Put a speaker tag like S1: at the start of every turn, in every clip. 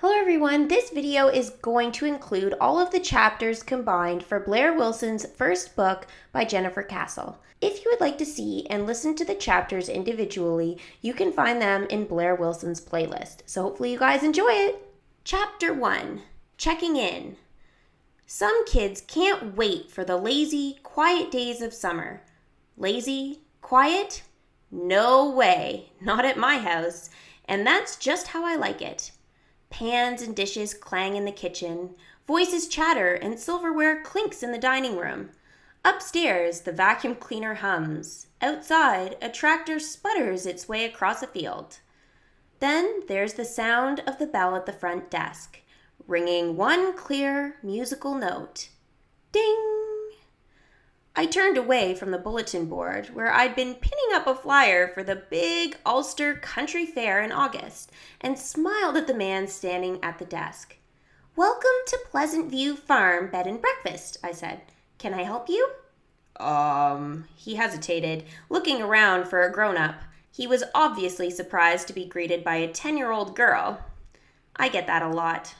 S1: Hello everyone, this video is going to include all of the chapters combined for Blaire Wilson's first book by Jennifer Castle. If you would like to see and listen to the chapters individually, you can find them in Blaire Wilson's playlist, so hopefully you guys enjoy it. Chapter 1, Checking In. Some kids can't wait for the lazy, quiet days of summer. Lazy? Quiet? No way, not at my house, and that's just how I like it. Pans and dishes clang in the kitchen, voices chatter, and silverware clinks in the dining room. Upstairs, the vacuum cleaner hums. Outside, a tractor sputters its way across a field. Then there's the sound of the bell at the front desk, ringing one clear, musical note. Ding! I turned away from the bulletin board where I'd been pinning up a flyer for the big Ulster Country Fair in August and smiled at the man standing at the desk. "Welcome to Pleasant View Farm Bed and Breakfast," I said. "Can I help you?" He hesitated, looking around for a grown-up. He was obviously surprised to be greeted by a 10-year-old girl. I get that a lot.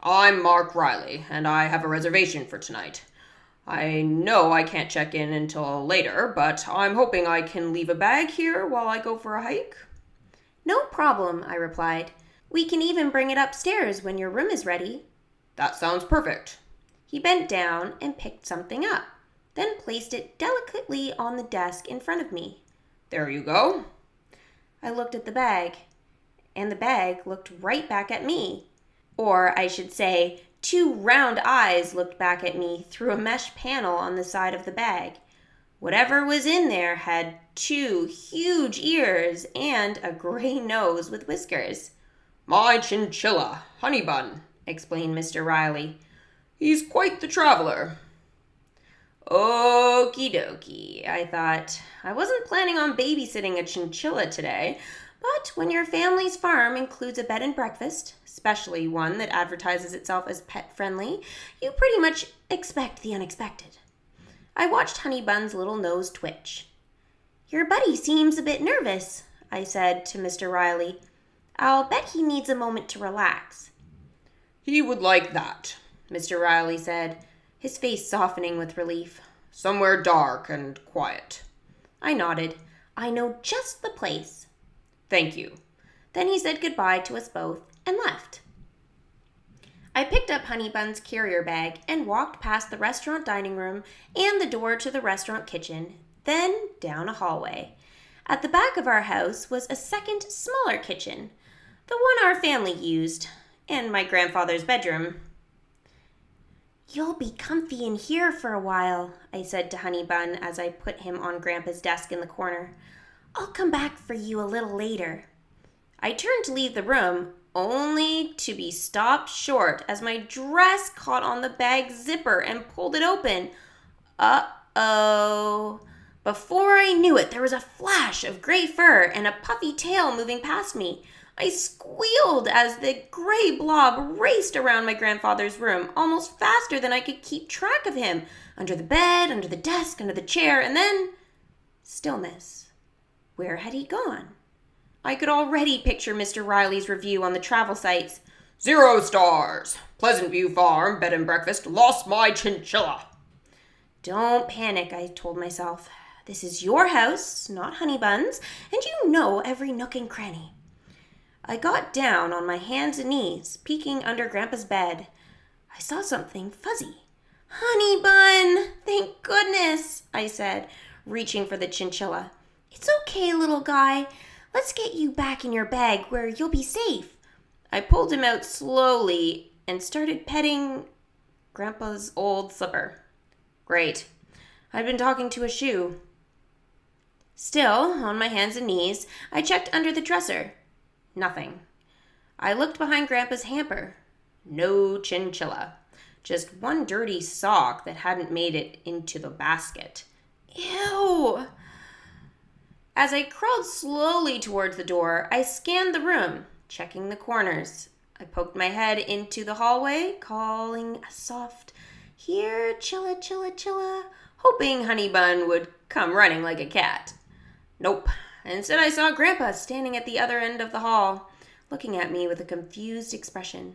S2: "I'm Mark Riley, and I have a reservation for tonight. I know I can't check in until later, but I'm hoping I can leave a bag here while I go for a hike."
S1: "No problem," I replied. "We can even bring it upstairs when your room is ready."
S2: "That sounds perfect."
S1: He bent down and picked something up, then placed it delicately on the desk in front of me.
S2: "There you go."
S1: I looked at the bag, and the bag looked right back at me. Or I should say, two round eyes looked back at me through a mesh panel on the side of the bag. Whatever was in there had two huge ears and a gray nose with whiskers.
S2: "My chinchilla, Honeybun," explained Mr. Riley. "He's quite the traveler."
S1: Okie dokie, I thought. I wasn't planning on babysitting a chinchilla today, but when your family's farm includes a bed and breakfast, especially one that advertises itself as pet-friendly, you pretty much expect the unexpected. I watched Honeybun's little nose twitch. "Your buddy seems a bit nervous," I said to Mr. Riley. "I'll bet he needs a moment to relax."
S2: "He would like that,"
S1: Mr. Riley said, his face softening with relief.
S2: "Somewhere dark and quiet."
S1: I nodded. "I know just the place."
S2: "Thank you."
S1: Then he said goodbye to us both and left. I picked up Honeybun's carrier bag and walked past the restaurant dining room and the door to the restaurant kitchen, then down a hallway. At the back of our house was a second, smaller kitchen, the one our family used, and my grandfather's bedroom. "You'll be comfy in here for a while," I said to Honeybun as I put him on Grandpa's desk in the corner. "I'll come back for you a little later." I turned to leave the room, only to be stopped short as my dress caught on the bag's zipper and pulled it open. Uh-oh. Before I knew it, there was a flash of gray fur and a puffy tail moving past me. I squealed as the gray blob raced around my grandfather's room, almost faster than I could keep track of him, under the bed, under the desk, under the chair, and then stillness. Where had he gone? I could already picture Mr. Riley's review on the travel sites.
S2: 0 stars. Pleasant View Farm, bed and breakfast, lost my chinchilla.
S1: Don't panic, I told myself. This is your house, not Honeybuns, and you know every nook and cranny. I got down on my hands and knees, peeking under Grandpa's bed. I saw something fuzzy. "Honeybun! Thank goodness," I said, reaching for the chinchilla. "It's okay, little guy. Let's get you back in your bag where you'll be safe." I pulled him out slowly and started petting Grandpa's old slipper. Great. I'd been talking to a shoe. Still, on my hands and knees, I checked under the dresser. Nothing. I looked behind Grandpa's hamper. No chinchilla. Just one dirty sock that hadn't made it into the basket. Ew! As I crawled slowly towards the door, I scanned the room, checking the corners. I poked my head into the hallway, calling a soft, "Here, chilla, chilla, chilla," hoping Honeybun would come running like a cat. Nope. Instead, I saw Grandpa standing at the other end of the hall, looking at me with a confused expression.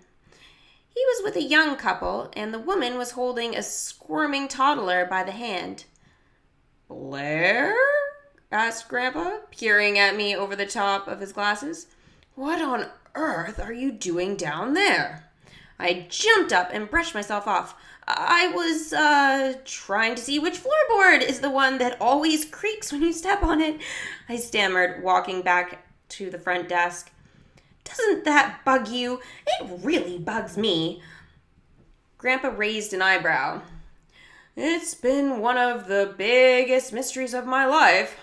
S1: He was with a young couple, and the woman was holding a squirming toddler by the hand.
S2: "Blaire?" asked Grandpa, peering at me over the top of his glasses. "What on earth are you doing down there?"
S1: I jumped up and brushed myself off. I was, trying to see which floorboard is the one that always creaks when you step on it, I stammered, walking back to the front desk. Doesn't that bug you? It really bugs me.
S2: Grandpa raised an eyebrow. "It's been one of the biggest mysteries of my life."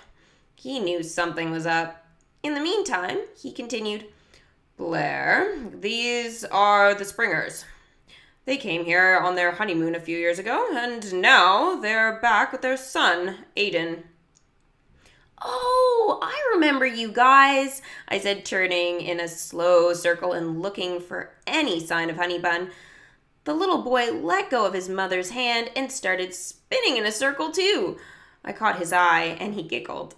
S2: He knew something was up.
S1: In the meantime, he continued,
S2: "Blaire, these are the Springers. They came here on their honeymoon a few years ago, and now they're back with their son, Aiden."
S1: "Oh, I remember you guys," I said, turning in a slow circle and looking for any sign of Honeybun. The little boy let go of his mother's hand and started spinning in a circle too. I caught his eye and he giggled.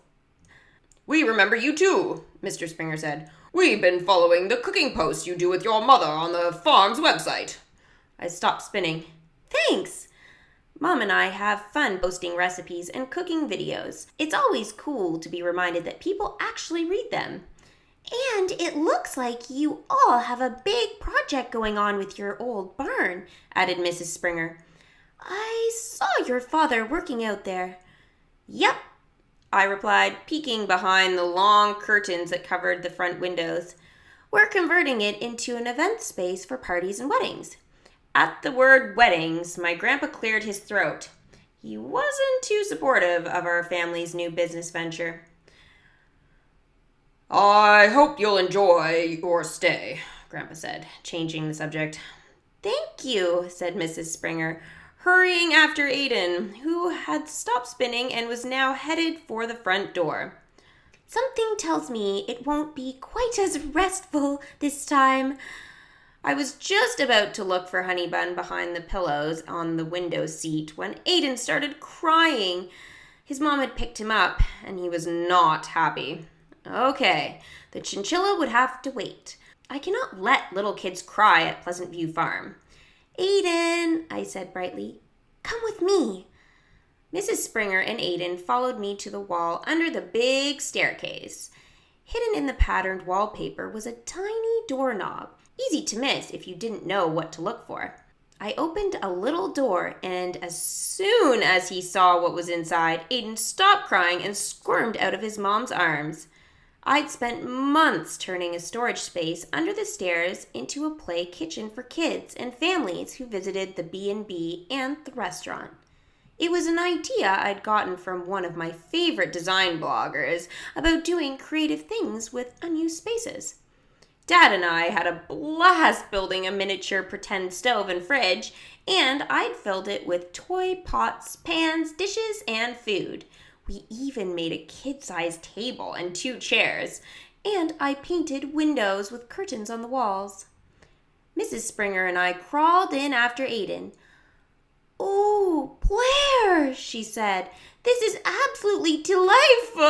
S2: "We remember you too," Mr. Springer said. "We've been following the cooking posts you do with your mother on the farm's website."
S1: I stopped spinning. Thanks! Mom and I have fun posting recipes and cooking videos. It's always cool to be reminded that people actually read them. And it looks like you all have a big project going on with your old barn, added Mrs. Springer. I saw your father working out there. Yep, I replied, peeking behind the long curtains that covered the front windows. We're converting it into an event space for parties and weddings. At the word weddings, my grandpa cleared his throat. He wasn't too supportive of our family's new business venture.
S2: "I hope you'll enjoy your stay," Grandpa said, changing the subject.
S1: "Thank you," said Mrs. Springer, hurrying after Aiden, who had stopped spinning and was now headed for the front door. Something tells me it won't be quite as restful this time. I was just about to look for Honeybun behind the pillows on the window seat when Aiden started crying. His mom had picked him up, and he was not happy. Okay, the chinchilla would have to wait. I cannot let little kids cry at Pleasant View Farm. "Aiden," I said brightly, "come with me." Mrs. Springer and Aiden followed me to the wall under the big staircase. Hidden in the patterned wallpaper was a tiny doorknob, easy to miss if you didn't know what to look for. I opened a little door, and as soon as he saw what was inside, Aiden stopped crying and squirmed out of his mom's arms. I'd spent months turning a storage space under the stairs into a play kitchen for kids and families who visited the B&B and the restaurant. It was an idea I'd gotten from one of my favorite design bloggers about doing creative things with unused spaces. Dad and I had a blast building a miniature pretend stove and fridge, and I'd filled it with toy pots, pans, dishes, and food. We even made a kid-sized table and 2 chairs, and I painted windows with curtains on the walls. Mrs. Springer and I crawled in after Aiden. "Oh, Blaire," she said, "this is absolutely delightful."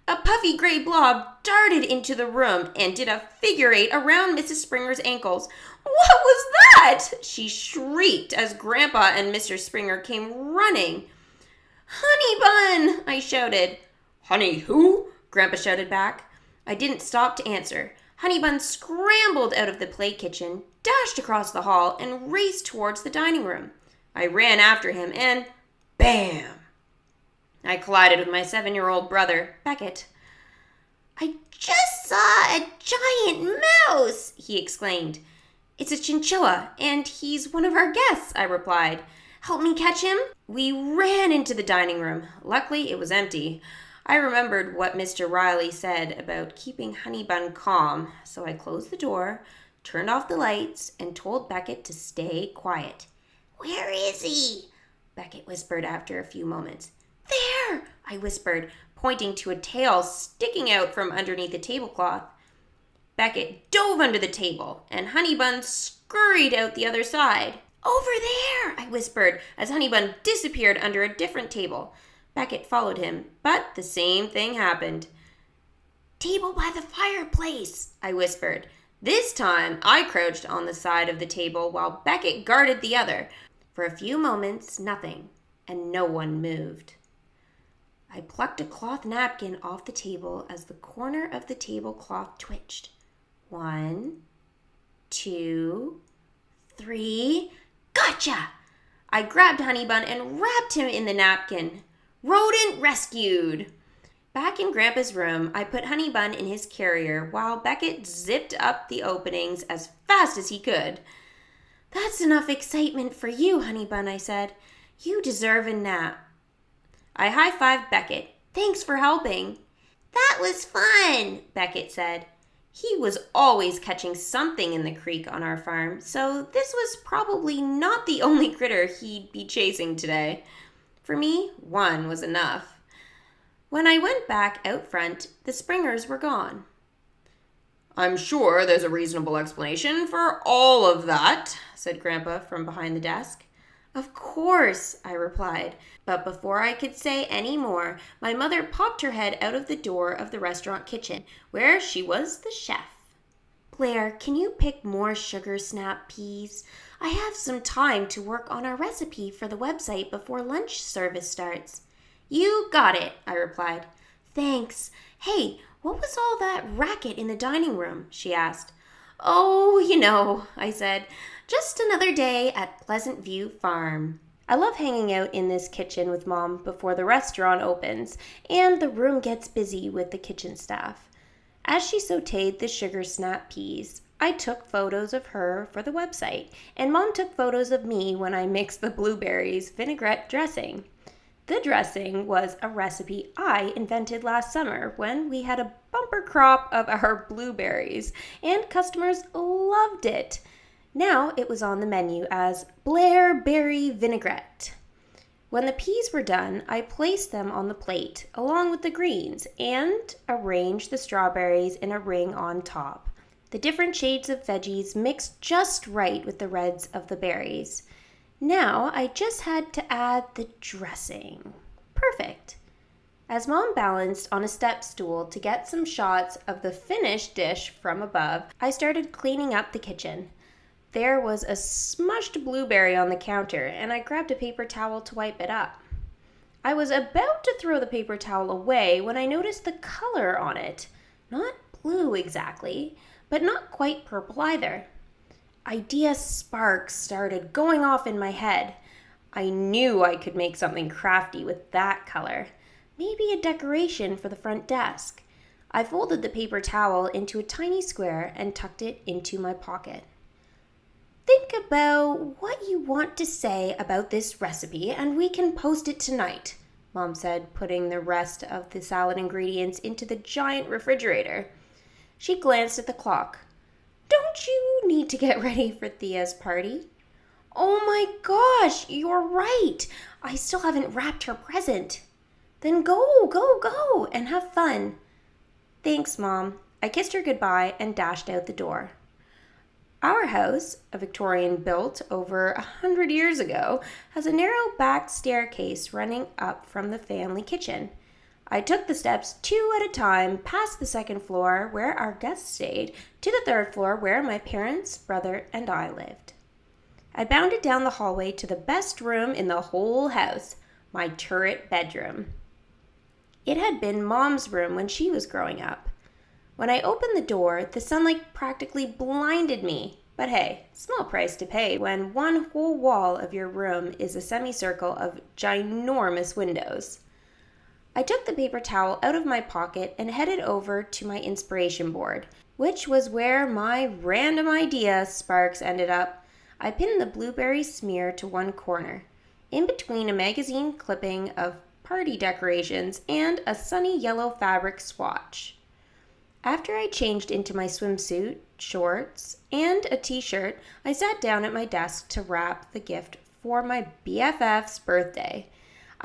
S1: A puffy gray blob darted into the room and did a figure 8 around Mrs. Springer's ankles. "What was that?" she shrieked as Grandpa and Mr. Springer came running. "Honeybun!" I shouted.
S2: "Honey who?"
S1: Grandpa shouted back. I didn't stop to answer. Honeybun scrambled out of the play kitchen, dashed across the hall, and raced towards the dining room. I ran after him and bam! I collided with my 7-year-old brother, Beckett. "I just saw a giant mouse!" he exclaimed. "It's a chinchilla, and he's one of our guests," I replied. "Help me catch him?" We ran into the dining room. Luckily, it was empty. I remembered what Mr. Riley said about keeping Honeybun calm, so I closed the door, turned off the lights, and told Beckett to stay quiet. "Where is he?" Beckett whispered after a few moments. "There!" I whispered, pointing to a tail sticking out from underneath the tablecloth. Beckett dove under the table, and Honeybun scurried out the other side. "Over there!" I whispered as Honeybun disappeared under a different table. Beckett followed him, but the same thing happened. table by the fireplace, I whispered. This time, I crouched on the side of the table while Beckett guarded the other. For a few moments, nothing, and no one moved. I plucked a cloth napkin off the table as the corner of the tablecloth twitched. 1, 2, 3. Gotcha! I grabbed Honeybun and wrapped him in the napkin. Rodent rescued! Back in Grandpa's room, I put Honeybun in his carrier while Beckett zipped up the openings as fast as he could. That's enough excitement for you, Honeybun, I said. You deserve a nap. I high-fived Beckett. Thanks for helping. That was fun, Beckett said. He was always catching something in the creek on our farm, so this was probably not the only critter he'd be chasing today. For me, one was enough. When I went back out front, the springers were gone.
S2: I'm sure there's a reasonable explanation for all of that, said Grandpa from behind the desk.
S1: Of course, I replied, but before I could say any more, my mother popped her head out of the door of the restaurant kitchen, where she was the chef. Blaire, can you pick more sugar snap peas? I have some time to work on our recipe for the website before lunch service starts. You got it, I replied. Thanks. Hey, what was all that racket in the dining room? She asked. Oh, you know, I said. Just another day at Pleasant View Farm. I love hanging out in this kitchen with Mom before the restaurant opens, and the room gets busy with the kitchen staff. As she sautéed the sugar snap peas, I took photos of her for the website, and Mom took photos of me when I mixed the blueberries vinaigrette dressing. The dressing was a recipe I invented last summer when we had a bumper crop of our blueberries, and customers loved it. Now it was on the menu as Blaire Berry Vinaigrette. When the peas were done, I placed them on the plate along with the greens and arranged the strawberries in a ring on top. The different shades of veggies mixed just right with the reds of the berries. Now I just had to add the dressing. Perfect. As Mom balanced on a step stool to get some shots of the finished dish from above, I started cleaning up the kitchen. There was a smushed blueberry on the counter, and I grabbed a paper towel to wipe it up. I was about to throw the paper towel away when I noticed the color on it. Not blue exactly, but not quite purple either. Idea sparks started going off in my head. I knew I could make something crafty with that color. Maybe a decoration for the front desk. I folded the paper towel into a tiny square and tucked it into my pocket. Think about what you want to say about this recipe and we can post it tonight, Mom said, putting the rest of the salad ingredients into the giant refrigerator. She glanced at the clock. Don't you need to get ready for Thea's party? Oh my gosh, you're right. I still haven't wrapped her present. Then go, and have fun. Thanks, Mom. I kissed her goodbye and dashed out the door. Our house, a Victorian built over 100 years ago, has a narrow back staircase running up from the family kitchen. I took the steps 2 at a time past the second floor where our guests stayed to the third floor where my parents, brother, and I lived. I bounded down the hallway to the best room in the whole house, my turret bedroom. It had been Mom's room when she was growing up. When I opened the door, the sunlight practically blinded me. But hey, small price to pay when one whole wall of your room is a semicircle of ginormous windows. I took the paper towel out of my pocket and headed over to my inspiration board, which was where my random idea sparks ended up. I pinned the blueberry smear to one corner, in between a magazine clipping of party decorations and a sunny yellow fabric swatch. After I changed into my swimsuit, shorts, and a t-shirt, I sat down at my desk to wrap the gift for my BFF's birthday.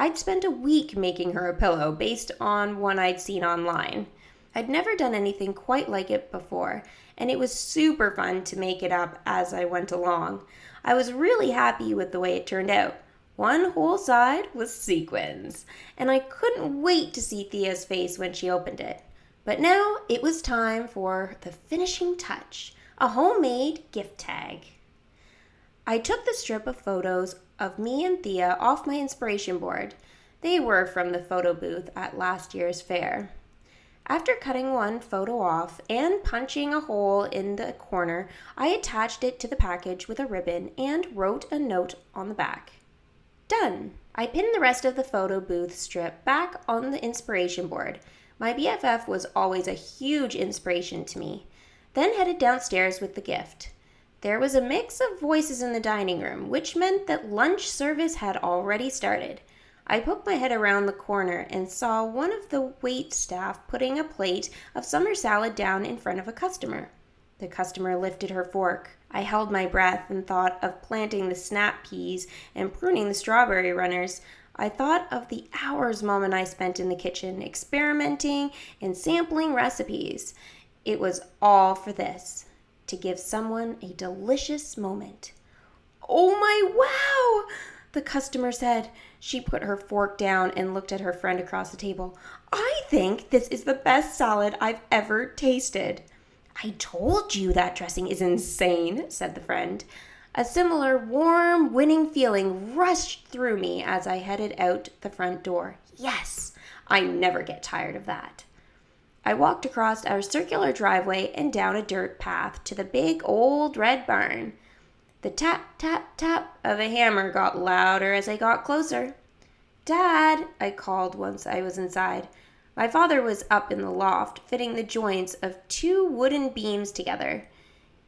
S1: I'd spent a week making her a pillow based on one I'd seen online. I'd never done anything quite like it before, and it was super fun to make it up as I went along. I was really happy with the way it turned out. One whole side was sequins, and I couldn't wait to see Thea's face when she opened it. But now it was time for the finishing touch, a homemade gift tag. I took the strip of photos of me and Thea off my inspiration board. They were from the photo booth at last year's fair. After cutting one photo off and punching a hole in the corner, I attached it to the package with a ribbon and wrote a note on the back. Done! I pinned the rest of the photo booth strip back on the inspiration board. My BFF was always a huge inspiration to me. Then headed downstairs with the gift. There was a mix of voices in the dining room, which meant that lunch service had already started. I poked my head around the corner and saw one of the wait staff putting a plate of summer salad down in front of a customer. The customer lifted her fork. I held my breath and thought of planting the snap peas and pruning the strawberry runners. I thought of the hours Mom and I spent in the kitchen, experimenting and sampling recipes. It was all for this, to give someone a delicious moment. "Oh my wow!" the customer said. She put her fork down and looked at her friend across the table. "I think this is the best salad I've ever tasted." "I told you that dressing is insane," said the friend. A similar warm, winning feeling rushed through me as I headed out the front door. Yes, I never get tired of that. I walked across our circular driveway and down a dirt path to the big old red barn. The tap, tap, tap of a hammer got louder as I got closer. "Dad," I called once I was inside. My father was up in the loft, fitting the joints of two wooden beams together.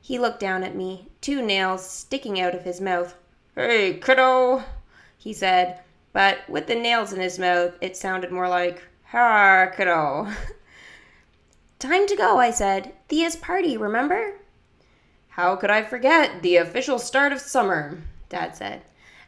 S1: He looked down at me, two nails sticking out of his mouth. "Hey, kiddo," he said, but with the nails in his mouth, it sounded more like, "Ha, kiddo." "Time to go," I said. "Thea's party, remember?" "How could I forget the official start of summer?" Dad said.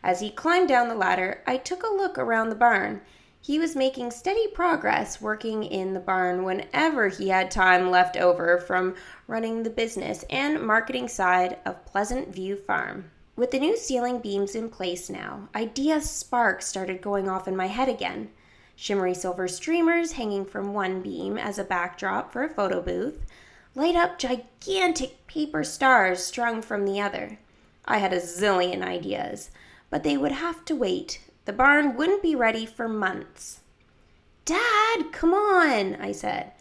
S1: As he climbed down the ladder, I took a look around the barn. He was making steady progress working in the barn whenever he had time left over from running the business and marketing side of Pleasant View Farm. With the new ceiling beams in place now, idea sparks started going off in my head again. Shimmery silver streamers hanging from one beam as a backdrop for a photo booth, light up gigantic paper stars strung from the other. I had a zillion ideas, but they would have to wait. The barn wouldn't be ready for months. "Dad, come on," I said.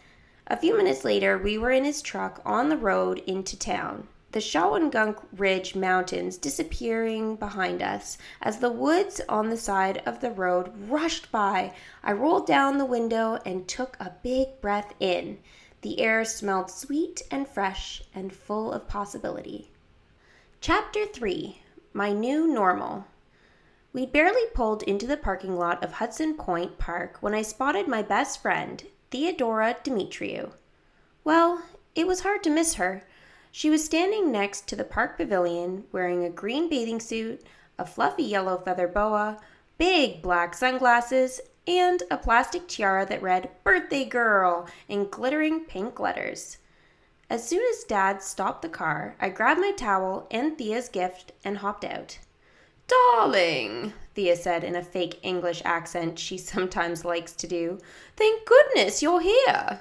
S1: A few minutes later, we were in his truck on the road into town, the Shawangunk Ridge Mountains disappearing behind us. As the woods on the side of the road rushed by, I rolled down the window and took a big breath in. The air smelled sweet and fresh and full of possibility. Chapter 3. My New Normal. We'd barely pulled into the parking lot of Hudson Point Park when I spotted my best friend, Theodora Dimitriou. Well, it was hard to miss her. She was standing next to the park pavilion, wearing a green bathing suit, a fluffy yellow feather boa, big black sunglasses, and a plastic tiara that read "Birthday Girl" in glittering pink letters. As soon as Dad stopped the car, I grabbed my towel and Thea's gift and hopped out. "Darling," Thea said in a fake English accent she sometimes likes to do. "Thank goodness you're here."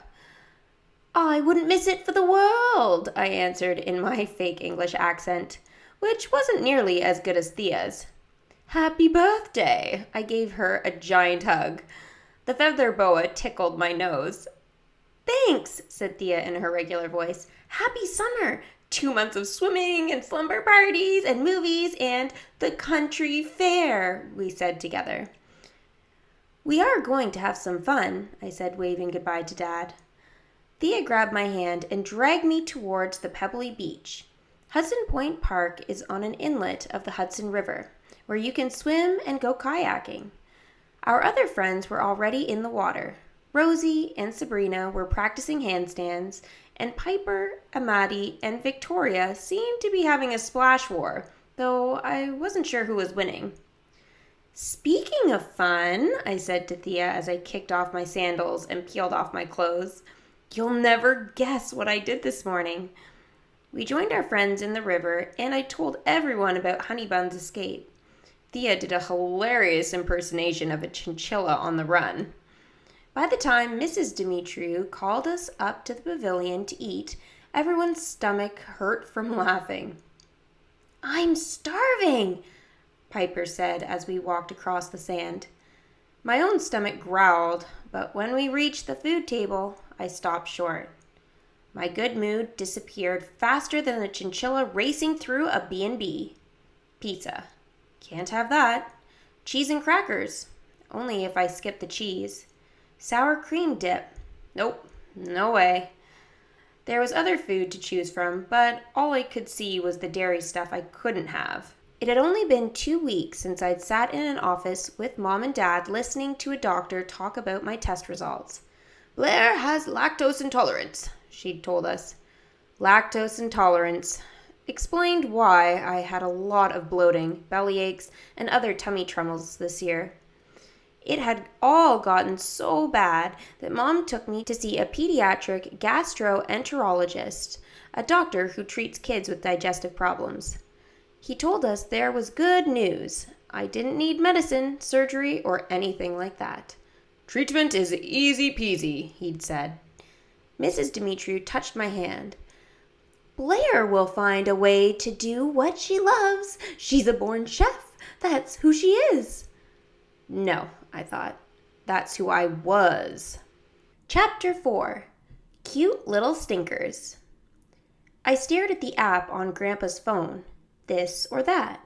S1: "I wouldn't miss it for the world," I answered in my fake English accent, which wasn't nearly as good as Thea's. "Happy birthday!" I gave her a giant hug. The feather boa tickled my nose. "Thanks," said Thea in her regular voice. "Happy summer! 2 months of swimming and slumber parties and movies and the country fair," we said together. "We are going to have some fun," I said, waving goodbye to Dad. Thea grabbed my hand and dragged me towards the pebbly beach. Hudson Point Park is on an inlet of the Hudson River, where you can swim and go kayaking. Our other friends were already in the water. Rosie and Sabrina were practicing handstands, and Piper, Amadi, and Victoria seemed to be having a splash war, though I wasn't sure who was winning. "Speaking of fun," I said to Thea as I kicked off my sandals and peeled off my clothes, "you'll never guess what I did this morning." We joined our friends in the river, and I told everyone about Honeybuns' escape. Thea did a hilarious impersonation of a chinchilla on the run. By the time Mrs. Dimitriou called us up to the pavilion to eat, everyone's stomach hurt from laughing. "I'm starving," Piper said as we walked across the sand. My own stomach growled, but when we reached the food table, I stopped short. My good mood disappeared faster than a chinchilla racing through a B&B. Pizza. Can't have that. Cheese and crackers. Only if I skip the cheese. Sour cream dip. Nope, no way. There was other food to choose from, but all I could see was the dairy stuff I couldn't have. It had only been 2 weeks since I'd sat in an office with Mom and Dad listening to a doctor talk about my test results. "Blaire has lactose intolerance," she'd told us. Lactose intolerance explained why I had a lot of bloating, belly aches, and other tummy troubles this year. It had all gotten so bad that Mom took me to see a pediatric gastroenterologist, a doctor who treats kids with digestive problems. He told us there was good news. I didn't need medicine, surgery, or anything like that. "Treatment is easy peasy," he'd said. Mrs. Dimitriou touched my hand. "Blaire will find a way to do what she loves. She's a born chef. That's who she is." No, I thought. That's who I was. Chapter 4. Cute Little Stinkers. I stared at the app on Grandpa's phone. This or that.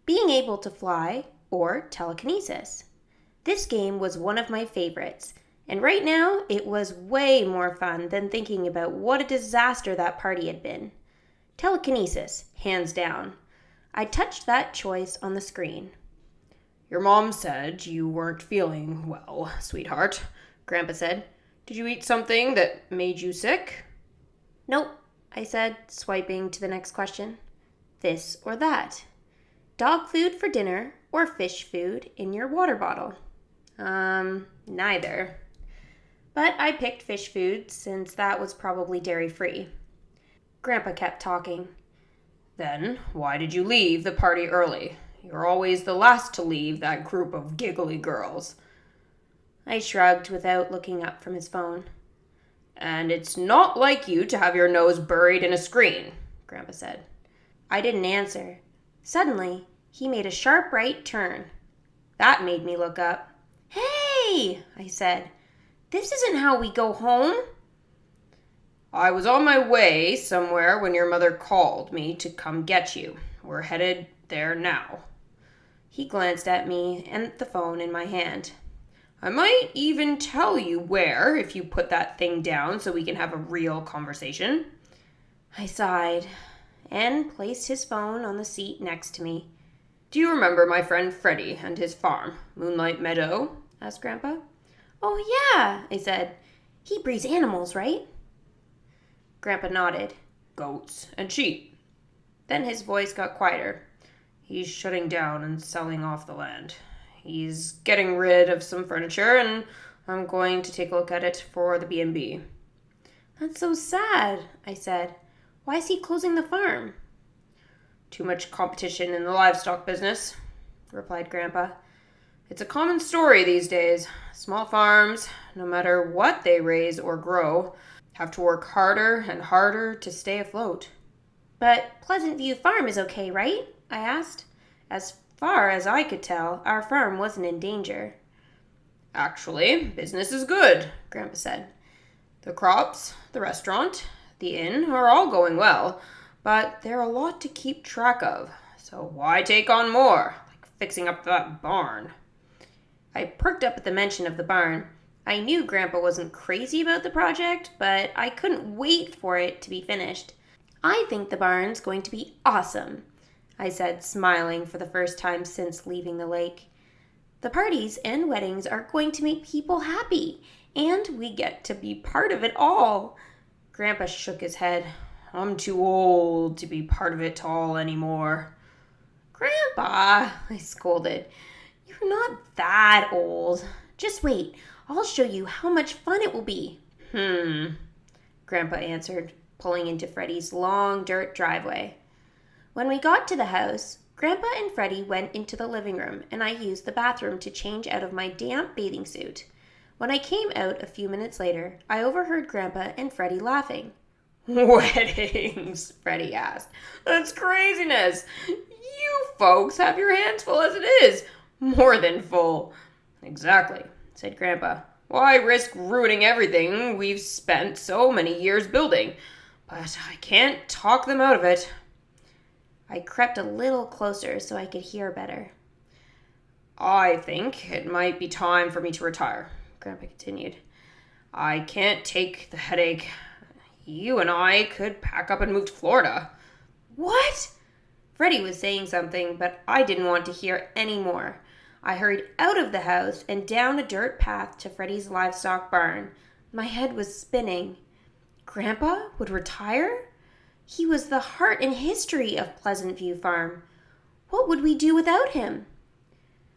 S1: Being able to fly or telekinesis. This game was one of my favorites, and right now it was way more fun than thinking about what a disaster that party had been. Telekinesis, hands down. I touched that choice on the screen. "Your mom said you weren't feeling well, sweetheart," Grandpa said. "Did you eat something that made you sick?" "Nope," I said, swiping to the next question. This or that. Dog food for dinner or fish food in your water bottle? Neither. But I picked fish food since that was probably dairy-free. Grandpa kept talking. "Then why did you leave the party early? You're always the last to leave that group of giggly girls." I shrugged without looking up from his phone. "And it's not like you to have your nose buried in a screen," Grandpa said. I didn't answer. Suddenly, he made a sharp right turn. That made me look up. "Hey," I said. "This isn't how we go home." "I was on my way somewhere when your mother called me to come get you. We're headed there now." He glanced at me and the phone in my hand. "I might even tell you where if you put that thing down so we can have a real conversation." I sighed and placed his phone on the seat next to me. "Do you remember my friend Freddie and his farm, Moonlight Meadow?" asked Grandpa. "Oh, yeah," I said. "He breeds animals, right?" Grandpa nodded. "Goats and sheep." Then his voice got quieter. "He's shutting down and selling off the land. He's getting rid of some furniture, and I'm going to take a look at it for the B&B. "That's so sad," I said. "Why is he closing the farm?" "Too much competition in the livestock business," replied Grandpa. "It's a common story these days. Small farms, no matter what they raise or grow, have to work harder and harder to stay afloat." "But Pleasant View Farm is okay, right?" I asked. As far as I could tell, our farm wasn't in danger. "Actually, business is good," Grandpa said. "The crops, the restaurant, the inn are all going well, but they're a lot to keep track of, so why take on more, like fixing up that barn?" I perked up at the mention of the barn. I knew Grandpa wasn't crazy about the project, but I couldn't wait for it to be finished. "I think the barn's going to be awesome," I said, smiling for the first time since leaving the lake. "The parties and weddings are going to make people happy, and we get to be part of it all." Grandpa shook his head. "I'm too old to be part of it all anymore." "Grandpa," I scolded, "you're not that old. Just wait, I'll show you how much fun it will be." Grandpa answered, pulling into Freddie's long dirt driveway. When we got to the house, Grandpa and Freddie went into the living room, and I used the bathroom to change out of my damp bathing suit. When I came out a few minutes later, I overheard Grandpa and Freddie laughing.
S2: Weddings? Freddie asked. That's craziness. You folks have your hands full as it is. More than full. Exactly, said Grandpa. Why risk ruining everything we've spent so many years building? But I can't talk them out of it.
S1: I crept a little closer so I could hear better.
S2: I think it might be time for me to retire, Grandpa continued. I can't take the headache. You and I could pack up and move to Florida.
S1: What? Freddie was saying something, but I didn't want to hear any more. I hurried out of the house and down a dirt path to Freddie's livestock barn. My head was spinning. Grandpa would retire? He was the heart and history of Pleasant View Farm. What would we do without him?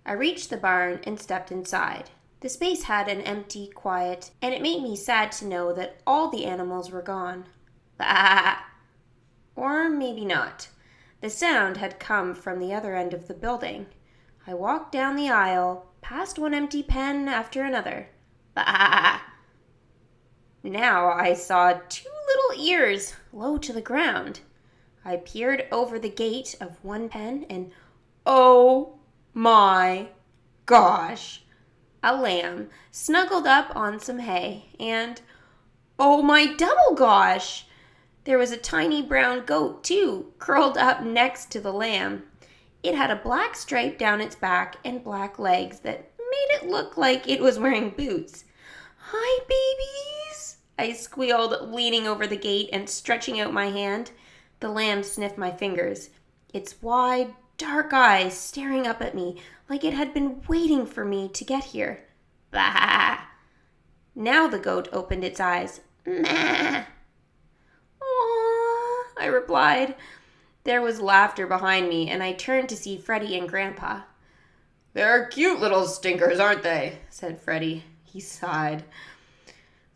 S1: I reached the barn and stepped inside. The space had an empty quiet, and it made me sad to know that all the animals were gone. Bah! Or maybe not. The sound had come from the other end of the building. I walked down the aisle, past one empty pen after another. Bah! Now I saw two little ears low to the ground. I peered over the gate of one pen and, oh my gosh! A lamb snuggled up on some hay and, oh my double gosh! There was a tiny brown goat, too, curled up next to the lamb. It had a black stripe down its back and black legs that made it look like it was wearing boots. Hi, babies, I squealed, leaning over the gate and stretching out my hand. The lamb sniffed my fingers, its wide, dark eyes staring up at me like it had been waiting for me to get here. Bah! Now the goat opened its eyes. Meh! Aww, I replied. There was laughter behind me, and I turned to see Freddie and Grandpa.
S2: They're cute little stinkers, aren't they? Said Freddie. He sighed.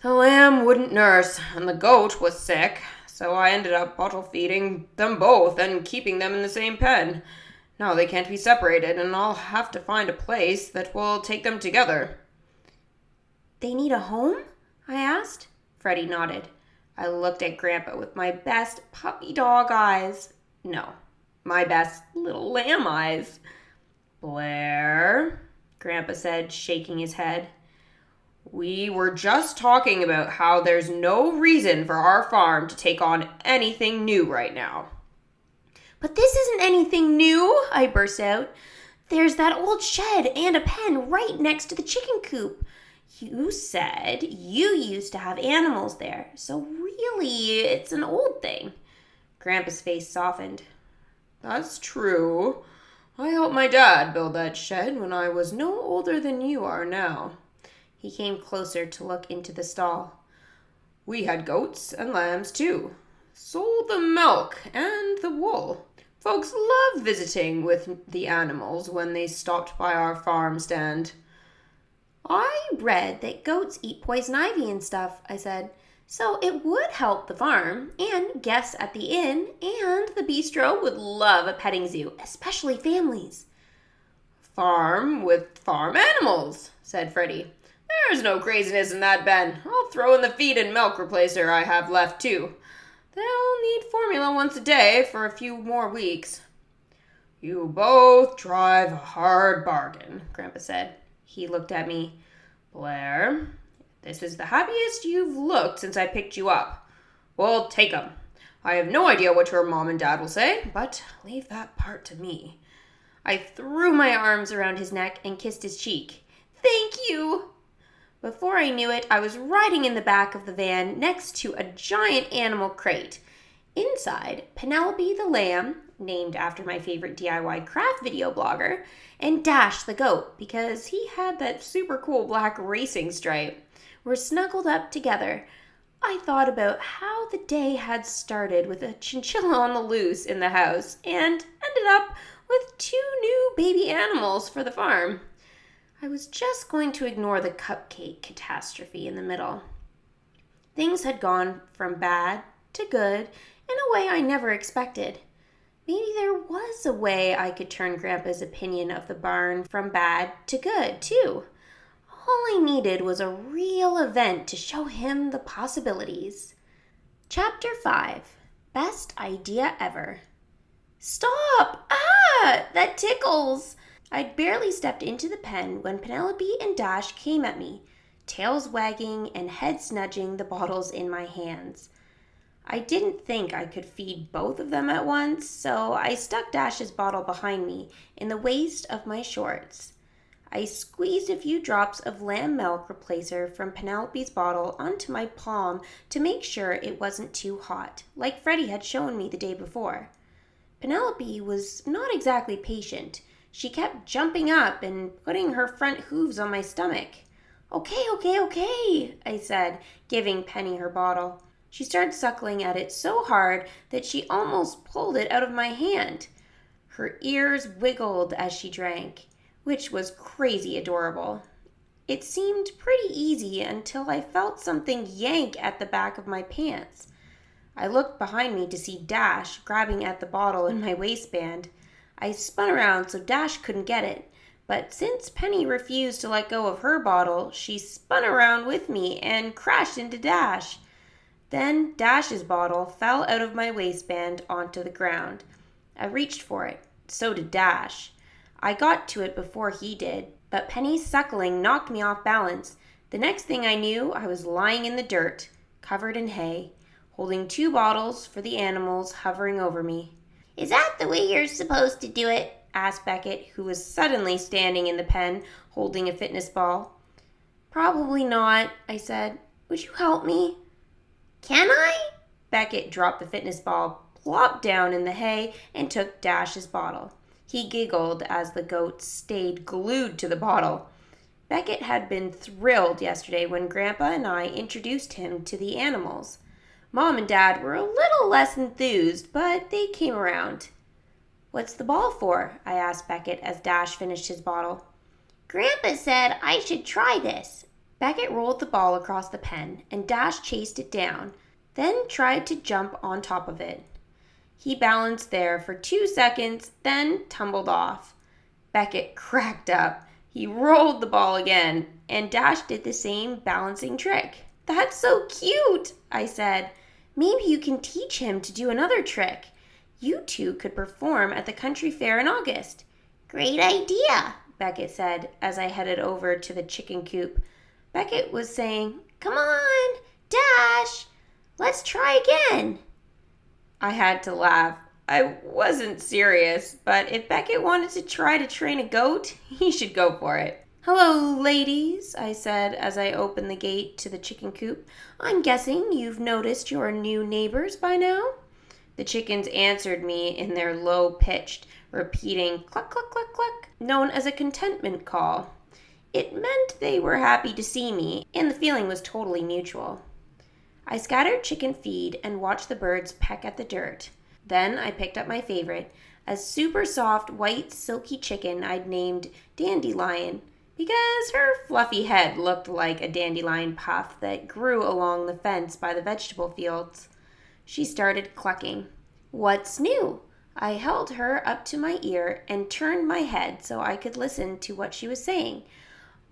S2: The lamb wouldn't nurse, and the goat was sick, so I ended up bottle feeding them both and keeping them in the same pen. Now they can't be separated, and I'll have to find a place that will take them together.
S1: They need a home? I asked. Freddie nodded. I looked at Grandpa with my best puppy dog eyes. No, my best little lamb eyes. Blaire, Grandpa said, shaking his head.
S2: We were just talking about how there's no reason for our farm to take on anything new right now.
S1: But this isn't anything new, I burst out. There's that old shed and a pen right next to the chicken coop. You said you used to have animals there, so really it's an old thing. Grandpa's face softened.
S2: That's true. I helped my dad build that shed when I was no older than you are now.
S1: He came closer to look into the stall.
S2: We had goats and lambs too. Sold the milk and the wool. Folks love visiting with the animals when they stopped by our farm stand.
S1: I read that goats eat poison ivy and stuff, I said. So it would help the farm, and guests at the inn and the bistro would love a petting zoo, especially families.
S2: Farm with farm animals, said Freddie. There's no craziness in that, Ben. I'll throw in the feed and milk replacer I have left, too. They'll need formula once a day for a few more weeks. You both drive a hard bargain, Grandpa said. He looked at me. Blaire, this is the happiest you've looked since I picked you up. Well, take 'em. I have no idea what your mom and dad will say, but leave that part to me.
S1: I threw my arms around his neck and kissed his cheek. Thank you! Before I knew it, I was riding in the back of the van next to a giant animal crate. Inside, Penelope the lamb, named after my favorite DIY craft video blogger, and Dash the goat, because he had that super cool black racing stripe, were snuggled up together. I thought about how the day had started with a chinchilla on the loose in the house and ended up with 2 new baby animals for the farm. I was just going to ignore the cupcake catastrophe in the middle. Things had gone from bad to good in a way I never expected. Maybe there was a way I could turn Grandpa's opinion of the barn from bad to good, too. All I needed was a real event to show him the possibilities. Chapter 5. Best Idea Ever. Stop! Ah! That tickles! I'd barely stepped into the pen when Penelope and Dash came at me, tails wagging and heads nudging the bottles in my hands. I didn't think I could feed both of them at once, so I stuck Dash's bottle behind me in the waist of my shorts. I squeezed a few drops of lamb milk replacer from Penelope's bottle onto my palm to make sure it wasn't too hot, like Freddie had shown me the day before. Penelope was not exactly patient. She kept jumping up and putting her front hooves on my stomach. Okay, I said, giving Penny her bottle. She started suckling at it so hard that she almost pulled it out of my hand. Her ears wiggled as she drank, which was crazy adorable. It seemed pretty easy until I felt something yank at the back of my pants. I looked behind me to see Dash grabbing at the bottle in my waistband. I spun around so Dash couldn't get it, but since Penny refused to let go of her bottle, she spun around with me and crashed into Dash. Then Dash's bottle fell out of my waistband onto the ground. I reached for it. So did Dash. I got to it before he did, but Penny's suckling knocked me off balance. The next thing I knew, I was lying in the dirt, covered in hay, holding 2 bottles for the animals hovering over me. "Is that the way you're supposed to do it?" asked Beckett, who was suddenly standing in the pen, holding a fitness ball. "Probably not," I said. "Would you help me?" "Can I?" Beckett dropped the fitness ball, plopped down in the hay, and took Dash's bottle. He giggled as the goat stayed glued to the bottle. Beckett had been thrilled yesterday when Grandpa and I introduced him to the animals. Mom and Dad were a little less enthused, but they came around. "What's the ball for?" I asked Beckett as Dash finished his bottle. "Grandpa said I should try this." Beckett rolled the ball across the pen, and Dash chased it down, then tried to jump on top of it. He balanced there for 2 seconds, then tumbled off. Beckett cracked up. He rolled the ball again, and Dash did the same balancing trick. "That's so cute," I said. "Maybe you can teach him to do another trick. You two could perform at the country fair in August." "Great idea," Beckett said as I headed over to the chicken coop. Beckett was saying, "Come on, Dash, let's try again." I had to laugh. I wasn't serious, but if Beckett wanted to try to train a goat, he should go for it. "Hello, ladies," I said as I opened the gate to the chicken coop. "I'm guessing you've noticed your new neighbors by now?" The chickens answered me in their low-pitched, repeating cluck, cluck, cluck, cluck, known as a contentment call. It meant they were happy to see me, and the feeling was totally mutual. I scattered chicken feed and watched the birds peck at the dirt. Then I picked up my favorite, a super soft, white, silky chicken I'd named Dandelion, because her fluffy head looked like a dandelion puff that grew along the fence by the vegetable fields. She started clucking. "What's new?" I held her up to my ear and turned my head so I could listen to what she was saying.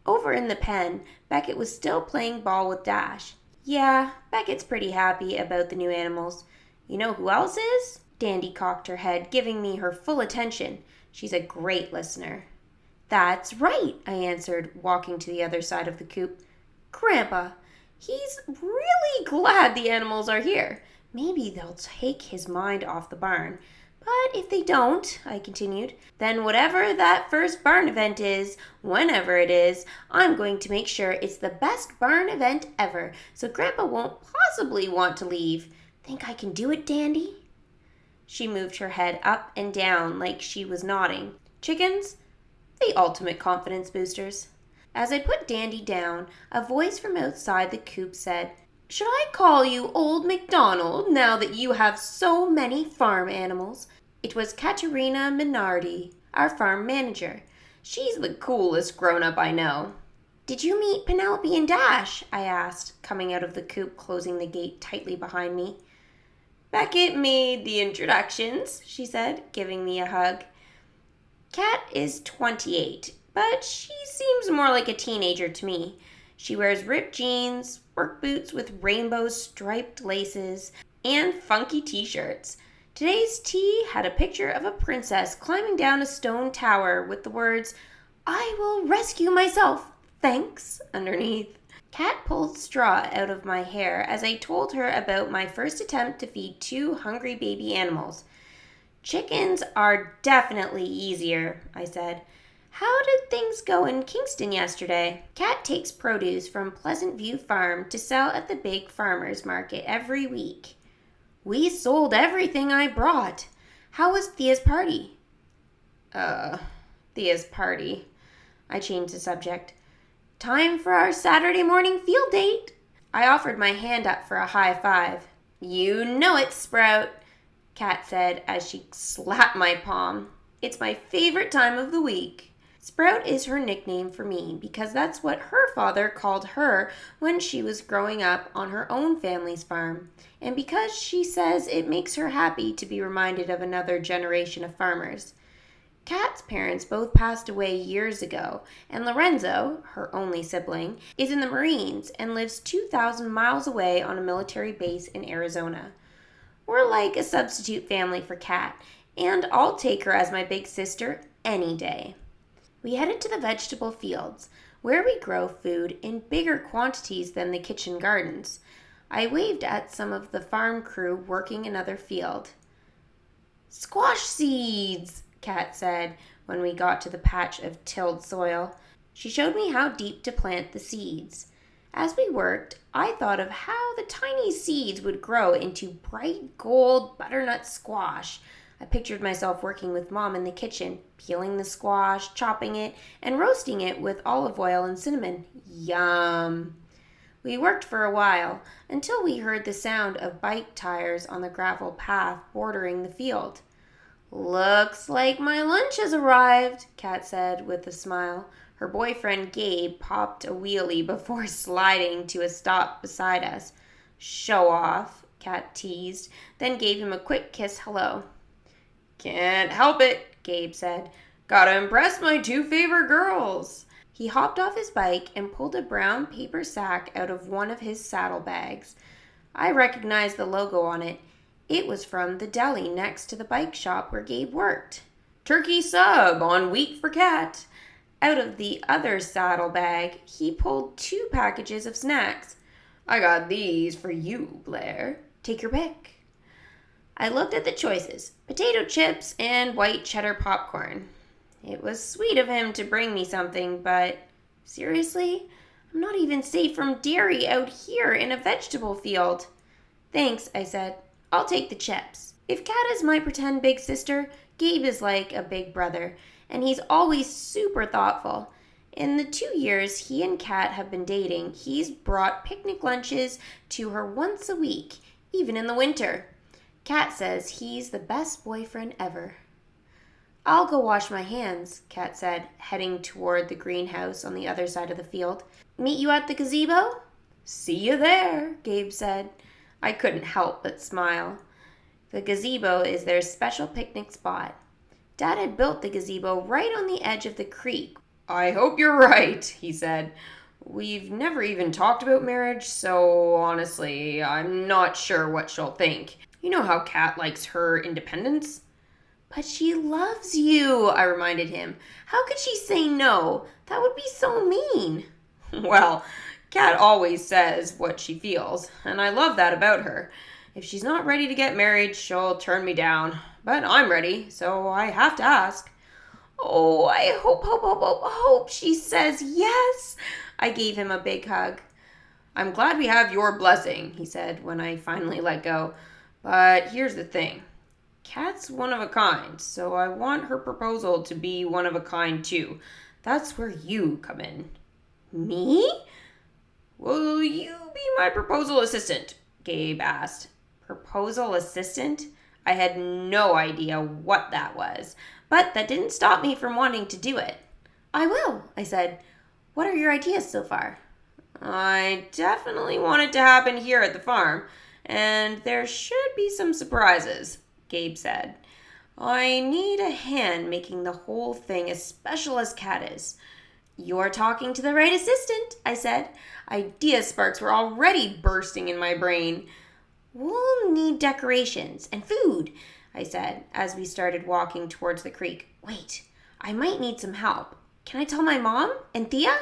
S1: Over in the pen, Beckett was still playing ball with Dash. "Yeah, Beckett's pretty happy about the new animals. You know who else is?" Dandy cocked her head, giving me her full attention. She's a great listener. "That's right," I answered, walking to the other side of the coop. "Grandpa, he's really glad the animals are here. Maybe they'll take his mind off the barn. But if they don't," I continued, "then whatever that first barn event is, whenever it is, I'm going to make sure it's the best barn event ever, so Grandpa won't possibly want to leave. Think I can do it, Dandy?" She moved her head up and down like she was nodding. Chickens? The ultimate confidence boosters. As I put Dandy down, a voice from outside the coop said, "Should I call you Old MacDonald now that you have so many farm animals?" It was Katerina Minardi, our farm manager. She's the coolest grown-up I know. "Did you meet Penelope and Dash?" I asked, coming out of the coop, closing the gate tightly behind me. "Beckett made the introductions," she said, giving me a hug. "Kat is 28. but she seems more like a teenager to me. She wears ripped jeans, work boots with rainbow striped laces, and funky t-shirts. Today's tea had a picture of a princess climbing down a stone tower with the words, "I will rescue myself, thanks," underneath. Kat pulled straw out of my hair as I told her about my first attempt to feed 2 hungry baby animals. "Chickens are definitely easier," I said. "How did things go in Kingston yesterday?" Kat takes produce from Pleasant View Farm to sell at the big farmers market every week. "We sold everything I brought. How was Thea's party?" Thea's party. I changed the subject. "Time for our Saturday morning field date." I offered my hand up for a high five. "You know it, Sprout," Kat said as she slapped my palm. "It's my favorite time of the week." Sprout is her nickname for me because that's what her father called her when she was growing up on her own family's farm, and because she says it makes her happy to be reminded of another generation of farmers. Kat's parents both passed away years ago, and Lorenzo, her only sibling, is in the Marines and lives 2,000 miles away on a military base in Arizona. We're like a substitute family for Kat, and I'll take her as my big sister any day. We headed to the vegetable fields, where we grow food in bigger quantities than the kitchen gardens. I waved at some of the farm crew working another field. "Squash seeds," Kat said when we got to the patch of tilled soil. She showed me how deep to plant the seeds. As we worked, I thought of how the tiny seeds would grow into bright gold butternut squash. I pictured myself working with Mom in the kitchen, peeling the squash, chopping it, and roasting it with olive oil and cinnamon. Yum! We worked for a while, until we heard the sound of bike tires on the gravel path bordering the field. "Looks like my lunch has arrived," Kat said with a smile. Her boyfriend Gabe popped a wheelie before sliding to a stop beside us. "Show off," Kat teased, then gave him a quick kiss hello. "Can't help it," Gabe said. "Gotta impress my 2 favorite girls." He hopped off his bike and pulled a brown paper sack out of one of his saddlebags. I recognized the logo on it. It was from the deli next to the bike shop where Gabe worked. "Turkey sub on wheat for Kat." Out of the other saddlebag, he pulled 2 packages of snacks. "I got these for you, Blaire. Take your pick." I looked at the choices, potato chips and white cheddar popcorn. It was sweet of him to bring me something, but seriously? I'm not even safe from dairy out here in a vegetable field. "Thanks," I said. "I'll take the chips." If Kat is my pretend big sister, Gabe is like a big brother, and he's always super thoughtful. In the 2 years he and Kat have been dating, he's brought picnic lunches to her once a week, even in the winter. Kat says he's the best boyfriend ever. "I'll go wash my hands," Kat said, heading toward the greenhouse on the other side of the field. "Meet you at the gazebo?" "See you there," Gabe said. I couldn't help but smile. The gazebo is their special picnic spot. Dad had built the gazebo right on the edge of the creek. "I hope you're right," he said. "We've never even talked about marriage, so honestly, I'm not sure what she'll think. You know how Kat likes her independence." "But she loves you," I reminded him. "How could she say no? That would be so mean." "Well, Kat always says what she feels, and I love that about her. If she's not ready to get married, she'll turn me down. But I'm ready, so I have to ask." "Oh, I hope she says yes." I gave him a big hug. "I'm glad we have your blessing," he said when I finally let go. "But here's the thing. Kat's one of a kind, so I want her proposal to be one of a kind too. That's where you come in." "Me?" "Will you be my proposal assistant?" Gabe asked. Proposal assistant? I had no idea what that was, but that didn't stop me from wanting to do it. "I will," I said. "What are your ideas so far?" "I definitely want it to happen here at the farm, and there should be some surprises," Gabe said. I need a hand making the whole thing as special as Cat is. You're talking to the right assistant, I said. Idea sparks were already bursting in my brain. We'll need decorations and food, I said, as we started walking towards the creek. Wait, I might need some help. Can I tell my mom and Thea?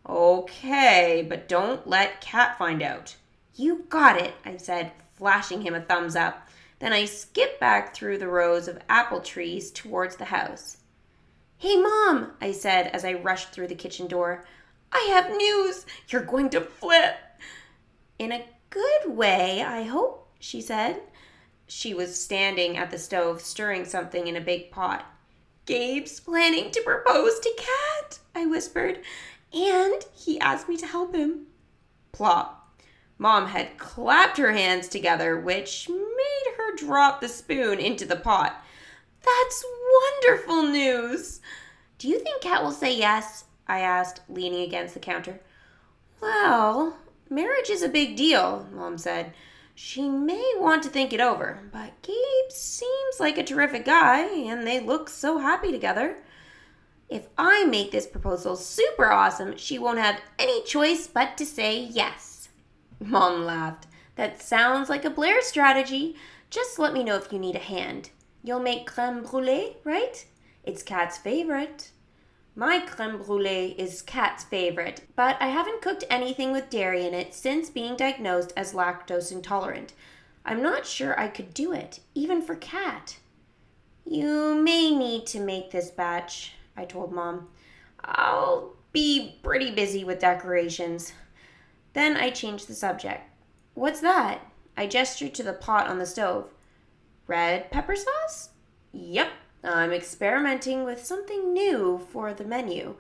S1: Okay, but don't let Cat find out. You got it, I said, flashing him a thumbs up. Then I skipped back through the rows of apple trees towards the house. Hey, Mom, I said as I rushed through the kitchen door. I have news. You're going to flip. In a good way, I hope, she said. She was standing at the stove stirring something in a big pot. Gabe's planning to propose to Cat, I whispered, and he asked me to help him. Plop. Mom had clapped her hands together, which made her drop the spoon into the pot. That's wonderful news. Do you think Cat will say yes? I asked, leaning against the counter. Well, marriage is a big deal, Mom said. She may want to think it over, but Gabe seems like a terrific guy, and they look so happy together. If I make this proposal super awesome, she won't have any choice but to say yes. Mom laughed. That sounds like a Blaire strategy. Just let me know if you need a hand. You'll make crème brûlée, right? It's Cat's favorite. My crème brûlée is Cat's favorite, but I haven't cooked anything with dairy in it since being diagnosed as lactose intolerant. I'm not sure I could do it, even for Cat. You may need to make this batch, I told Mom. I'll be pretty busy with decorations. Then I changed the subject. What's that? I gestured to the pot on the stove. Red pepper sauce? Yep, I'm experimenting with something new for the menu.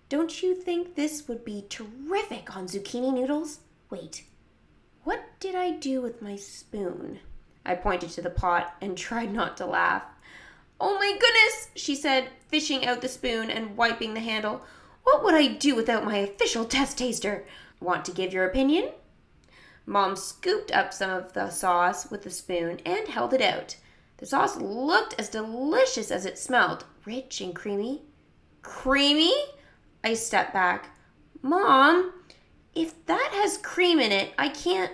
S1: Don't you think this would be terrific on zucchini noodles? Wait, what did I do with my spoon? I pointed to the pot and tried not to laugh. Oh my goodness, she said, fishing out the spoon and wiping the handle. What would I do without my official test taster? Want to give your opinion? Mom scooped up some of the sauce with the spoon and held it out. The sauce looked as delicious as it smelled, rich and creamy. Creamy? I stepped back. Mom, if that has cream in it, I can't...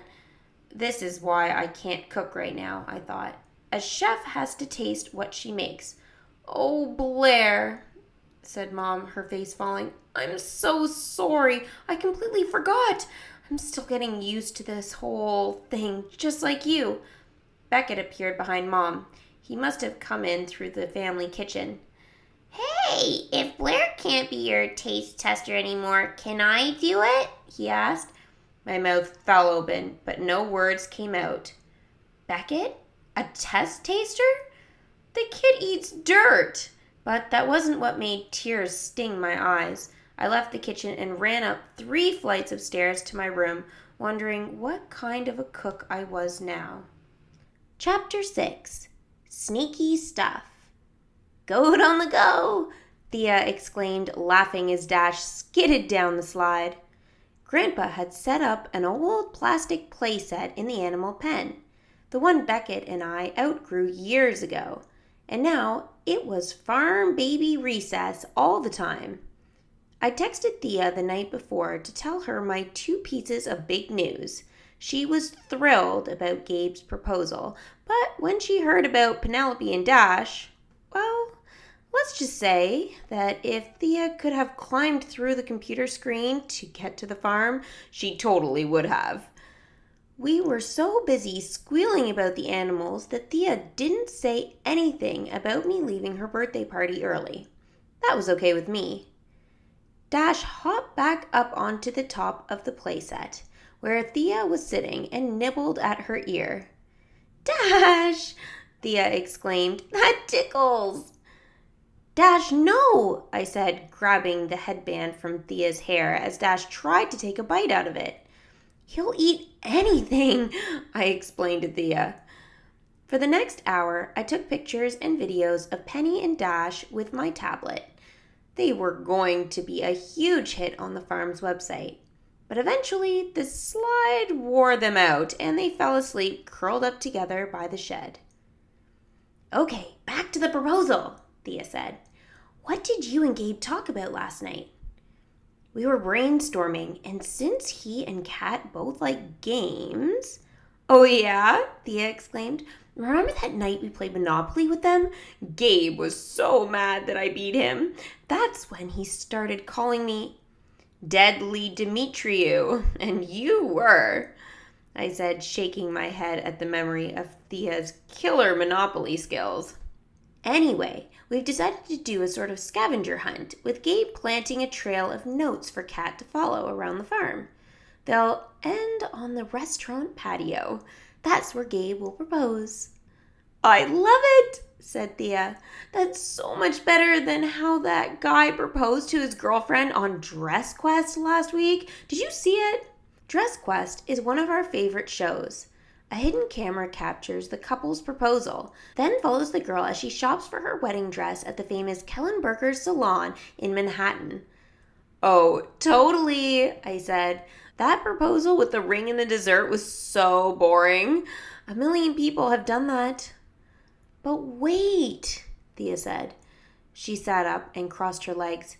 S1: This is why I can't cook right now, I thought. A chef has to taste what she makes. Oh, Blaire, said Mom, her face falling. I'm so sorry. I completely forgot. I'm still getting used to this whole thing, just like you. Beckett appeared behind Mom. He must have come in through the family kitchen. Hey, if Blaire can't be your taste tester anymore, can I do it? He asked. My mouth fell open, but no words came out. Beckett? A test taster? The kid eats dirt. But that wasn't what made tears sting my eyes. I left the kitchen and ran up 3 flights of stairs to my room, wondering what kind of a cook I was now. Chapter 6. Sneaky Stuff. Goat on the go! Thea exclaimed, laughing as Dash skidded down the slide. Grandpa had set up an old plastic playset in the animal pen, the one Beckett and I outgrew years ago, and now it was farm baby recess all the time. I texted Thea the night before to tell her my 2 pieces of big news. She was thrilled about Gabe's proposal, but when she heard about Penelope and Dash, well, let's just say that if Thea could have climbed through the computer screen to get to the farm, she totally would have. We were so busy squealing about the animals that Thea didn't say anything about me leaving her birthday party early. That was okay with me. Dash hopped back up onto the top of the playset, where Thea was sitting, and nibbled at her ear. Dash! Thea exclaimed. That tickles! Dash, no! I said, grabbing the headband from Thea's hair as Dash tried to take a bite out of it. He'll eat anything, I explained to Thea. For the next hour, I took pictures and videos of Penny and Dash with my tablet. They were going to be a huge hit on the farm's website. But eventually, the slide wore them out, and they fell asleep curled up together by the shed. Okay, back to the proposal, Thea said. What did you and Gabe talk about last night? We were brainstorming, and since he and Kat both like games... Oh yeah? Thea exclaimed. Remember that night we played Monopoly with them? Gabe was so mad that I beat him. That's when he started calling me Deadly Demetriou, and you were, I said, shaking my head at the memory of Thea's killer Monopoly skills. Anyway, we've decided to do a sort of scavenger hunt, with Gabe planting a trail of notes for Kat to follow around the farm. They'll end on the restaurant patio. That's where Gabe will propose. I love it, said Thea. That's so much better than how that guy proposed to his girlfriend on Dress Quest last week. Did you see it? Dress Quest is one of our favorite shows. A hidden camera captures the couple's proposal, then follows the girl as she shops for her wedding dress at the famous Kellenberger's salon in Manhattan. Oh, totally, I said. That proposal with the ring and the dessert was so boring. 1 million people have done that. But wait, Thea said. She sat up and crossed her legs.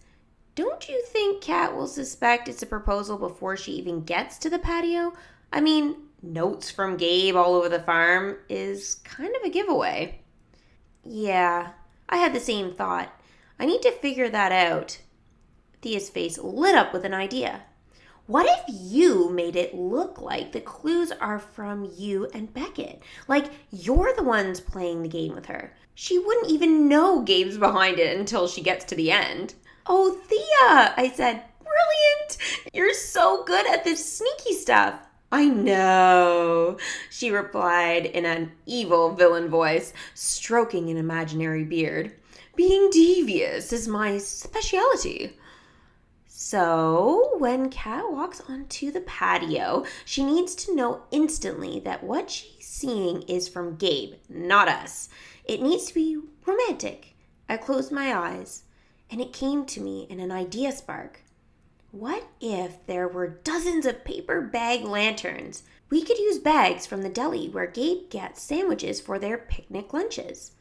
S1: Don't you think Kat will suspect it's a proposal before she even gets to the patio? I mean, notes from Gabe all over the farm is kind of a giveaway. Yeah, I had the same thought. I need to figure that out. Thea's face lit up with an idea. What if you made it look like the clues are from you and Beckett? Like you're the ones playing the game with her. She wouldn't even know Gabe's behind it until she gets to the end. Oh, Thea, I said. Brilliant! You're so good at this sneaky stuff. I know, she replied in an evil villain voice, stroking an imaginary beard. Being devious is my specialty. So, when Kat walks onto the patio, she needs to know instantly that what she's seeing is from Gabe, not us. It needs to be romantic. I closed my eyes, and it came to me in an idea spark. What if there were dozens of paper bag lanterns? We could use bags from the deli where Gabe gets sandwiches for their picnic lunches.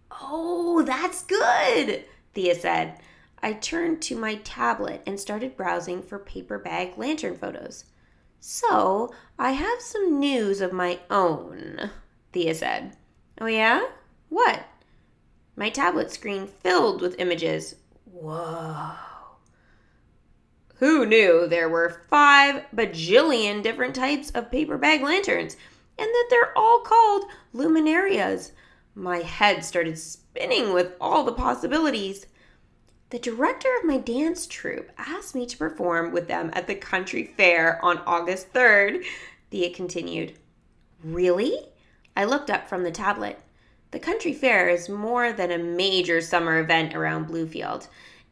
S1: Oh, that's good, Thea said. I turned to my tablet and started browsing for paper bag lantern photos. So, I have some news of my own, Thea said. Oh yeah? What? My tablet screen filled with images. Whoa. Who knew there were 5 bajillion different types of paper bag lanterns and that they're all called luminarias? My head started spinning with all the possibilities. The director of my dance troupe asked me to perform with them at the country fair on August 3rd, Thea continued. Really? I looked up from the tablet. The country fair is more than a major summer event around Bluefield.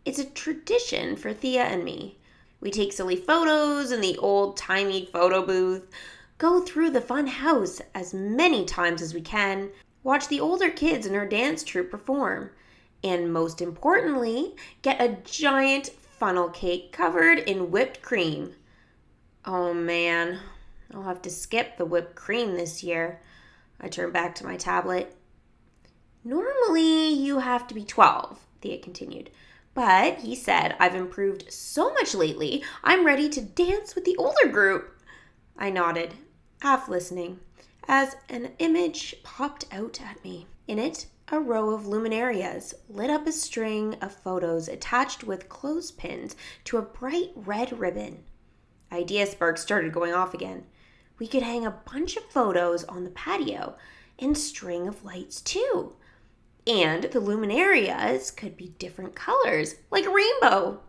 S1: It's a tradition for Thea and me. We take silly photos in the old-timey photo booth, go through the funhouse as many times as we can, watch the older kids in our dance troupe perform, and most importantly, get a giant funnel cake covered in whipped cream. Oh man, I'll have to skip the whipped cream this year. I turned back to my tablet. Normally, you have to be 12, Thea continued. But he said I've improved so much lately, I'm ready to dance with the older group. I nodded, half listening, as an image popped out at me. In it, a row of luminarias lit up a string of photos attached with clothespins to a bright red ribbon. Idea sparks started going off again. We could hang a bunch of photos on the patio and string of lights too. And the luminarias could be different colors, like a rainbow.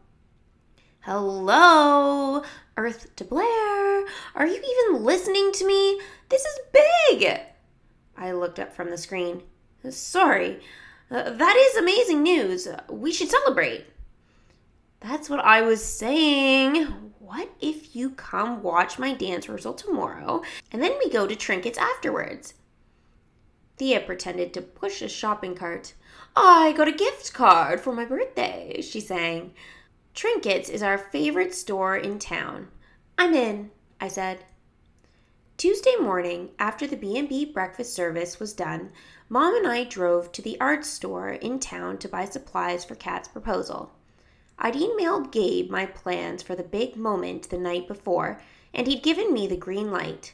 S1: Hello, Earth to Blaire. Are you even listening to me? This is big. I looked up from the screen. Sorry, that is amazing news. We should celebrate. That's what I was saying. What if you come watch my dance rehearsal tomorrow, and then we go to Trinkets afterwards? Thea pretended to push a shopping cart. I got a gift card for my birthday, she sang. Trinkets is our favorite store in town. I'm in, I said. Tuesday morning, after the B&B breakfast service was done, Mom and I drove to the art store in town to buy supplies for Kat's proposal. I'd emailed Gabe my plans for the big moment the night before, and he'd given me the green light.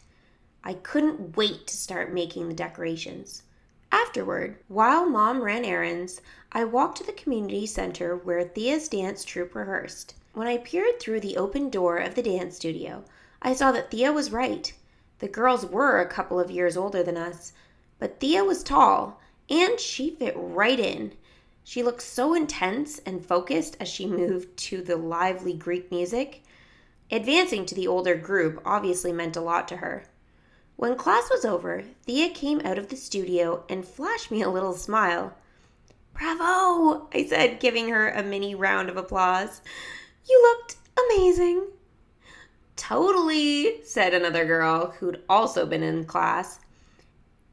S1: I couldn't wait to start making the decorations. Afterward, while Mom ran errands, I walked to the community center where Thea's dance troupe rehearsed. When I peered through the open door of the dance studio, I saw that Thea was right. The girls were a couple of years older than us, but Thea was tall, and she fit right in. She looked so intense and focused as she moved to the lively Greek music. Advancing to the older group obviously meant a lot to her. When class was over, Thea came out of the studio and flashed me a little smile. "Bravo!" I said, giving her a mini round of applause. "You looked amazing." "Totally," said another girl who'd also been in class.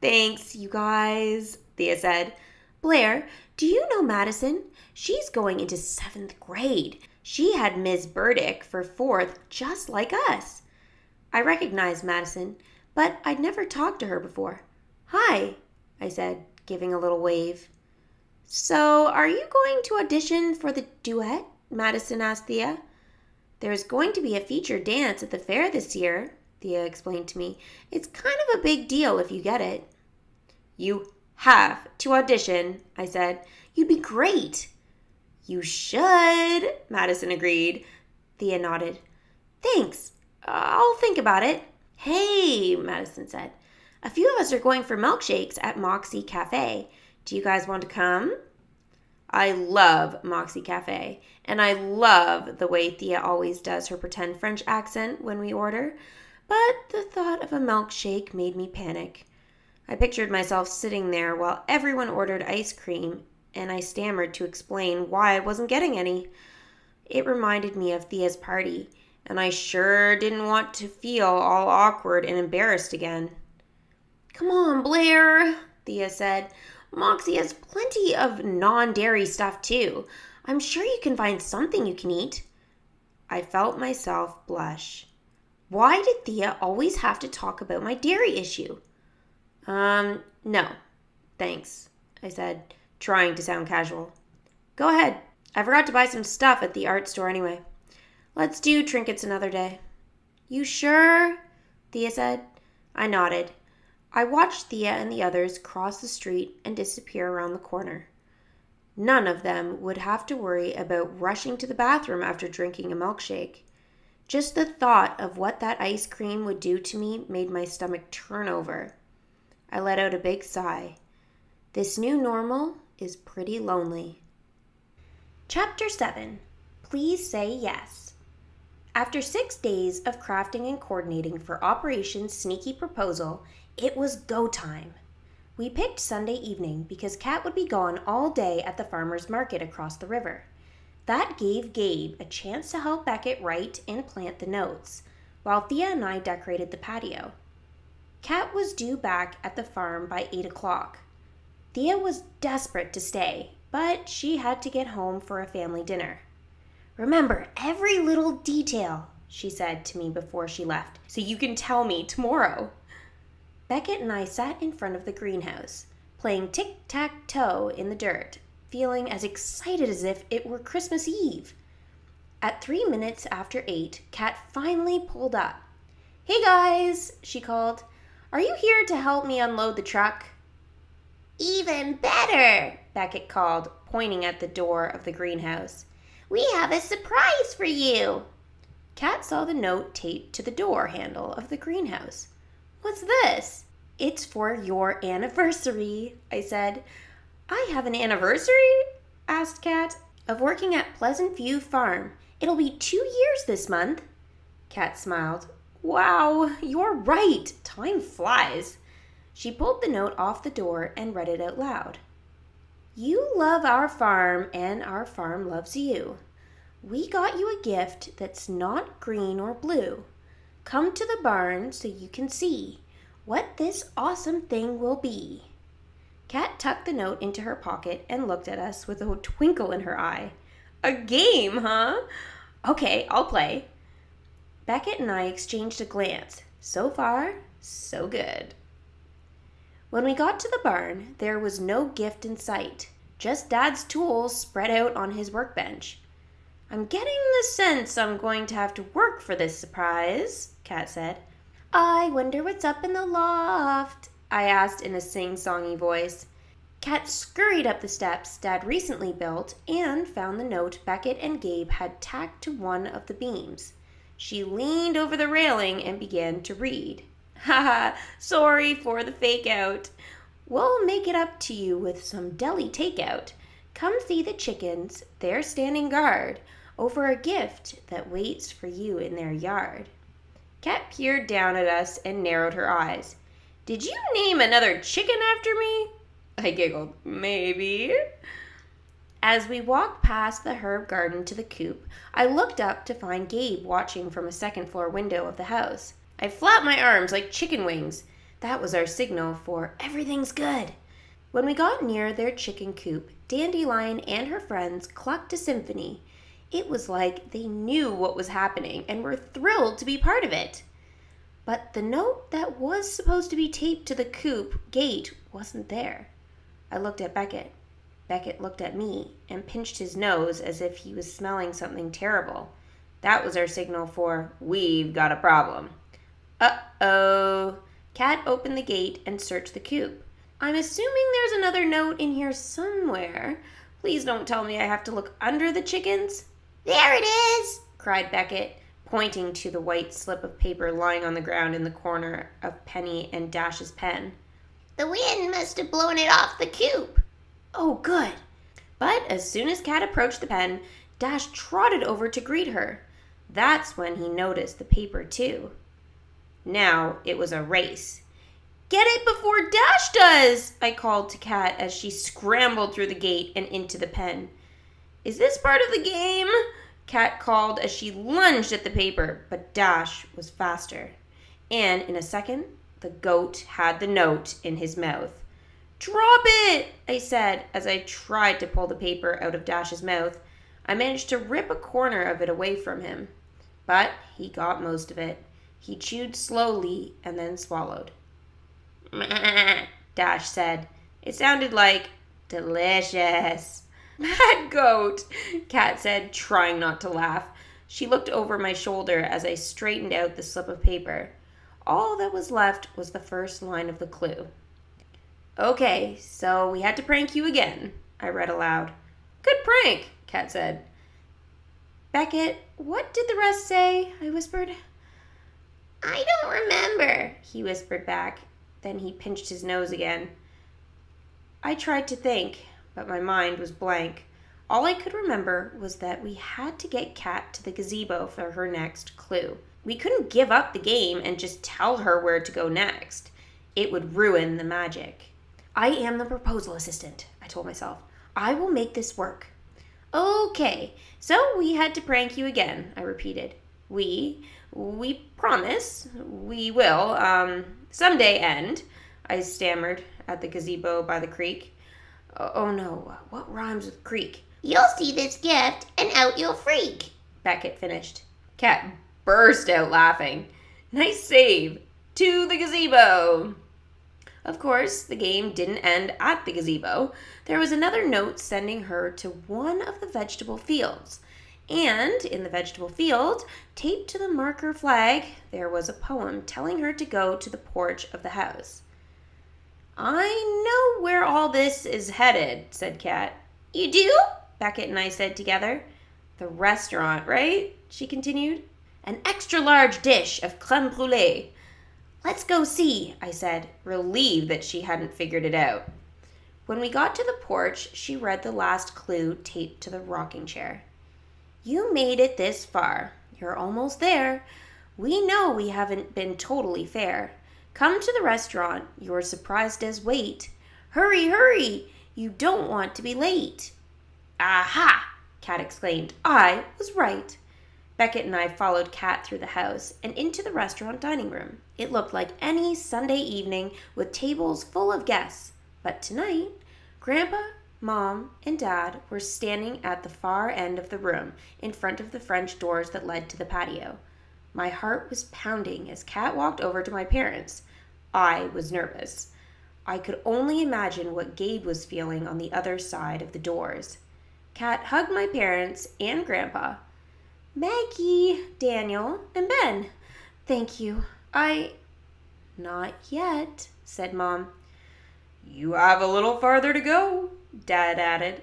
S1: "Thanks, you guys," Thea said. "Blaire, do you know Madison? She's going into 7th grade. She had Ms. Burdick for 4th, just like us." I recognized Madison, but I'd never talked to her before. "Hi," I said, giving a little wave. "So, are you going to audition for the duet?" Madison asked Thea. "There's going to be a featured dance at the fair this year," Thea explained to me. "It's kind of a big deal if you get it." "You have to audition," I said. "You'd be great." "You should," Madison agreed. Thea nodded. "Thanks. I'll think about it." "Hey," Madison said. "A few of us are going for milkshakes at Moxie Cafe. Do you guys want to come?" I love Moxie Cafe, and I love the way Thea always does her pretend French accent when we order, but the thought of a milkshake made me panic. I pictured myself sitting there while everyone ordered ice cream, and I stammered to explain why I wasn't getting any. It reminded me of Thea's party, and I sure didn't want to feel all awkward and embarrassed again. "Come on, Blaire," Thea said. "Moxie has plenty of non-dairy stuff, too. I'm sure you can find something you can eat." I felt myself blush. Why did Thea always have to talk about my dairy issue? No, thanks," I said, trying to sound casual. "Go ahead. I forgot to buy some stuff at the art store anyway. Let's do trinkets another day." "You sure?" Thea said. I nodded. I watched Thea and the others cross the street and disappear around the corner. None of them would have to worry about rushing to the bathroom after drinking a milkshake. Just the thought of what that ice cream would do to me made my stomach turn over. I let out a big sigh. This new normal is pretty lonely. Chapter 7. Please Say Yes. After 6 days of crafting and coordinating for Operation Sneaky Proposal, it was go time. We picked Sunday evening because Kat would be gone all day at the farmer's market across the river. That gave Gabe a chance to help Beckett write and plant the notes, while Thea and I decorated the patio. Kat was due back at the farm by 8 o'clock. Thea was desperate to stay, but she had to get home for a family dinner. "Remember every little detail," she said to me before she left, "so you can tell me tomorrow." Beckett and I sat in front of the greenhouse, playing tic-tac-toe in the dirt, feeling as excited as if it were Christmas Eve. At 3 minutes after 8, Kat finally pulled up. "Hey guys," she called. "Are you here to help me unload the truck?" "Even better," Beckett called, pointing at the door of the greenhouse. "We have a surprise for you." Kat saw the note taped to the door handle of the greenhouse. "What's this?" "It's for your anniversary," I said. "I have an anniversary?" asked Kat. "Of working at Pleasant View Farm. It'll be 2 years this month." Kat smiled. "Wow, you're right. Time flies." She pulled the note off the door and read it out loud. "You love our farm and our farm loves you. We got you a gift that's not green or blue. Come to the barn so you can see what this awesome thing will be." Kat tucked the note into her pocket and looked at us with a twinkle in her eye. "A game, huh? Okay, I'll play." Beckett and I exchanged a glance. So far, So good. When we got to the barn, there was no gift in sight, just Dad's tools spread out on his workbench. I'm getting the sense I'm going to have to work for this surprise, Kat said. I wonder what's up in the loft, I asked in a sing-songy voice. Kat scurried up the steps Dad recently built and found the note Beckett and Gabe had tacked to one of the beams. She leaned over the railing and began to read. Haha, sorry for the fake out. We'll make it up to you with some deli takeout. Come see the chickens, they're standing guard over a gift that waits for you in their yard. Kat peered down at us and narrowed her eyes. Did you name another chicken after me? I giggled. Maybe. As we walked past the herb garden to the coop, I looked up to find Gabe watching from a second-floor window of the house. I flapped my arms like chicken wings. That was our signal for everything's good. When we got near their chicken coop, Dandelion and her friends clucked a symphony. It was like they knew what was happening and were thrilled to be part of it. But the note that was supposed to be taped to the coop gate wasn't there. I looked at Beckett. Beckett looked at me and pinched his nose as if he was smelling something terrible. That was our signal for, we've got a problem. Uh-oh. Kat opened the gate and searched the coop. I'm assuming there's another note in here somewhere. Please don't tell me I have to look under the chickens. There it is, cried Beckett, pointing to the white slip of paper lying on the ground in the corner of Penny and Dash's pen. The wind must have blown it off the coop. Oh, good. But as soon as Kat approached the pen, Dash trotted over to greet her. That's when he noticed the paper, too. Now it was a race. Get it before Dash does, I called to Kat as she scrambled through the gate and into the pen. Is this part of the game? Kat called as she lunged at the paper, but Dash was faster. And in a second, the goat had the note in his mouth. Drop it, I said as I tried to pull the paper out of Dash's mouth. I managed to rip a corner of it away from him. But he got most of it. He chewed slowly and then swallowed. Dash said. It sounded like delicious. Mad goat, Kat said, trying not to laugh. She looked over my shoulder as I straightened out the slip of paper. All that was left was the first line of the clue. Okay, so we had to prank you again, I read aloud. Good prank, Kat said. Beckett, what did the rest say? I whispered. I don't remember, he whispered back. Then he pinched his nose again. I tried to think, but my mind was blank. All I could remember was that we had to get Kat to the gazebo for her next clue. We couldn't give up the game and just tell her where to go next. It would ruin the magic. I am the proposal assistant, I told myself. I will make this work. Okay, so we had to prank you again, I repeated. We promise we will, someday end, I stammered at the gazebo by the creek. Oh no, what rhymes with creek? You'll see this gift and out you'll freak, Beckett finished. Kat burst out laughing. Nice save. To the gazebo. Of course, the game didn't end at the gazebo. There was another note sending her to one of the vegetable fields. And in the vegetable field, taped to the marker flag, there was a poem telling her to go to the porch of the house. I know where all this is headed, said Kat. You do? Beckett and I said together. The restaurant, right? She continued. An extra large dish of crème brûlée. Let's go see, I said, relieved that she hadn't figured it out. When we got to the porch, she read the last clue taped to the rocking chair. You made it this far. You're almost there. We know we haven't been totally fair. Come to the restaurant. You're surprised as wait. Hurry, hurry. You don't want to be late. Aha! Kat exclaimed. I was right. Beckett and I followed Kat through the house and into the restaurant dining room. It looked like any Sunday evening with tables full of guests. But tonight, Grandpa, Mom, and Dad were standing at the far end of the room in front of the French doors that led to the patio. My heart was pounding as Kat walked over to my parents. I was nervous. I could only imagine what Gabe was feeling on the other side of the doors. Kat hugged my parents and Grandpa. Maggie, Daniel, and Ben. Thank you. Not yet, said Mom.
S2: You have a little farther to go,
S1: Dad added.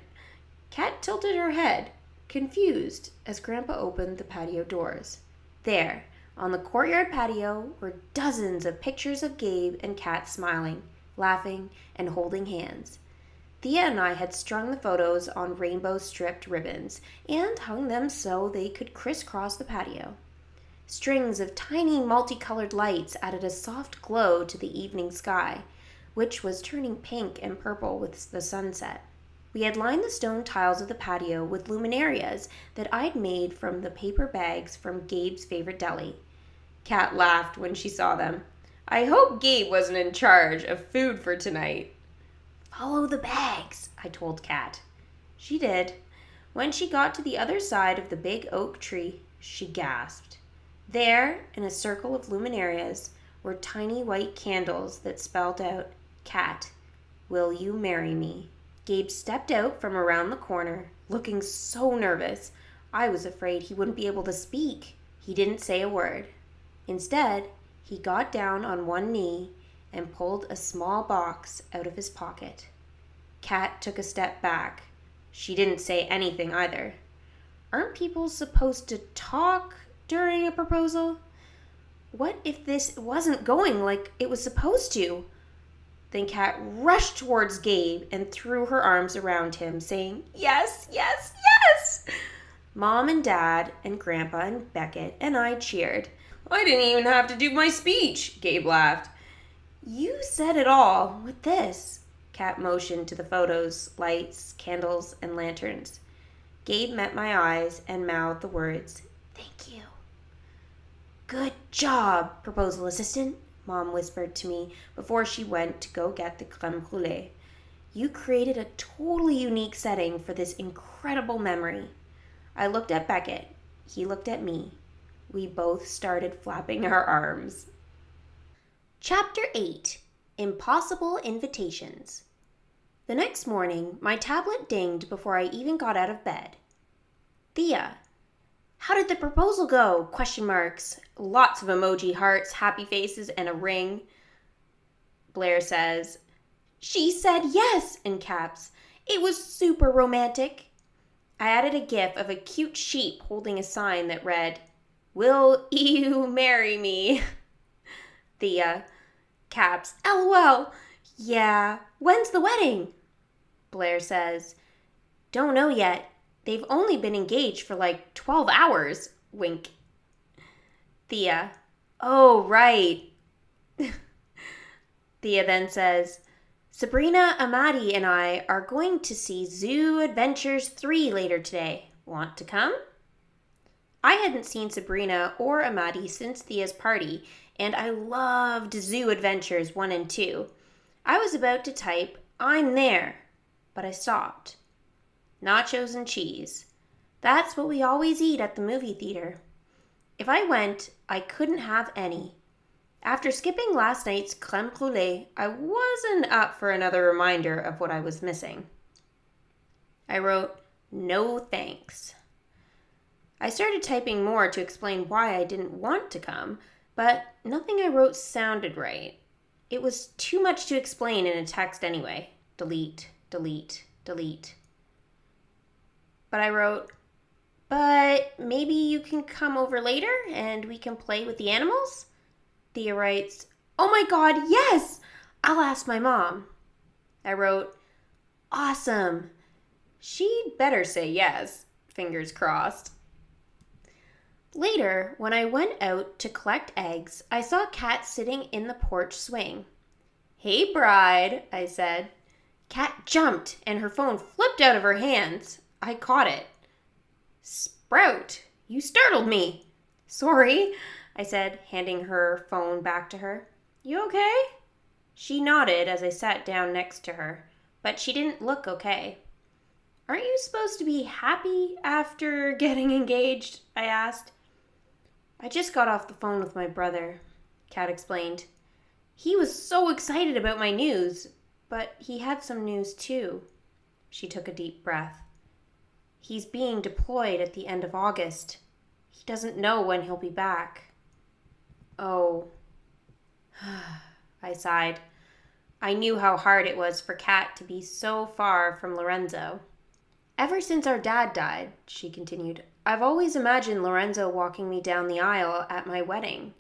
S1: Kat tilted her head, confused, as Grandpa opened the patio doors. There, on the courtyard patio, were dozens of pictures of Gabe and Kat smiling, laughing, and holding hands. Thea and I had strung the photos on rainbow-stripped ribbons and hung them so they could crisscross the patio. Strings of tiny multicolored lights added a soft glow to the evening sky, which was turning pink and purple with the sunset. We had lined the stone tiles of the patio with luminarias that I'd made from the paper bags from Gabe's favorite deli. Kat laughed when she saw them.
S2: I hope Gabe wasn't in charge of food for tonight.
S1: Follow the bags, I told Kat. She did. When she got to the other side of the big oak tree, she gasped. There, in a circle of luminarias, were tiny white candles that spelled out, Kat, will you marry me? Gabe stepped out from around the corner, looking so nervous. I was afraid he wouldn't be able to speak. He didn't say a word. Instead, he got down on one knee and pulled a small box out of his pocket. Kat took a step back. She didn't say anything either. Aren't people supposed to talk during a proposal? What if this wasn't going like it was supposed to? Then Kat rushed towards Gabe and threw her arms around him, saying, Yes, yes, yes! Mom and Dad and Grandpa and Beckett and I cheered.
S2: I didn't even have to do my speech, Gabe laughed.
S1: You said it all with this. Kat motioned to the photos, lights, candles, and lanterns. Gabe met my eyes and mouthed the words, Thank you. Good job, proposal assistant, Mom whispered to me before she went to go get the crème brûlée. You created a totally unique setting for this incredible memory. I looked at Beckett. He looked at me. We both started flapping our arms. Chapter 8. Impossible Invitations. The next morning, my tablet dinged before I even got out of bed. Thea. How did the proposal go? Question marks. Lots of emoji hearts, happy faces, and a ring. Blaire says, She said yes, in caps. It was super romantic. I added a gif of a cute sheep holding a sign that read, Will you marry me? Thea. Caps. LOL. Yeah. When's the wedding? Blaire says, Don't know yet. They've only been engaged for like 12 hours. Wink. Thea. Oh, right. Thea then says, Sabrina, Amadi, and I are going to see Zoo Adventures 3 later today. Want to come? I hadn't seen Sabrina or Amadi since Thea's party, and I loved Zoo Adventures 1 and 2. I was about to type, I'm there, but I stopped. Nachos and cheese. That's what we always eat at the movie theater. If I went, I couldn't have any. After skipping last night's crème brûlée, I wasn't up for another reminder of what I was missing. I wrote, No thanks. I started typing more to explain why I didn't want to come, but nothing I wrote sounded right. It was too much to explain in a text anyway. Delete, delete, delete. But I wrote, But maybe you can come over later and we can play with the animals? Thea writes, Oh my God, yes! I'll ask my mom. I wrote, Awesome.
S2: She'd better say yes. Fingers crossed.
S1: Later, when I went out to collect eggs, I saw Kat sitting in the porch swing. Hey, bride, I said. Kat jumped and her phone flipped out of her hands. I caught it. Sprout, you startled me. Sorry, I said, handing her phone back to her. You okay? She nodded as I sat down next to her, but she didn't look okay. Aren't you supposed to be happy after getting engaged? I asked. I just got off the phone with my brother, Kat explained. He was so excited about my news, but he had some news too. She took a deep breath. He's being deployed at the end of August. He doesn't know when he'll be back. Oh. I sighed. I knew how hard it was for Kat to be so far from Lorenzo. Ever since our dad died, she continued, I've always imagined Lorenzo walking me down the aisle at my wedding.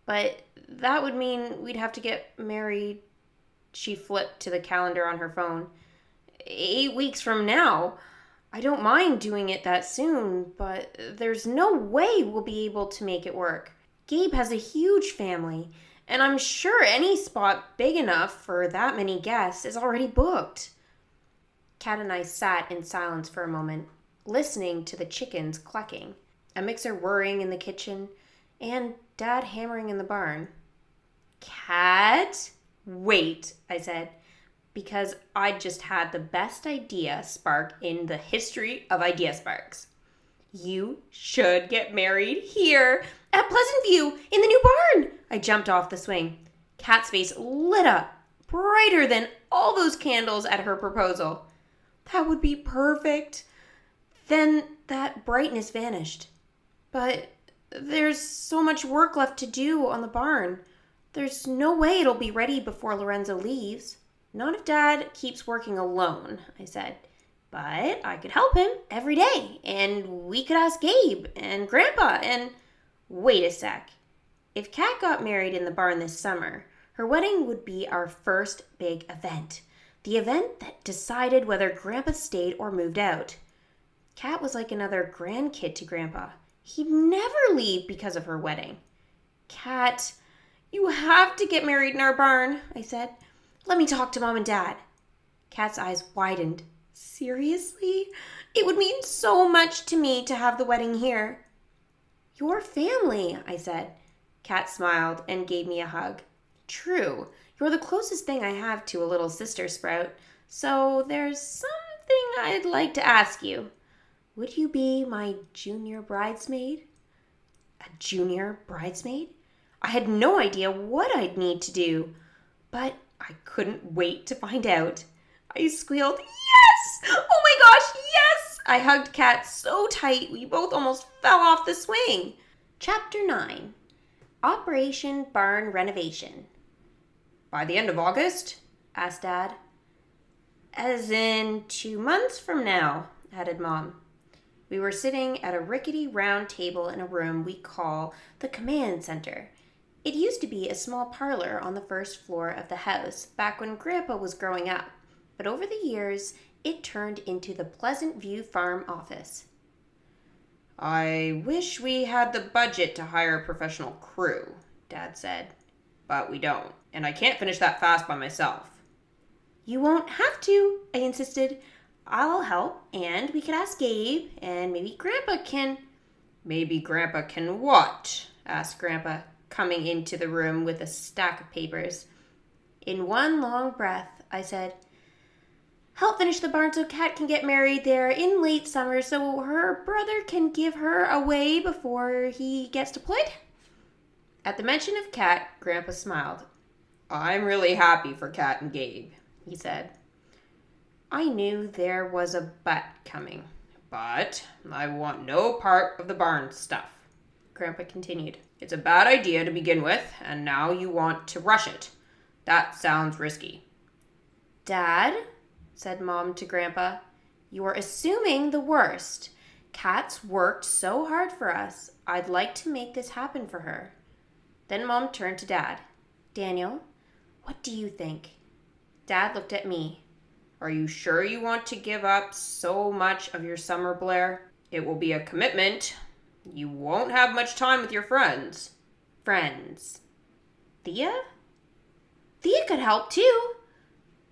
S1: But that would mean we'd have to get married. She flipped to the calendar on her phone. 8 weeks from now. I don't mind doing it that soon, but there's no way we'll be able to make it work. Gabe has a huge family, and I'm sure any spot big enough for that many guests is already booked. Kat and I sat in silence for a moment, listening to the chickens clucking, a mixer whirring in the kitchen, and Dad hammering in the barn. Kat? Wait, I said, because I'd just had the best idea spark in the history of idea sparks. You should get married here at Pleasant View in the new barn. I jumped off the swing. Kat's face lit up, brighter than all those candles at her proposal. That would be perfect. Then that brightness vanished. But there's so much work left to do on the barn. There's no way it'll be ready before Lorenzo leaves. Not if Dad keeps working alone, I said. But I could help him every day, and we could ask Gabe and Grandpa and... Wait a sec. If Kat got married in the barn this summer, her wedding would be our first big event. The event that decided whether Grandpa stayed or moved out. Kat was like another grandkid to Grandpa. He'd never leave because of her wedding. Kat, you have to get married in our barn, I said. Let me talk to Mom and Dad. Kat's eyes widened. Seriously? It would mean so much to me to have the wedding here. Your family, I said. Kat smiled and gave me a hug. True, you're the closest thing I have to a little sister sprout, so there's something I'd like to ask you. Would you be my junior bridesmaid? A junior bridesmaid? I had no idea what I'd need to do, but I couldn't wait to find out. I squealed, yes! Oh my gosh, yes! I hugged Kat so tight we both almost fell off the swing. Chapter 9. Operation Barn Renovation. By the end of August? Asked Dad. As in 2 months from now, added Mom. We were sitting at a rickety round table in a room we call the command center. It used to be a small parlor on the first floor of the house back when Grandpa was growing up, but over the years, it turned into the Pleasant View Farm office. I wish we had the budget to hire a professional crew, Dad said, but we don't, and I can't finish that fast by myself. You won't have to, I insisted. I'll help, and we could ask Gabe, and maybe Grandpa can... Maybe Grandpa can what? Asked Grandpa, coming into the room with a stack of papers. In one long breath, I said, help finish the barn so Kat can get married there in late summer so her brother can give her away before he gets deployed. At the mention of Kat, Grandpa smiled. I'm really happy for Kat and Gabe, he said. I knew there was a but coming, but I want no part of the barn stuff, Grandpa continued. It's a bad idea to begin with, and now you want to rush it. That sounds risky. Dad, said Mom to Grandpa, you're assuming the worst. Kat's worked so hard for us. I'd like to make this happen for her. Then Mom turned to Dad. Daniel, what do you think? Dad looked at me. Are you sure you want to give up so much of your summer, Blaire? It will be a commitment. You won't have much time with your friends. Friends? Thea? Thea could help too.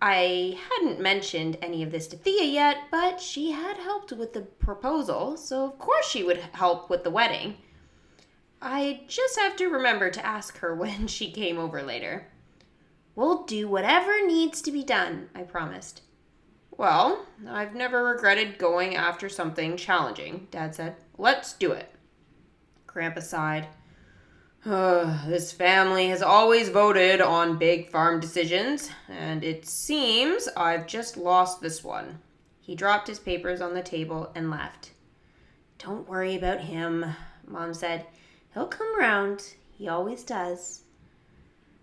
S1: I hadn't mentioned any of this to Thea yet, but she had helped with the proposal, so of course she would help with the wedding. I just have to remember to ask her when she came over later. We'll do whatever needs to be done, I promised. Well, I've never regretted going after something challenging, Dad said. Let's do it. Grandpa sighed.
S2: This family has always voted on big farm decisions, and it seems I've just lost this one. He dropped his papers on the table and left.
S1: Don't worry about him, Mom said. He'll come round. He always does.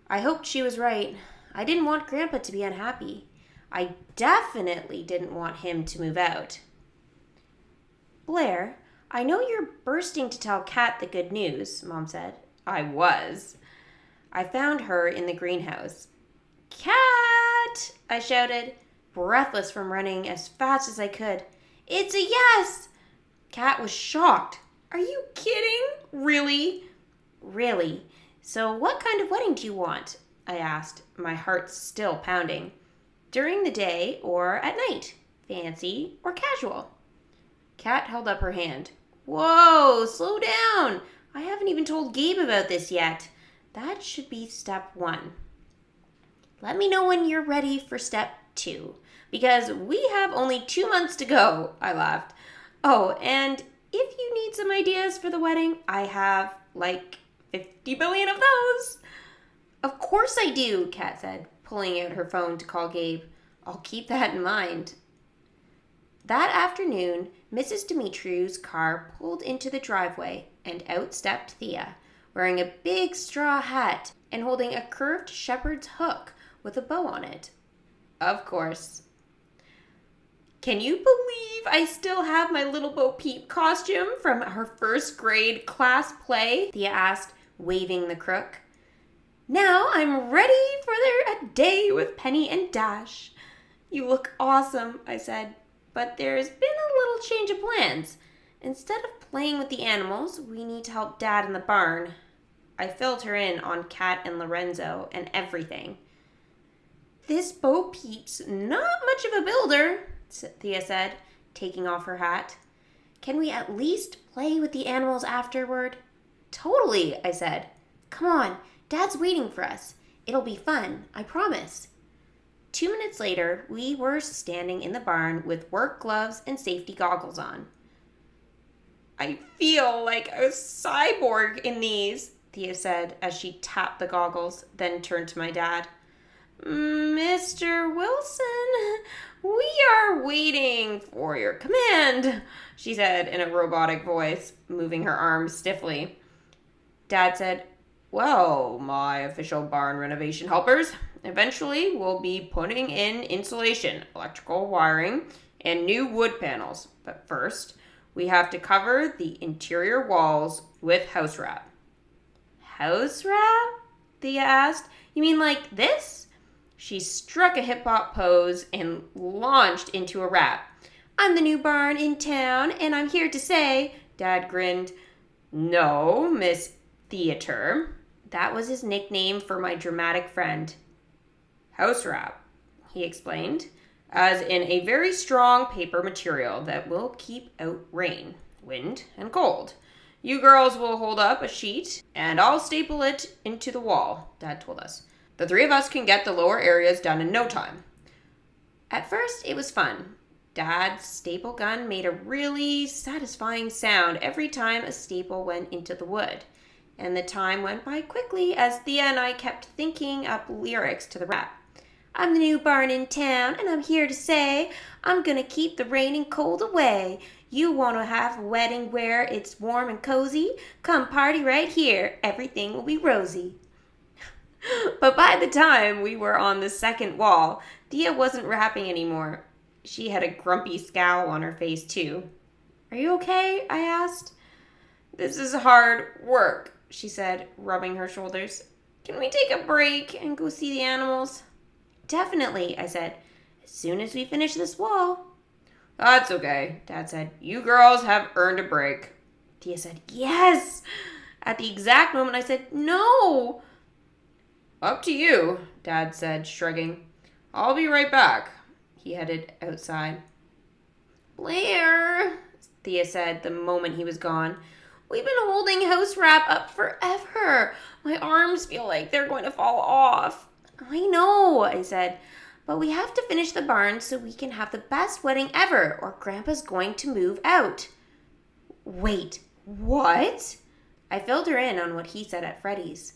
S1: I hoped she was right. I didn't want Grandpa to be unhappy. I definitely didn't want him to move out. Blaire, I know you're bursting to tell Kat the good news, Mom said.
S2: I was.
S1: I found her in the greenhouse. Kat! I shouted, breathless from running as fast as I could. It's a yes! Kat was shocked. Are you kidding? Really? Really. So what kind of wedding do you want? I asked, my heart still pounding. During the day or at night? Fancy or casual? Kat held up her hand. Whoa, slow down. I haven't even told Gabe about this yet. That should be step 1. Let me know when you're ready for step 2, because we have only 2 months to go, I laughed. Oh, and if you need some ideas for the wedding, I have like 50 billion of those. Of course I do, Kat said, pulling out her phone to call Gabe. I'll keep that in mind. That afternoon, Mrs. Dimitriou's car pulled into the driveway, and out stepped Thea, wearing a big straw hat and holding a curved shepherd's hook with a bow on it. Of course. Can you believe I still have my Little Bo Peep costume from her first grade class play? Thea asked, waving the crook. Now I'm ready for a day with Penny and Dash. You look awesome, I said, but there's been a little change of plans. Instead of playing with the animals, we need to help Dad in the barn. I filled her in on Kat and Lorenzo and everything. This Bo Peep's not much of a builder, Thea said, taking off her hat. Can we at least play with the animals afterward? Totally, I said. Come on, Dad's waiting for us. It'll be fun, I promise. 2 minutes later, we were standing in the barn with work gloves and safety goggles on. I feel like a cyborg in these, Thea said as she tapped the goggles, then turned to my dad. Mr. Wilson, we are waiting for your command, she said in a robotic voice, moving her arms stiffly. Dad said, well, my official barn renovation helpers, eventually we'll be putting in insulation, electrical wiring, and new wood panels. But first, we have to cover the interior walls with house wrap. House wrap? Thea asked. You mean like this? She struck a hip-hop pose and launched into a rap. I'm the new barn in town, and I'm here to say, Dad grinned, no, Miss Theater. That was his nickname for my dramatic friend. House wrap, he explained, as in a very strong paper material that will keep out rain, wind, and cold. You girls will hold up a sheet, and I'll staple it into the wall, Dad told us. The 3 of us can get the lower areas done in no time. At first, it was fun. Dad's staple gun made a really satisfying sound every time a staple went into the wood. And the time went by quickly as Thea and I kept thinking up lyrics to the rap. I'm the new barn in town, and I'm here to say, I'm gonna keep the rain and cold away. You wanna have a wedding where it's warm and cozy? Come party right here. Everything will be rosy. But by the time we were on the second wall, Thea wasn't rapping anymore. She had a grumpy scowl on her face, too. Are you okay? I asked. This is hard work, she said, rubbing her shoulders. Can we take a break and go see the animals? Definitely, I said, as soon as we finish this wall. That's okay, Dad said. You girls have earned a break. Thea said, yes. At the exact moment I said, no. Up to you, Dad said, shrugging. I'll be right back. He headed outside. Blaire, Thea said the moment he was gone. We've been holding house wrap up forever. My arms feel like they're going to fall off. I know, I said, but we have to finish the barn so we can have the best wedding ever, or Grandpa's going to move out. Wait, what? I filled her in on what he said at Freddy's.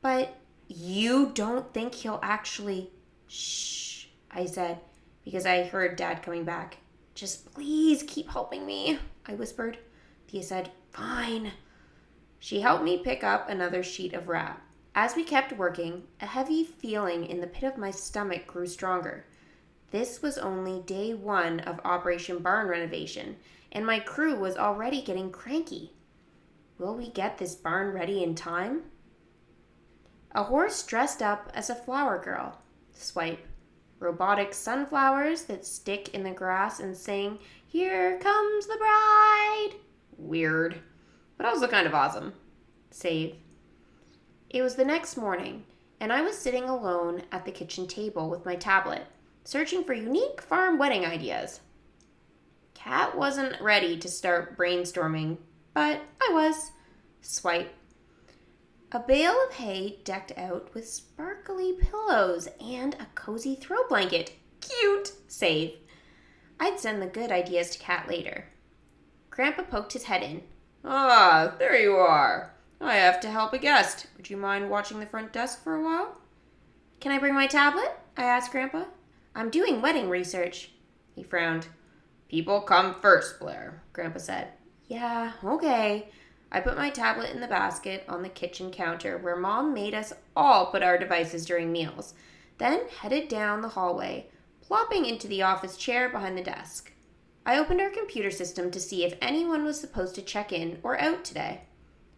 S1: But you don't think he'll actually... Shh, I said, because I heard Dad coming back. Just please keep helping me, I whispered. Thea said, fine. She helped me pick up another sheet of wrap. As we kept working, a heavy feeling in the pit of my stomach grew stronger. This was only day 1 of Operation Barn Renovation, and my crew was already getting cranky. Will we get this barn ready in time? A horse dressed up as a flower girl. Swipe. Robotic sunflowers that stick in the grass and sing, "Here comes the bride." Weird, but also kind of awesome. Save. It was the next morning, and I was sitting alone at the kitchen table with my tablet, searching for unique farm wedding ideas. Kat wasn't ready to start brainstorming, but I was. Swipe. A bale of hay decked out with sparkly pillows and a cozy throw blanket. Cute! Save. I'd send the good ideas to Kat later. Grandpa poked his head in.
S2: Ah, there you are. I have to help a guest. Would you mind watching the front desk for a while?
S1: Can I bring my tablet? I asked Grandpa. I'm doing wedding research.
S2: He frowned. People come first, Blaire, Grandpa said.
S1: Yeah, okay. I put my tablet in the basket on the kitchen counter where Mom made us all put our devices during meals, then headed down the hallway, plopping into the office chair behind the desk. I opened our computer system to see if anyone was supposed to check in or out today.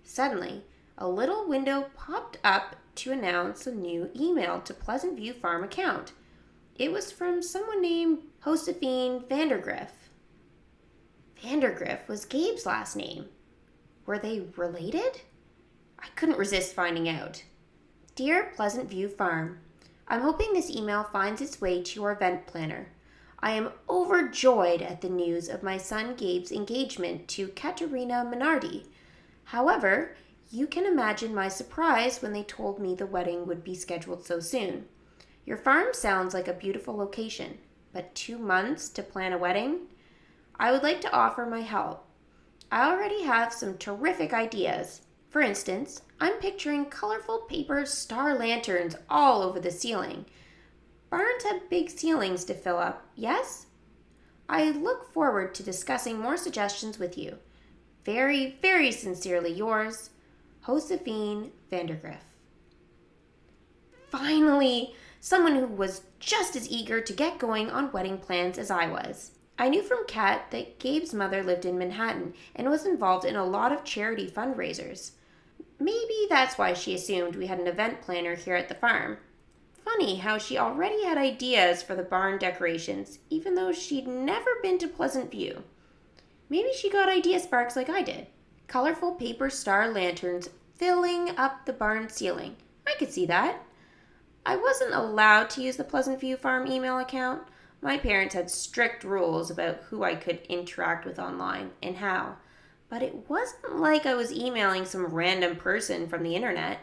S1: Suddenly, a little window popped up to announce a new email to Pleasant View Farm account. It was from someone named Josephine Vandergriff. Vandergriff was Gabe's last name. Were they related? I couldn't resist finding out. Dear Pleasant View Farm, I'm hoping this email finds its way to your event planner. I am overjoyed at the news of my son Gabe's engagement to Katerina Minardi. However, you can imagine my surprise when they told me the wedding would be scheduled so soon. Your farm sounds like a beautiful location, but 2 months to plan a wedding? I would like to offer my help. I already have some terrific ideas. For instance, I'm picturing colorful paper star lanterns all over the ceiling. Barns have big ceilings to fill up, yes? I look forward to discussing more suggestions with you. Very, very sincerely yours, Josephine Vandergriff. Finally, someone who was just as eager to get going on wedding plans as I was. I knew from Kat that Gabe's mother lived in Manhattan and was involved in a lot of charity fundraisers. Maybe that's why she assumed we had an event planner here at the farm. Funny how she already had ideas for the barn decorations, even though she'd never been to Pleasant View. Maybe she got idea sparks like I did. Colorful paper star lanterns filling up the barn ceiling. I could see that. I wasn't allowed to use the Pleasant View Farm email account. My parents had strict rules about who I could interact with online and how. But it wasn't like I was emailing some random person from the internet.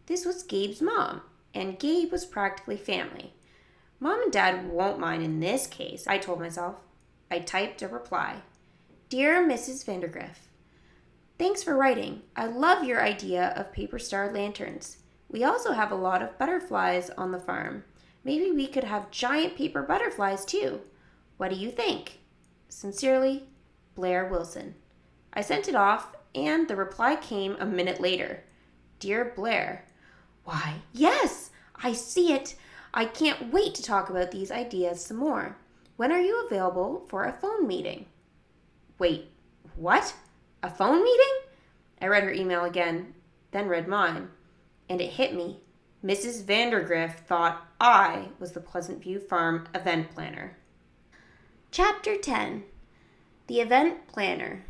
S1: This was Gabe's mom, and Gabe was practically family. Mom and Dad won't mind in this case, I told myself. I typed a reply. Dear Mrs. Vandergriff, thanks for writing. I love your idea of paper star lanterns. We also have a lot of butterflies on the farm. Maybe we could have giant paper butterflies too. What do you think? Sincerely, Blaire Wilson. I sent it off, and the reply came a minute later. Dear Blaire, why, yes, I see it. I can't wait to talk about these ideas some more. When are you available for a phone meeting? Wait, what? A phone meeting? I read her email again, then read mine, and it hit me. Mrs. Vandergriff thought I was the Pleasant View Farm event planner. Chapter 10. The Event Planner.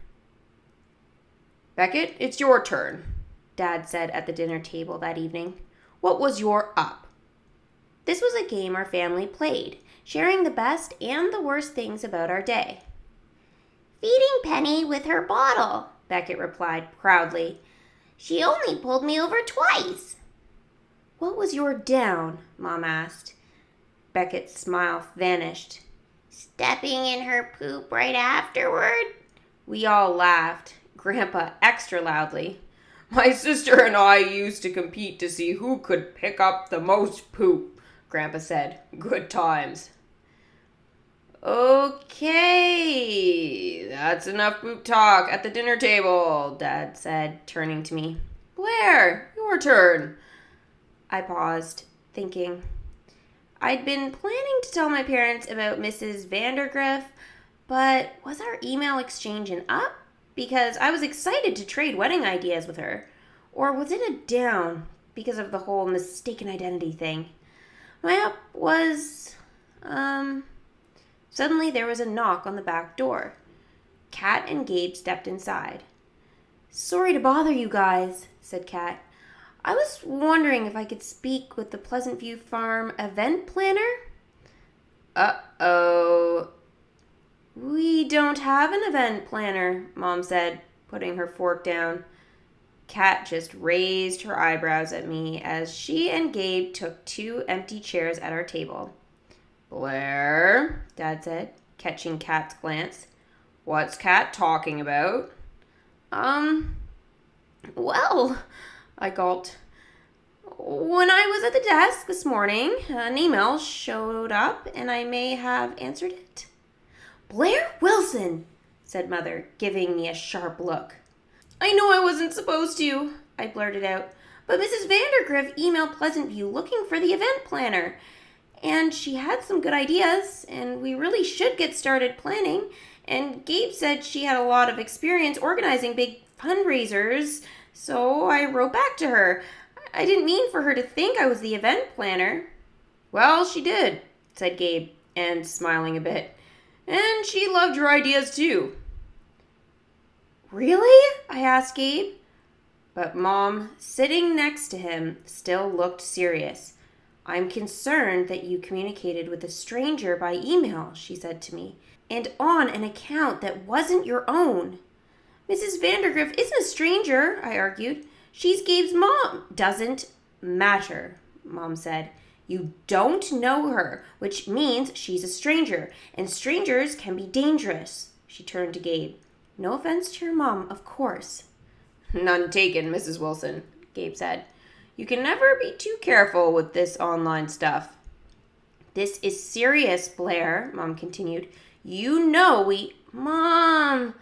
S2: Beckett, it's your turn,
S1: Dad said at the dinner table that evening.
S2: What was your up?
S1: This was a game our family played, sharing the best and the worst things about our day. Feeding Penny with her bottle, Beckett replied proudly. She only pulled me over twice. What was your down? Mom asked. Beckett's smile vanished. Stepping in her poop right afterward? We all laughed, Grandpa extra loudly.
S2: My sister and I used to compete to see who could pick up the most poop, Grandpa said. Good times. Okay, that's enough poop talk at the dinner table, Dad said, turning to me. Blaire, your turn.
S1: I paused, thinking. I'd been planning to tell my parents about Mrs. Vandergriff, but was our email exchange an up? Because I was excited to trade wedding ideas with her. Or was it a down because of the whole mistaken identity thing? My up was, Suddenly there was a knock on the back door. Kat and Gabe stepped inside. Sorry to bother you guys, said Kat. I was wondering if I could speak with the Pleasant View Farm event planner?
S2: Uh-oh.
S1: We don't have an event planner, Mom said, putting her fork down. Kat just raised her eyebrows at me as she and Gabe took 2 empty chairs at our table.
S2: Blaire,
S1: Dad said, catching Kat's glance.
S2: What's Kat talking about?
S1: Well, I gulped. When I was at the desk this morning, an email showed up and I may have answered it. Blaire Wilson, said Mother, giving me a sharp look. I know I wasn't supposed to, I blurted out, but Mrs. Vandergriff emailed Pleasant View looking for the event planner. And she had some good ideas, and we really should get started planning. And Gabe said she had a lot of experience organizing big fundraisers, so I wrote back to her. I didn't mean for her to think I was the event planner.
S2: Well, she did, said Gabe, and smiling a bit. And she loved your ideas too.
S1: Really? I asked Gabe. But Mom, sitting next to him, still looked serious. I'm concerned that you communicated with a stranger by email, she said to me, and on an account that wasn't your own. Mrs. Vandergriff isn't a stranger, I argued. She's Gabe's mom. Doesn't matter, Mom said. You don't know her, which means she's a stranger, and strangers can be dangerous. She turned to Gabe. No offense to your mom, of course.
S2: None taken, Mrs. Wilson, Gabe said. You can never be too careful with this online stuff.
S1: This is serious, Blaire, Mom continued. You know Mom,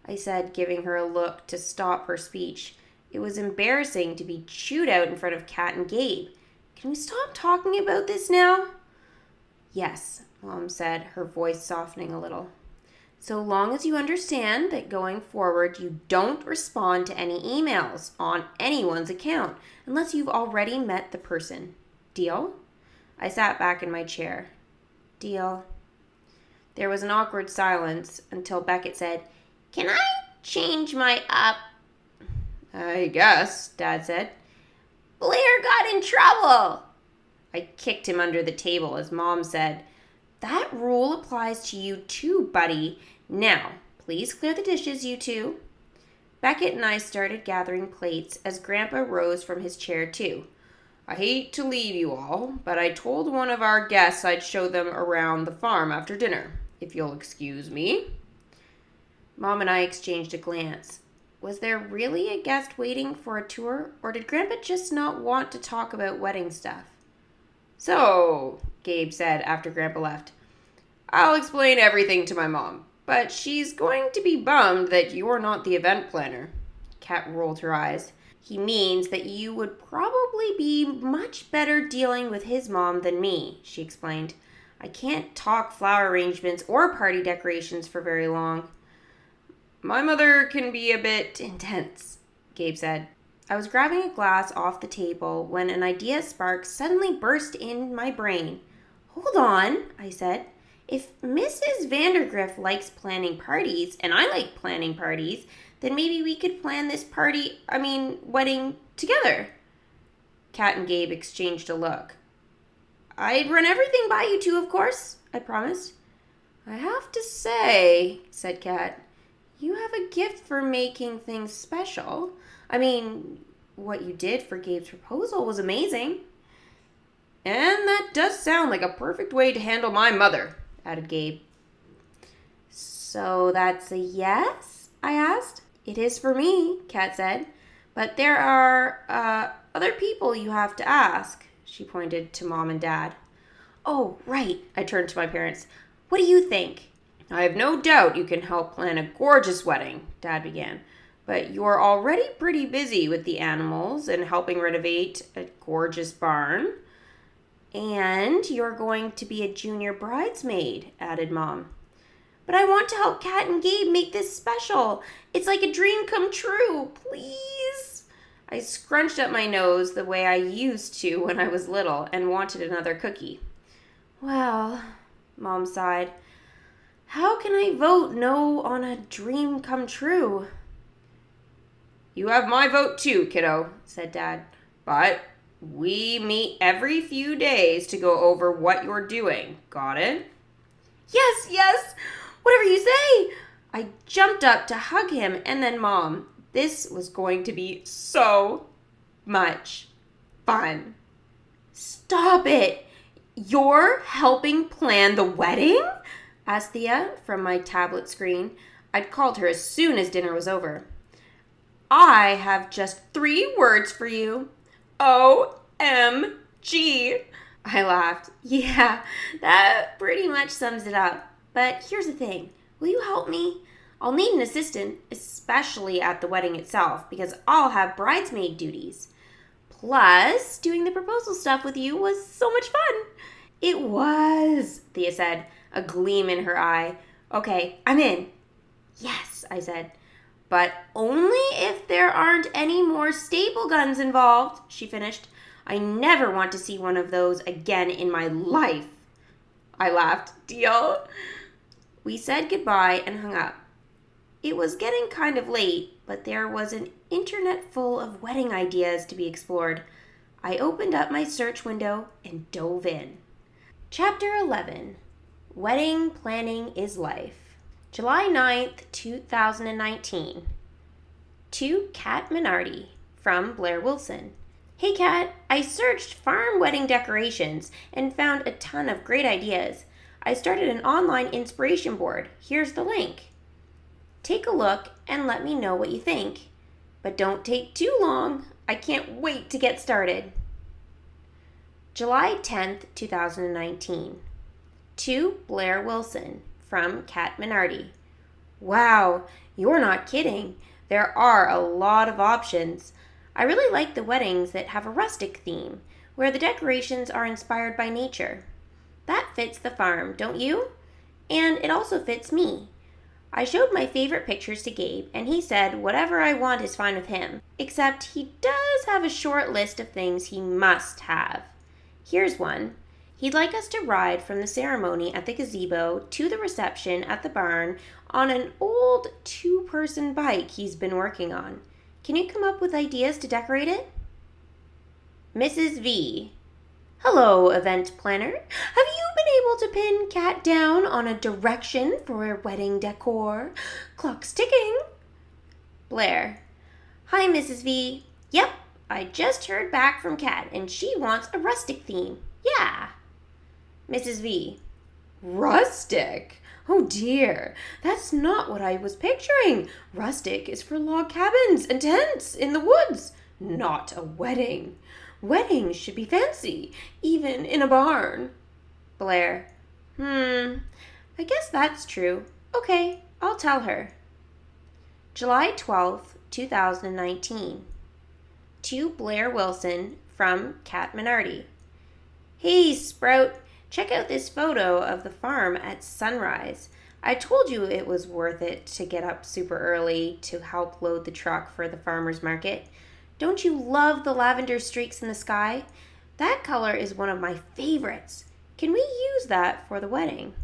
S1: I said, giving her a look to stop her speech. It was embarrassing to be chewed out in front of Kat and Gabe. Can we stop talking about this now? Yes, Mom said, her voice softening a little. So long as you understand that going forward you don't respond to any emails on anyone's account unless you've already met the person. Deal? I sat back in my chair. Deal. There was an awkward silence until Beckett said, Can I change my up?
S2: I guess, Dad said.
S1: Blaire got in trouble. I kicked him under the table as Mom said, That rule applies to you too, buddy. Now, please clear the dishes, you two. Beckett and I started gathering plates as Grandpa rose from his chair too.
S2: I hate to leave you all, but I told one of our guests I'd show them around the farm after dinner, if you'll excuse me.
S1: Mom and I exchanged a glance. Was there really a guest waiting for a tour, or did Grandpa just not want to talk about wedding stuff?
S2: So, Gabe said after Grandpa left, I'll explain everything to my mom, but she's going to be bummed that you're not the event planner.
S1: Kat rolled her eyes. He means that you would probably be much better dealing with his mom than me, she explained. I can't talk flower arrangements or party decorations for very long.
S2: My mother can be a bit intense, Gabe said.
S1: I was grabbing a glass off the table when an idea spark suddenly burst in my brain. Hold on, I said. If Mrs. Vandergriff likes planning parties, and I like planning parties, then maybe we could plan this wedding together. Kat and Gabe exchanged a look. I'd run everything by you two, of course, I promised. I have to say, said Kat, you have a gift for making things special. What you did for Gabe's proposal was amazing.
S2: And that does sound like a perfect way to handle my mother, added Gabe.
S1: So that's a yes? I asked. It is for me, Kat said. But there are other people you have to ask. She pointed to Mom and Dad. Oh, right, I turned to my parents. What do you think?
S2: I have no doubt you can help plan a gorgeous wedding, Dad began. But you're already pretty busy with the animals and helping renovate a gorgeous barn.
S1: And you're going to be a junior bridesmaid, added Mom. But I want to help Kat and Gabe make this special. It's like a dream come true, please.
S2: I scrunched up my nose the way I used to when I was little and wanted another cookie.
S1: Well, Mom sighed, how can I vote no on a dream come true?
S2: You have my vote too, kiddo, said Dad. But we meet every few days to go over what you're doing. Got it?
S1: Yes, whatever you say. I jumped up to hug him and then Mom. This was going to be so much fun. Stop it. You're helping plan the wedding? Asked Thea from my tablet screen. I'd called her as soon as dinner was over. I have just 3 words for you. OMG. I laughed. Yeah, that pretty much sums it up. But here's the thing. Will you help me? I'll need an assistant, especially at the wedding itself, because I'll have bridesmaid duties. Plus, doing the proposal stuff with you was so much fun. It was, Thea said, a gleam in her eye. Okay, I'm in. Yes, I said. But only if there aren't any more staple guns involved, she finished. I never want to see one of those again in my life. I laughed. Deal? We said goodbye and hung up. It was getting kind of late, but there was an internet full of wedding ideas to be explored. I opened up my search window and dove in. Chapter 11. Wedding Planning is Life. July 9th, 2019. To Kat Minardi from Blaire Wilson. Hey Kat, I searched farm wedding decorations and found a ton of great ideas. I started an online inspiration board. Here's the link. Take a look and let me know what you think. But don't take too long. I can't wait to get started. July 10th, 2019. To Blaire Wilson from Kat Minardi. Wow, you're not kidding. There are a lot of options. I really like the weddings that have a rustic theme, where the decorations are inspired by nature. That fits the farm, don't you? And it also fits me. I showed my favorite pictures to Gabe, and he said whatever I want is fine with him, except he does have a short list of things he must have. Here's one. He'd like us to ride from the ceremony at the gazebo to the reception at the barn on an old 2-person bike he's been working on. Can you come up with ideas to decorate it? Mrs. V. Hello, event planner. Have you been able to pin Kat down on a direction for wedding decor? Clock's ticking. Blaire. Hi, Mrs. V. Yep, I just heard back from Kat and she wants a rustic theme. Yeah. Mrs. V. Rustic? Oh dear, that's not what I was picturing. Rustic is for log cabins and tents in the woods, not a wedding. Weddings should be fancy, even in a barn. Blaire. I guess that's true. Okay, I'll tell her. July 12th, 2019. To Blaire Wilson from Kat Minardi. Hey, Sprout. Check out this photo of the farm at sunrise. I told you it was worth it to get up super early to help load the truck for the farmer's market. Don't you love the lavender streaks in the sky? That color is one of my favorites. Can we use that for the wedding?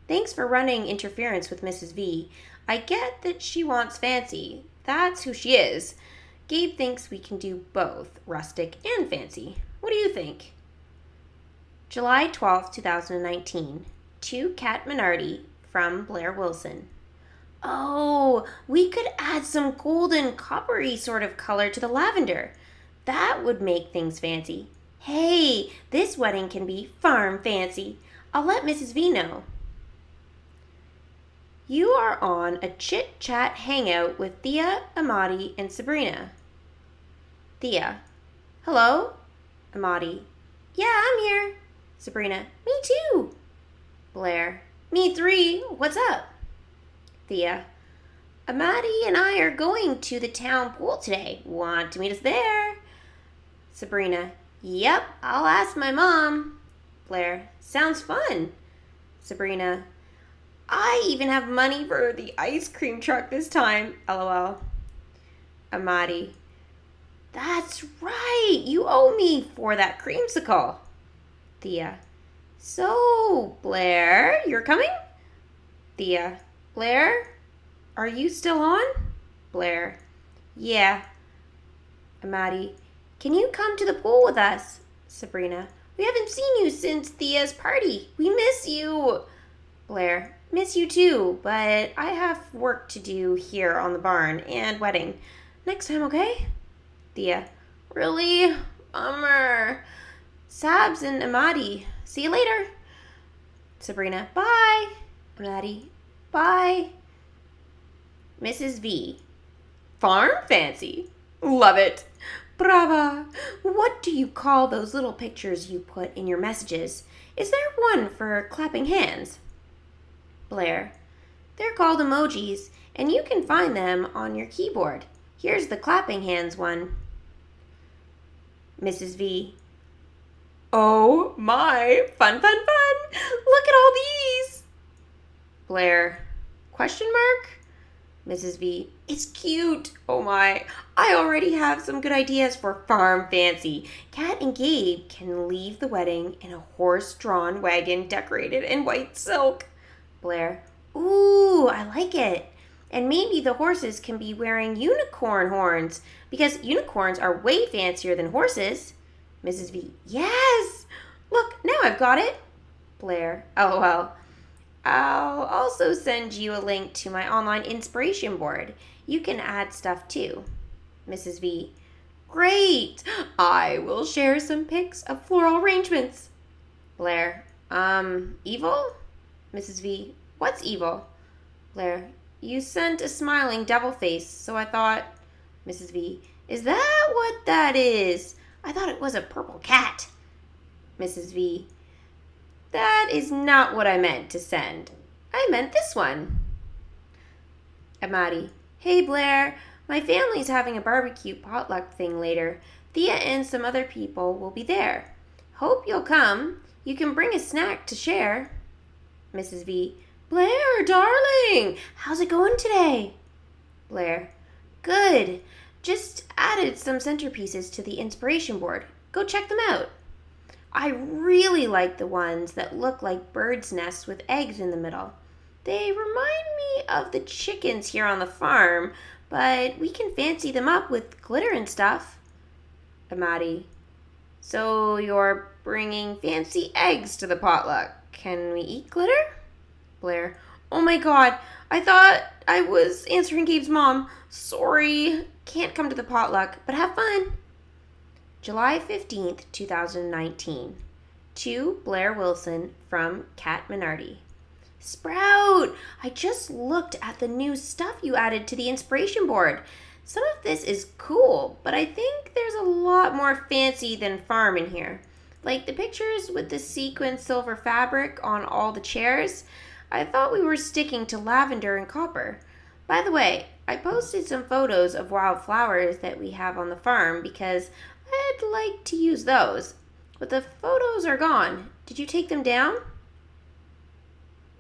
S1: Thanks for running interference with Mrs. V. I get that she wants fancy. That's who she is. Gabe thinks we can do both rustic and fancy. What do you think? July 12th, 2019. To Kat Minardi from Blaire Wilson. Oh, we could add some golden coppery sort of color to the lavender. That would make things fancy. Hey, this wedding can be farm fancy. I'll let Mrs. V know. You are on a chit-chat hangout with Thea, Amadi, and Sabrina. Thea. Hello? Amadi. Yeah, I'm here. Sabrina. Me too. Blaire. Me three. What's up? Thea. Amadi and I are going to the town pool today. Want to meet us there? Sabrina. Yep, I'll ask my mom. Blaire. Sounds fun. Sabrina. I even have money for the ice cream truck this time. LOL. Amadi. That's right. You owe me for that creamsicle. Thea. So, Blaire, you're coming? Thea. Blaire, are you still on? Blaire. Yeah. Amadi. Can you come to the pool with us? Sabrina. We haven't seen you since Thea's party. We miss you. Blaire. Miss you too, but I have work to do here on the barn and wedding. Next time, okay? Thea. Really? Bummer. Sabs and Amadi. See you later. Sabrina. Bye. Amadi. Bye. Mrs. V. Farm fancy. Love it. Brava. What do you call those little pictures you put in your messages? Is there one for clapping hands? Blaire. They're called emojis, and you can find them on your keyboard. Here's the clapping hands one. Mrs. V. Oh my, fun, fun, fun. Look at all these. Blaire. Question mark? Mrs. V. It's cute. Oh my, I already have some good ideas for farm fancy. Kat and Gabe can leave the wedding in a horse-drawn wagon decorated in white silk. Blaire. Ooh, I like it. And maybe the horses can be wearing unicorn horns because unicorns are way fancier than horses. Mrs. V. Yes! Look, now I've got it. Blaire. LOL. I'll also send you a link to my online inspiration board. You can add stuff too. Mrs. V. Great! I will share some pics of floral arrangements. Blaire. Evil? Mrs. V. What's evil? Blaire. You sent a smiling devil face, so I thought... Mrs. V. Is that what that is? I thought it was a purple cat. Mrs. V. That is not what I meant to send. I meant this one. Amadi. Hey, Blaire. My family's having a barbecue potluck thing later. Thea and some other people will be there. Hope you'll come. You can bring a snack to share. Mrs. V. Blaire, darling, how's it going today? Blaire. Good. Just added some centerpieces to the inspiration board. Go check them out. I really like the ones that look like birds' nests with eggs in the middle. They remind me of the chickens here on the farm, but we can fancy them up with glitter and stuff. Amadi. So you're bringing fancy eggs to the potluck. Can we eat glitter? Blaire. Oh my god, I thought I was answering Gabe's mom. Sorry. Can't come to the potluck, but have fun. July 15th, 2019. To Blaire Wilson from Kat Minardi. Sprout! I just looked at the new stuff you added to the inspiration board. Some of this is cool, but I think there's a lot more fancy than farm in here. Like the pictures with the sequin silver fabric on all the chairs. I thought we were sticking to lavender and copper. By the way, I posted some photos of wild flowers that we have on the farm because I'd like to use those. But the photos are gone. Did you take them down?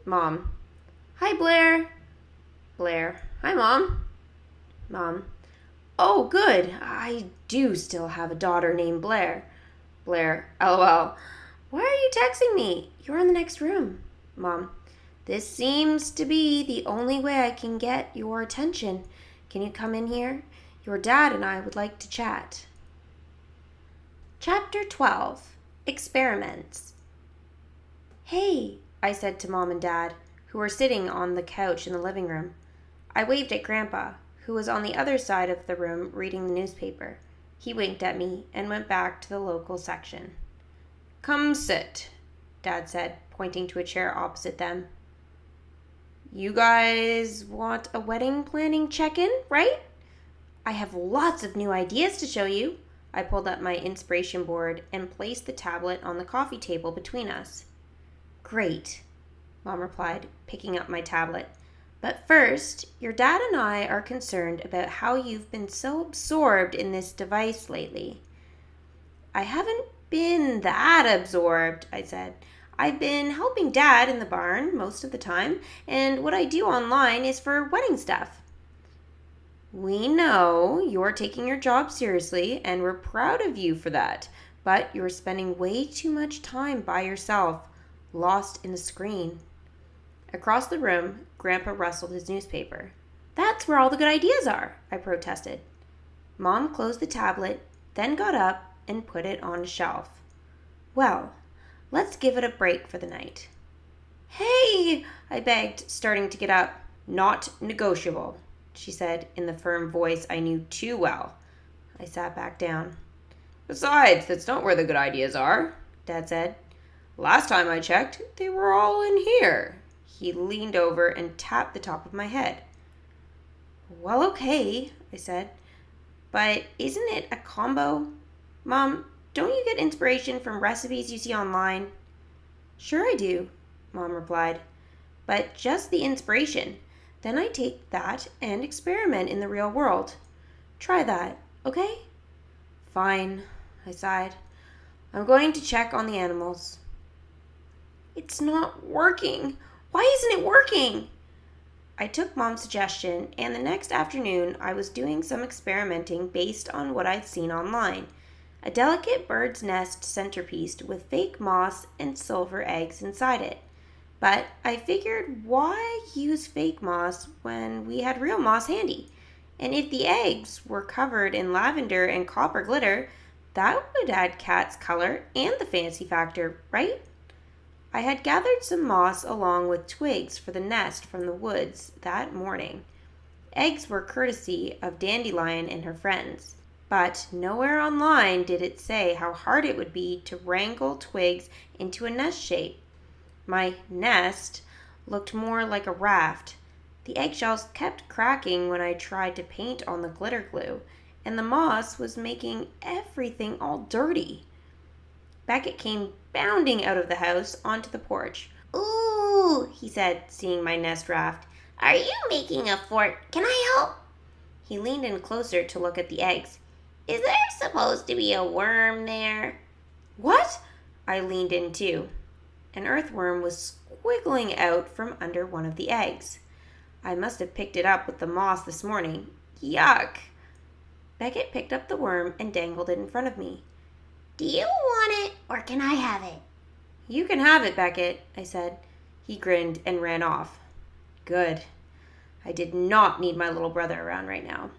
S1: Mom. Hi, Blaire. Blaire. Hi, Mom. Mom. Oh, good. I do still have a daughter named Blaire. Blaire. LOL. Why are you texting me? You're in the next room. Mom. This seems to be the only way I can get your attention. Can you come in here? Your dad and I would like to chat. Chapter 12. Experiments. Hey, I said to Mom and Dad, who were sitting on the couch in the living room. I waved at Grandpa, who was on the other side of the room reading the newspaper. He winked at me and went back to the local section. Come sit, Dad said, pointing to a chair opposite them. You guys want a wedding planning check-in, right? I have lots of new ideas to show you. I pulled up my inspiration board and placed the tablet on the coffee table between us. Great, Mom replied, picking up my tablet. But first, your dad and I are concerned about how you've been so absorbed in this device lately. I haven't been that absorbed, I said. I've been helping Dad in the barn most of the time, and what I do online is for wedding stuff. We know you're taking your job seriously, and we're proud of you for that, but you're spending way too much time by yourself, lost in the screen. Across the room, Grandpa rustled his newspaper. That's where all the good ideas are, I protested. Mom closed the tablet, then got up and put it on a shelf. Well, let's give it a break for the night. Hey, I begged, starting to get up. Not negotiable, she said in the firm voice I knew too well. I sat back down.
S2: Besides, that's not where the good ideas are, Dad said. Last time I checked, they were all in here.
S1: He leaned over and tapped the top of my head. Well, okay, I said. But isn't it a combo? Mom, don't you get inspiration from recipes you see online? Sure I do, Mom replied. But just the inspiration. Then I take that and experiment in the real world. Try that, okay? Fine, I sighed. I'm going to check on the animals. It's not working. Why isn't it working? I took Mom's suggestion, and the next afternoon I was doing some experimenting based on what I'd seen online. A delicate bird's nest centerpiece with fake moss and silver eggs inside it. But I figured, why use fake moss when we had real moss handy? And if the eggs were covered in lavender and copper glitter, that would add Kat's color and the fancy factor, right? I had gathered some moss along with twigs for the nest from the woods that morning. Eggs were courtesy of Dandelion and her friends, but nowhere online did it say how hard it would be to wrangle twigs into a nest shape. My nest looked more like a raft. The eggshells kept cracking when I tried to paint on the glitter glue, and the moss was making everything all dirty. Beckett came bounding out of the house onto the porch. Ooh, he said, seeing my nest raft. Are you making a fort? Can I help? He leaned in closer to look at the eggs. Is there supposed to be a worm there? What? I leaned in too. An earthworm was squiggling out from under one of the eggs. I must have picked it up with the moss this morning. Yuck! Beckett picked up the worm and dangled it in front of me. Do you want it, or can I have it? You can have it, Beckett, I said. He grinned and ran off. Good. I did not need my little brother around right now.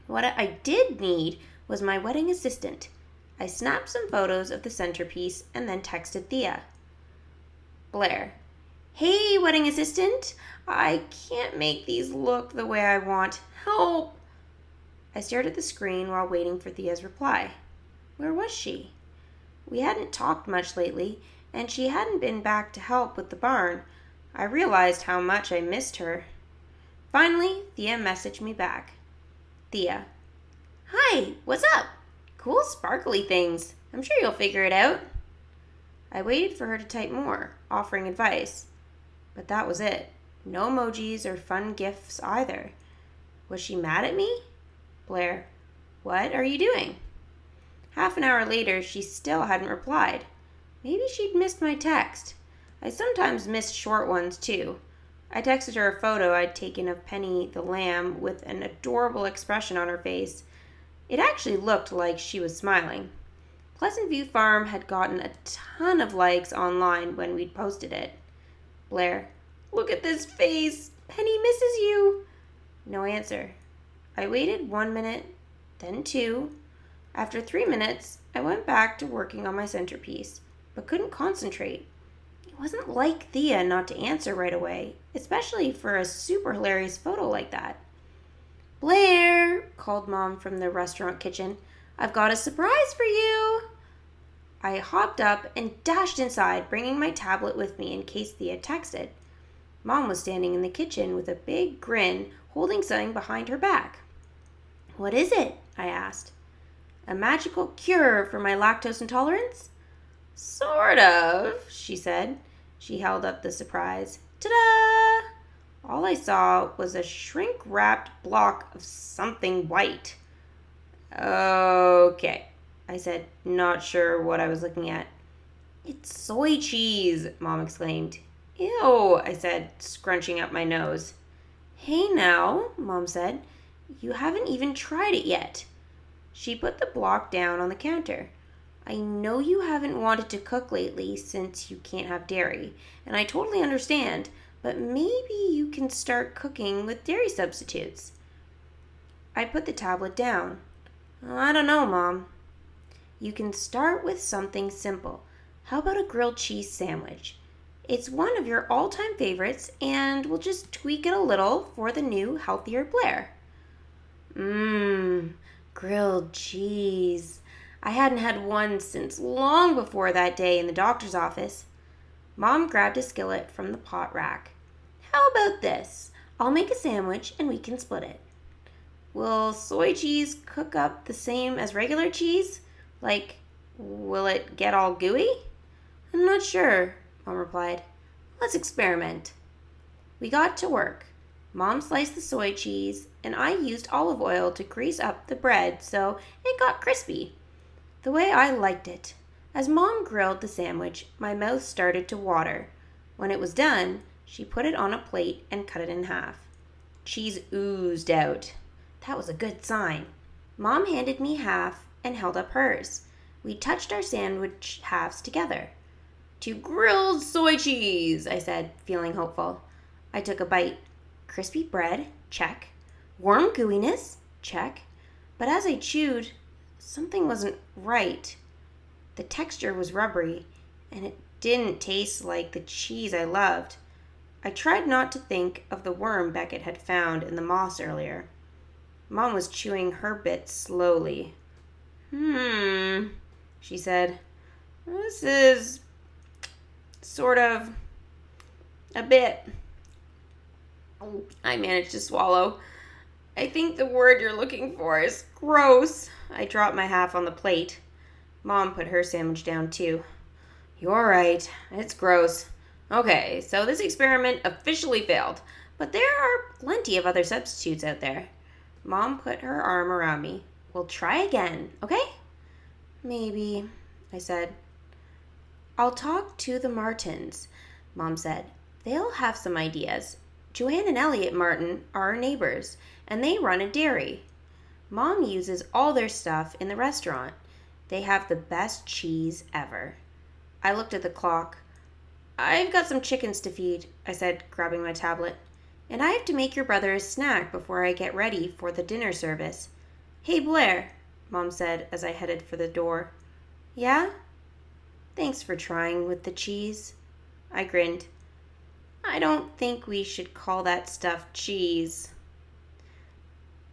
S1: What I did need was my wedding assistant. I snapped some photos of the centerpiece and then texted Thea. Blaire. Hey, wedding assistant. I can't make these look the way I want. Help! I stared at the screen while waiting for Thea's reply. Where was she? We hadn't talked much lately, and she hadn't been back to help with the barn. I realized how much I missed her. Finally, Thea messaged me back. Thea. Hi, what's up? Cool sparkly things. I'm sure you'll figure it out. I waited for her to type more, offering advice. But that was it. No emojis or fun gifs either. Was she mad at me? Blaire. What are you doing? Half an hour later, she still hadn't replied. Maybe she'd missed my text. I sometimes missed short ones, too. I texted her a photo I'd taken of Penny the lamb with an adorable expression on her face. It actually looked like she was smiling. Pleasant View Farm had gotten a ton of likes online when we'd posted it. Blaire. Look at this face. Penny misses you. No answer. I waited 1 minute, then 2. After 3 minutes, I went back to working on my centerpiece, but couldn't concentrate. It wasn't like Thea not to answer right away, especially for a super hilarious photo like that. Blaire, called Mom from the restaurant kitchen, I've got a surprise for you. I hopped up and dashed inside, bringing my tablet with me in case Thea texted. Mom was standing in the kitchen with a big grin, holding something behind her back. What is it? I asked. A magical cure for my lactose intolerance?
S2: Sort of,
S1: she said. She held up the surprise. Ta-da! All I saw was a shrink-wrapped block of something white.
S2: Okay,
S1: I said, not sure what I was looking at. It's soy cheese, Mom exclaimed.
S2: Ew, I said, scrunching up my nose.
S1: Hey now, Mom said. You haven't even tried it yet. She put the block down on the counter. I know you haven't wanted to cook lately since you can't have dairy, and I totally understand, but maybe you can start cooking with dairy substitutes. I put the tablet down. I don't know, Mom. You can start with something simple. How about a grilled cheese sandwich? It's one of your all-time favorites, and we'll just tweak it a little for the new, healthier Blaire. Grilled cheese. I hadn't had one since long before that day in the doctor's office. Mom grabbed a skillet from the pot rack. How about this? I'll make a sandwich and we can split it. Will soy cheese cook up the same as regular cheese? Like, will it get all gooey? I'm not sure, Mom replied. Let's experiment. We got to work. Mom sliced the soy cheese, and I used olive oil to grease up the bread so it got crispy, the way I liked it. As Mom grilled the sandwich, my mouth started to water. When it was done, she put it on a plate and cut it in half. Cheese oozed out. That was a good sign. Mom handed me half and held up hers. We touched our sandwich halves together. To grilled soy cheese, I said, feeling hopeful. I took a bite. Crispy bread, check. Warm gooiness, check. But as I chewed, something wasn't right. The texture was rubbery, and it didn't taste like the cheese I loved. I tried not to think of the worm Beckett had found in the moss earlier. Mom was chewing her bit slowly. She said. This is sort of a bit. I managed to swallow. I think the word you're looking for is gross. I dropped my half on the plate. Mom put her sandwich down too. You're right. It's gross. Okay, so this experiment officially failed, but there are plenty of other substitutes out there. Mom put her arm around me. We'll try again, okay? Maybe, I said. I'll talk to the Martins, Mom said. They'll have some ideas. Joanne and Elliot Martin are our neighbors, and they run a dairy. Mom uses all their stuff in the restaurant. They have the best cheese ever. I looked at the clock. I've got some chickens to feed, I said, grabbing my tablet. And I have to make your brother a snack before I get ready for the dinner service. Hey, Blaire, Mom said as I headed for the door. Yeah? Thanks for trying with the cheese. I grinned. I don't think we should call that stuff cheese.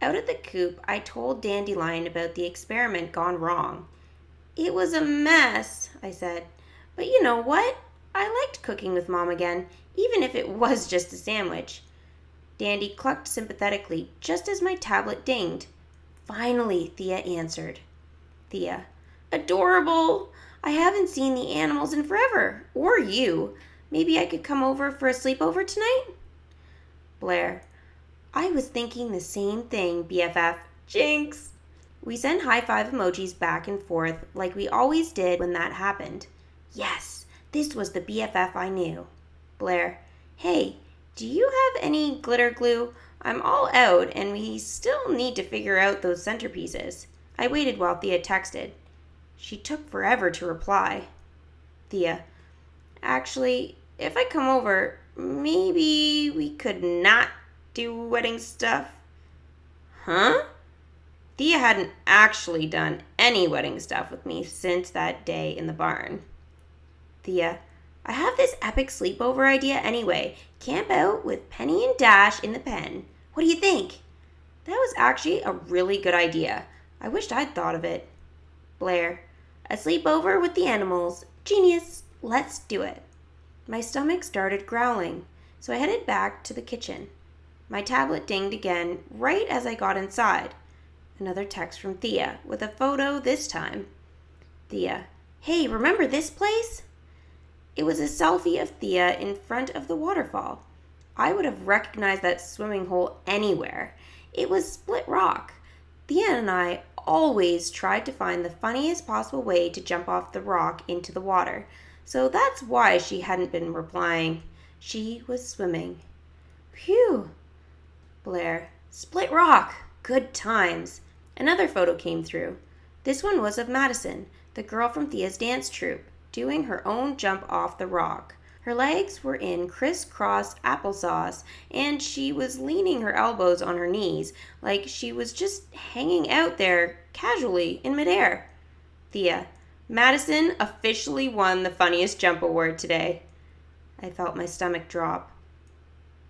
S1: Out at the coop, I told Dandelion about the experiment gone wrong. It was a mess, I said. But you know what? I liked cooking with Mom again, even if it was just a sandwich. Dandy clucked sympathetically just as my tablet dinged. Finally, Thea answered. Thea. Adorable! I haven't seen the animals in forever. Or you. Maybe I could come over for a sleepover tonight? Blaire. I was thinking the same thing, BFF. Jinx! We sent high-five emojis back and forth like we always did when that happened. Yes, this was the BFF I knew. Blaire. Hey, do you have any glitter glue? I'm all out and we still need to figure out those centerpieces. I waited while Thea texted. She took forever to reply. Thea. Actually, if I come over, maybe we could not do wedding stuff. Huh? Thea hadn't actually done any wedding stuff with me since that day in the barn. Thea. I have this epic sleepover idea anyway. Camp out with Penny and Dash in the pen. What do you think? That was actually a really good idea. I wished I'd thought of it. Blaire. A sleepover with the animals. Genius. Let's do it. My stomach started growling, so I headed back to the kitchen. My tablet dinged again right as I got inside. Another text from Thea, with a photo this time. Thea, hey, remember this place? It was a selfie of Thea in front of the waterfall. I would have recognized that swimming hole anywhere. It was split rock. Thea and I always tried to find the funniest possible way to jump off the rock into the water, so that's why she hadn't been replying. She was swimming. Phew. Blaire, split rock. Good times. Another photo came through. This one was of Madison, the girl from Thea's dance troupe, doing her own jump off the rock. Her legs were in crisscross applesauce, and she was leaning her elbows on her knees, like she was just hanging out there casually in midair. Thea, Madison officially won the funniest jump award today. I felt my stomach drop.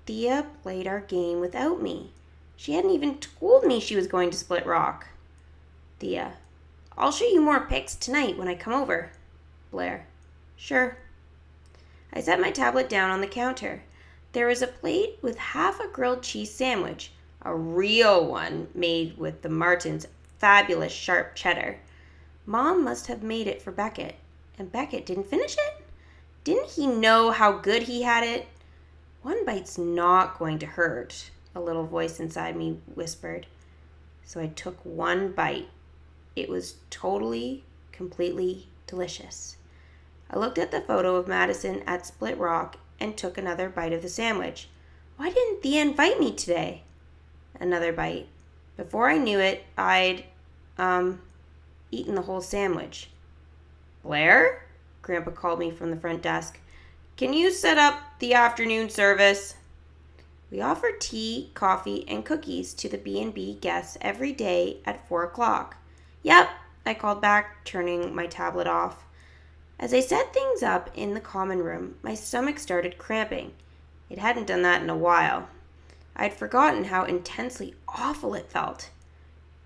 S1: Thea played our game without me. She hadn't even told me she was going to split rock. Thea, I'll show you more pics tonight when I come over. Blaire, sure. I set my tablet down on the counter. There was a plate with half a grilled cheese sandwich, a real one made with the Martins' fabulous sharp cheddar. Mom must have made it for Beckett, and Beckett didn't finish it? Didn't he know how good he had it? One bite's not going to hurt, a little voice inside me whispered. So I took one bite. It was totally, completely delicious. I looked at the photo of Madison at Split Rock and took another bite of the sandwich. Why didn't Thea invite me today? Another bite. Before I knew it, I'd, eaten the whole sandwich. Blaire? Grandpa called me from the front desk. Can you set up the afternoon service? We offered tea, coffee, and cookies to the B&B guests every day at 4 o'clock. Yep, I called back, turning my tablet off. As I set things up in the common room, my stomach started cramping. It hadn't done that in a while. I'd forgotten how intensely awful it felt.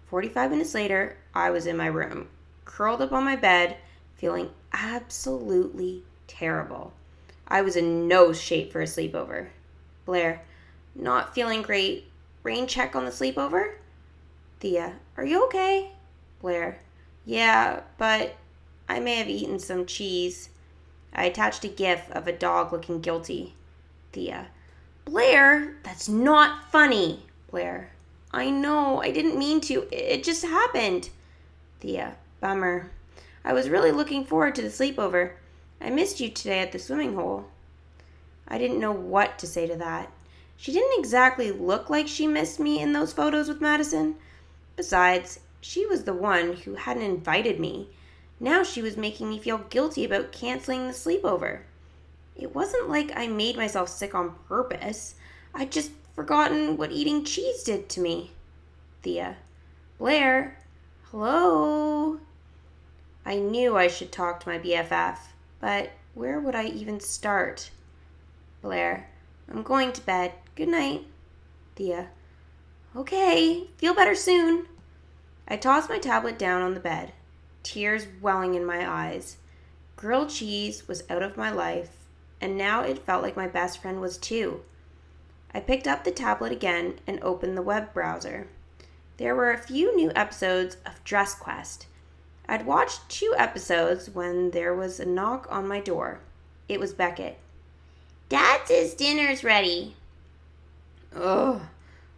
S1: 45 minutes later, I was in my room, curled up on my bed, feeling absolutely terrible. I was in no shape for a sleepover. Blaire, not feeling great. Rain check on the sleepover? Thea, are you okay? Blaire, yeah, but I may have eaten some cheese. I attached a gif of a dog looking guilty. Thea, Blaire, that's not funny. Blaire, I know, I didn't mean to. It just happened. Thea, bummer. I was really looking forward to the sleepover. I missed you today at the swimming hole. I didn't know what to say to that. She didn't exactly look like she missed me in those photos with Madison. Besides, she was the one who hadn't invited me. Now she was making me feel guilty about canceling the sleepover. It wasn't like I made myself sick on purpose. I'd just forgotten what eating cheese did to me. Thea, Blaire, hello? I knew I should talk to my BFF, but where would I even start? Blaire, I'm going to bed. Good night. Thea, okay, feel better soon. I tossed my tablet down on the bed, tears welling in my eyes. Grilled cheese was out of my life, and now it felt like my best friend was too. I picked up the tablet again and opened the web browser. There were a few new episodes of Dress Quest. I'd watched 2 episodes when there was a knock on my door. It was Beckett. Dad says dinner's ready. Ugh,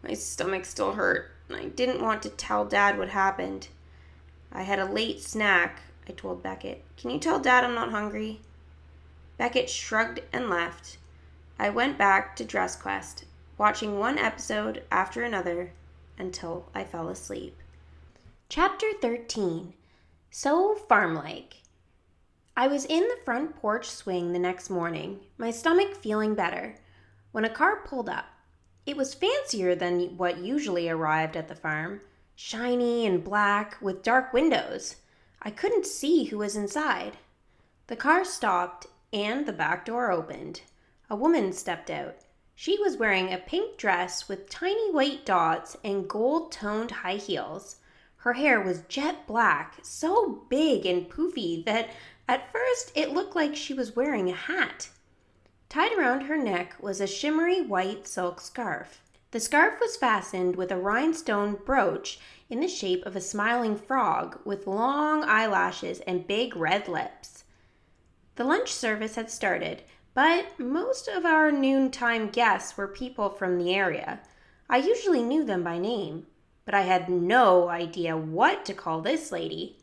S1: my stomach still hurt, and I didn't want to tell Dad what happened. I had a late snack, I told Beckett. Can you tell Dad I'm not hungry? Beckett shrugged and left. I went back to Dress Quest, watching one episode after another until I fell asleep. Chapter 13. So farm-like. I was in the front porch swing the next morning, my stomach feeling better, when a car pulled up. It was fancier than what usually arrived at the farm, shiny and black with dark windows. I couldn't see who was inside. The car stopped and the back door opened. A woman stepped out. She was wearing a pink dress with tiny white dots and gold-toned high heels. Her hair was jet black, so big and poofy that at first it looked like she was wearing a hat. Tied around her neck was a shimmery white silk scarf. The scarf was fastened with a rhinestone brooch in the shape of a smiling frog with long eyelashes and big red lips. The lunch service had started, but most of our noontime guests were people from the area. I usually knew them by name, but I had no idea what to call this lady.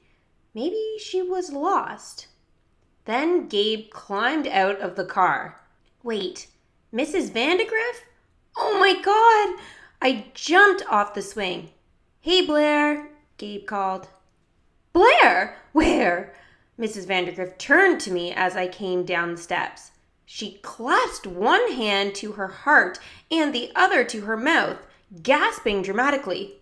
S1: Maybe she was lost. Then Gabe climbed out of the car. Wait, Mrs. Vandegrift? Oh my God! I jumped off the swing. Hey, Blaire, Gabe called. Blaire? Where? Mrs. Vandegrift turned to me as I came down the steps. She clasped one hand to her heart and the other to her mouth, gasping dramatically.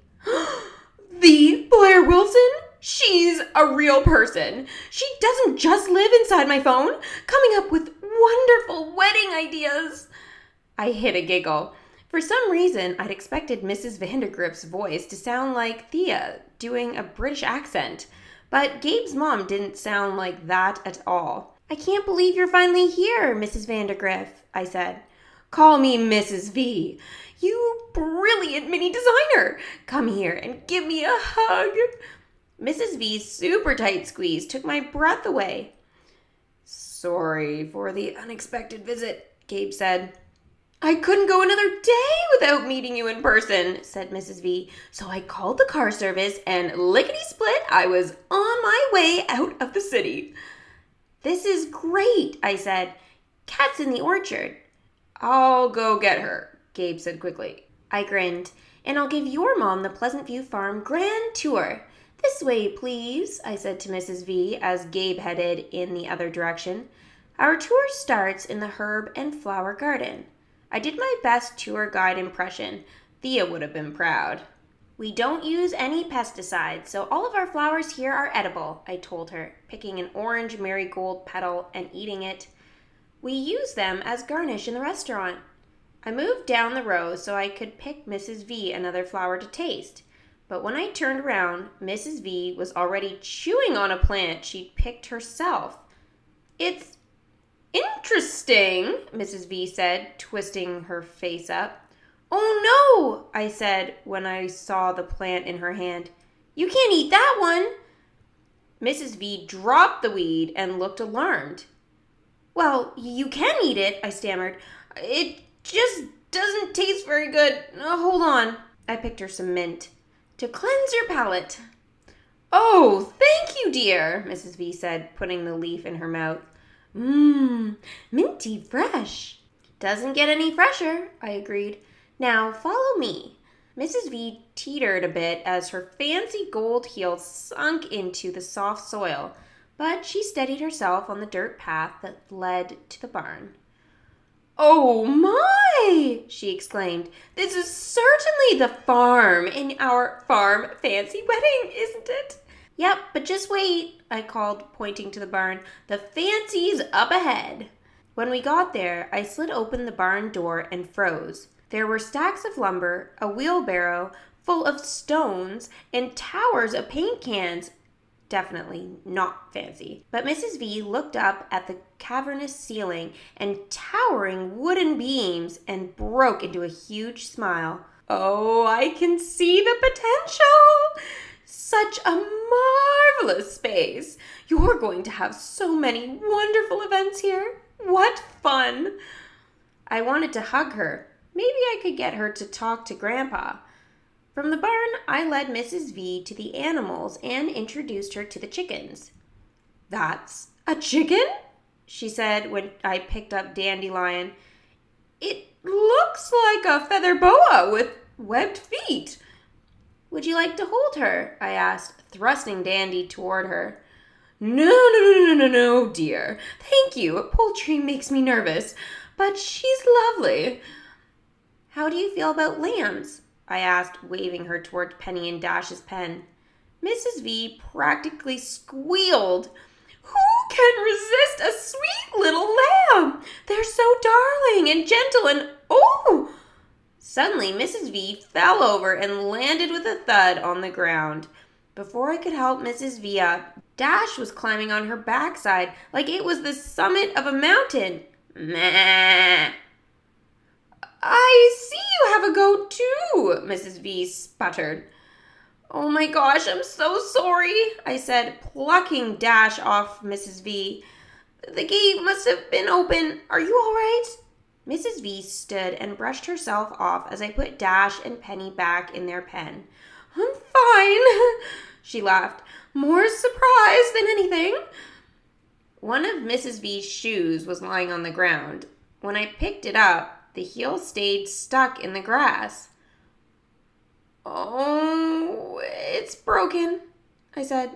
S1: The Blaire Wilson? She's a real person. She doesn't just live inside my phone, coming up with wonderful wedding ideas. I hid a giggle. For some reason, I'd expected Mrs. Vandegrift's voice to sound like Thea, doing a British accent. But Gabe's mom didn't sound like that at all. I can't believe you're finally here, Mrs. Vandegrift, I said. Call me Mrs. V. You brilliant mini designer. Come here and give me a hug. Mrs. V's super tight squeeze took my breath away. Sorry for the unexpected visit, Gabe said. I couldn't go another day without meeting you in person, said Mrs. V. So I called the car service and lickety-split, I was on my way out of the city. This is great, I said. Cat's in the orchard. I'll go get her, Gabe said quickly. I grinned. And I'll give your mom the Pleasant View Farm grand tour. This way, please, I said to Mrs. V as Gabe headed in the other direction. Our tour starts in the herb and flower garden. I did my best tour guide impression. Thea would have been proud. We don't use any pesticides, so all of our flowers here are edible, I told her, picking an orange marigold petal and eating it. We use them as garnish in the restaurant. I moved down the row so I could pick Mrs. V another flower to taste. But when I turned around, Mrs. V was already chewing on a plant she'd picked herself. It's interesting, Mrs. V said, twisting her face up. Oh no, I said when I saw the plant in her hand. You can't eat that one. Mrs. V dropped the weed and looked alarmed. Well, you can eat it, I stammered. It just doesn't taste very good. Hold on. I picked her some mint. To cleanse your palate. Oh, thank you, dear, Mrs. V said, putting the leaf in her mouth. Minty fresh. Doesn't get any fresher, I agreed. Now follow me. Mrs. V teetered a bit as her fancy gold heel sunk into the soft soil, but she steadied herself on the dirt path that led to the barn. Oh my, she exclaimed. This is certainly the farm in our farm fancy wedding, isn't it? Yep, but just wait, I called, pointing to the barn. The fancy's up ahead. When we got there, I slid open the barn door and froze. There were stacks of lumber, a wheelbarrow full of stones, and towers of paint cans. Definitely not fancy. But Mrs. V looked up at the cavernous ceiling and towering wooden beams and broke into a huge smile. Oh, I can see the potential! Such a marvelous space. You're going to have so many wonderful events here. What fun! I wanted to hug her. Maybe I could get her to talk to Grandpa. From the barn, I led Mrs. V to the animals and introduced her to the chickens. That's a chicken? She said when I picked up Dandelion. It looks like a feather boa with webbed feet. Would you like to hold her? I asked, thrusting Dandy toward her. No, dear. Thank you. Poultry makes me nervous, but she's lovely. How do you feel about lambs? I asked, waving her toward Penny and Dash's pen. Mrs. V practically squealed. Who can resist a sweet little lamb? They're so darling and gentle and oh! Suddenly, Mrs. V fell over and landed with a thud on the ground. Before I could help Mrs. V up, Dash was climbing on her backside like it was the summit of a mountain. Meh. I see you have
S2: a goat too, Mrs. V sputtered. Oh my gosh, I'm so sorry, I said, plucking Dash off Mrs. V. The gate must have been open. Are you all right? Mrs. V stood and brushed herself off as I put Dash and Penny back in their pen. I'm fine, she laughed. More surprised than anything. One of Mrs. V's shoes was lying on the ground. When I picked it up, the heel stayed stuck in the grass. Oh, it's broken, I said.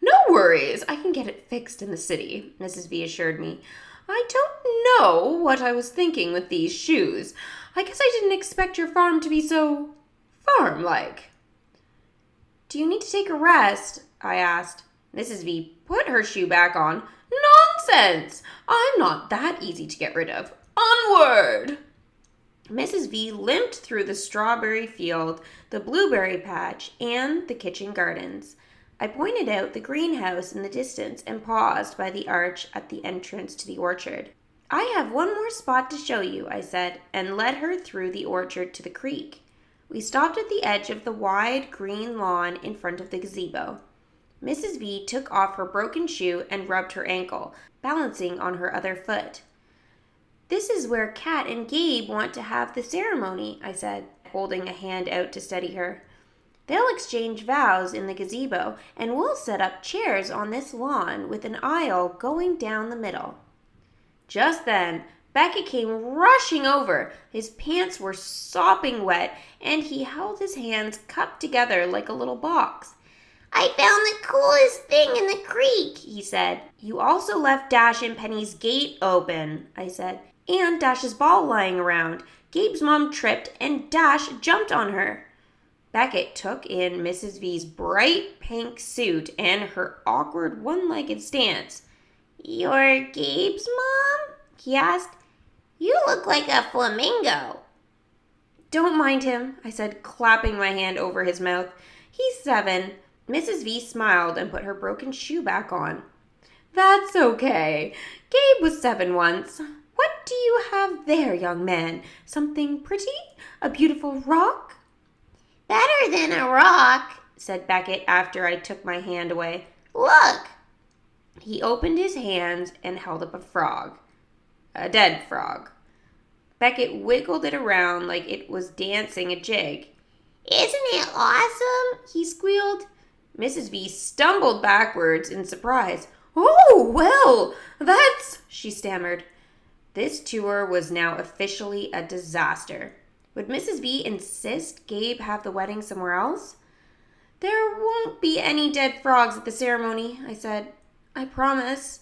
S2: No worries, I can get it fixed in the city, Mrs. V assured me. I don't know what I was thinking with these shoes. I guess I didn't expect your farm to be so farm-like. Do you need to take a rest? I asked. Mrs. V put her shoe back on. Nonsense! I'm not that easy to get rid of. Onward! Mrs. V limped through the strawberry field, the blueberry patch, and the kitchen gardens. I pointed out the greenhouse in the distance and paused by the arch at the entrance to the orchard. I have one more spot to show you, I said, and led her through the orchard to the creek. We stopped at the edge of the wide green lawn in front of the gazebo. Mrs. V took off her broken shoe and rubbed her ankle, balancing on her other foot. This is where Kat and Gabe want to have the ceremony, I said, holding a hand out to steady her. They'll exchange vows in the gazebo, and we'll set up chairs on this lawn with an aisle going down the middle. Just then, Beckett came rushing over. His pants were sopping wet, and he held his hands cupped together like a little box. I found the coolest thing in the creek, he said. You also left Dash and Penny's gate open, I said, and Dash's ball lying around. Gabe's mom tripped, and Dash jumped on her. Beckett took in Mrs. V's bright pink suit and her awkward one-legged stance. You're Gabe's mom? He asked. You look like a flamingo. Don't mind him, I said, clapping my hand over his mouth. He's 7. Mrs. V smiled and put her broken shoe back on. That's okay. Gabe was 7 once. What do you have there, young man? Something pretty? A beautiful rock? Better than a rock, said Beckett after I took my hand away. Look! He opened his hands and held up a frog. A dead frog. Beckett wiggled it around like it was dancing a jig. Isn't it awesome? He squealed. Mrs. V stumbled backwards in surprise. Oh, well, that's... she stammered. This tour was now officially a disaster. Would Mrs. V insist Gabe have the wedding somewhere else? There won't be any dead frogs at the ceremony, I said. I promise.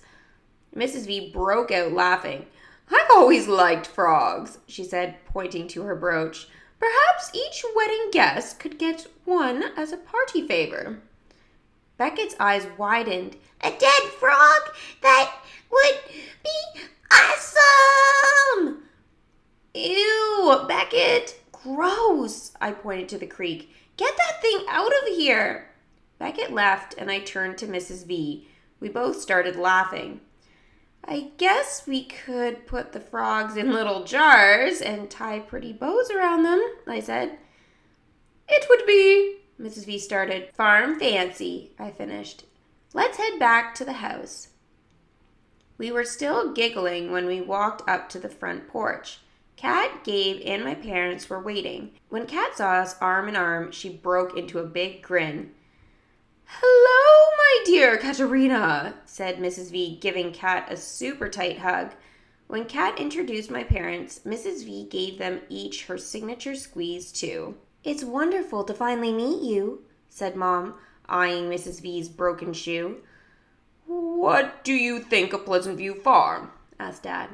S2: Mrs. V broke out laughing. I've always liked frogs, she said, pointing to her brooch. Perhaps each wedding guest could get one as a party favor. Beckett's eyes widened. A dead frog? That would be awesome! Ew, Beckett. Gross. I pointed to the creek. Get that thing out of here. Beckett left and I turned to Mrs. V. We both started laughing. I guess we could put the frogs in little jars and tie pretty bows around them, I said. It would be, Mrs. V started. Farm fancy, I finished. Let's head back to the house. We were still giggling when we walked up to the front porch. Kat, Gabe, and my parents were waiting. When Kat saw us arm in arm, she broke into a big grin. Hello, my dear Katerina, said Mrs. V, giving Kat a super tight hug. When Kat introduced my parents, Mrs. V gave them each her signature squeeze, too. It's wonderful to finally meet you, said Mom, eyeing Mrs. V's broken shoe. What do you think of Pleasant View Farm? Asked Dad.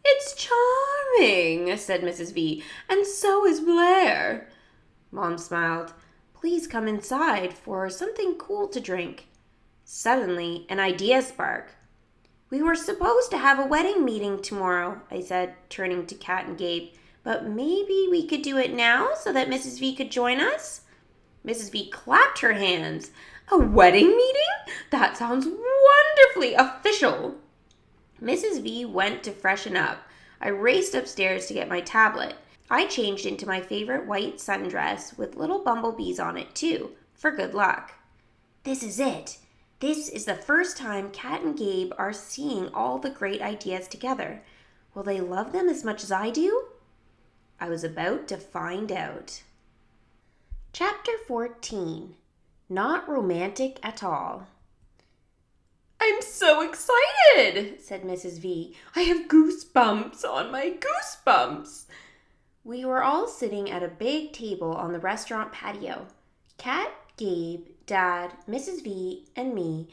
S2: It's charming, said Mrs. V, and so is Blaire. Mom smiled. Please come inside for something cool to drink. Suddenly, an idea sparked. We were supposed to have a wedding meeting tomorrow, I said, turning to Kat and Gabe, but maybe we could do it now so that Mrs. V could join us? Mrs. V clapped her hands. A wedding meeting? That sounds wonderfully official. Mrs. V went to freshen up. I raced upstairs to get my tablet.
S1: I changed into my favorite white sundress with little bumblebees on it too, for good luck. This is it. This is the first time Kat and Gabe are seeing all the great ideas together. Will they love them as much as I do? I was about to find out. Chapter 14. Not romantic at all.
S2: I'm so excited, said Mrs. V. I have goosebumps on my goosebumps.
S1: We were all sitting at a big table on the restaurant patio. Kat, Gabe, Dad, Mrs. V, and me.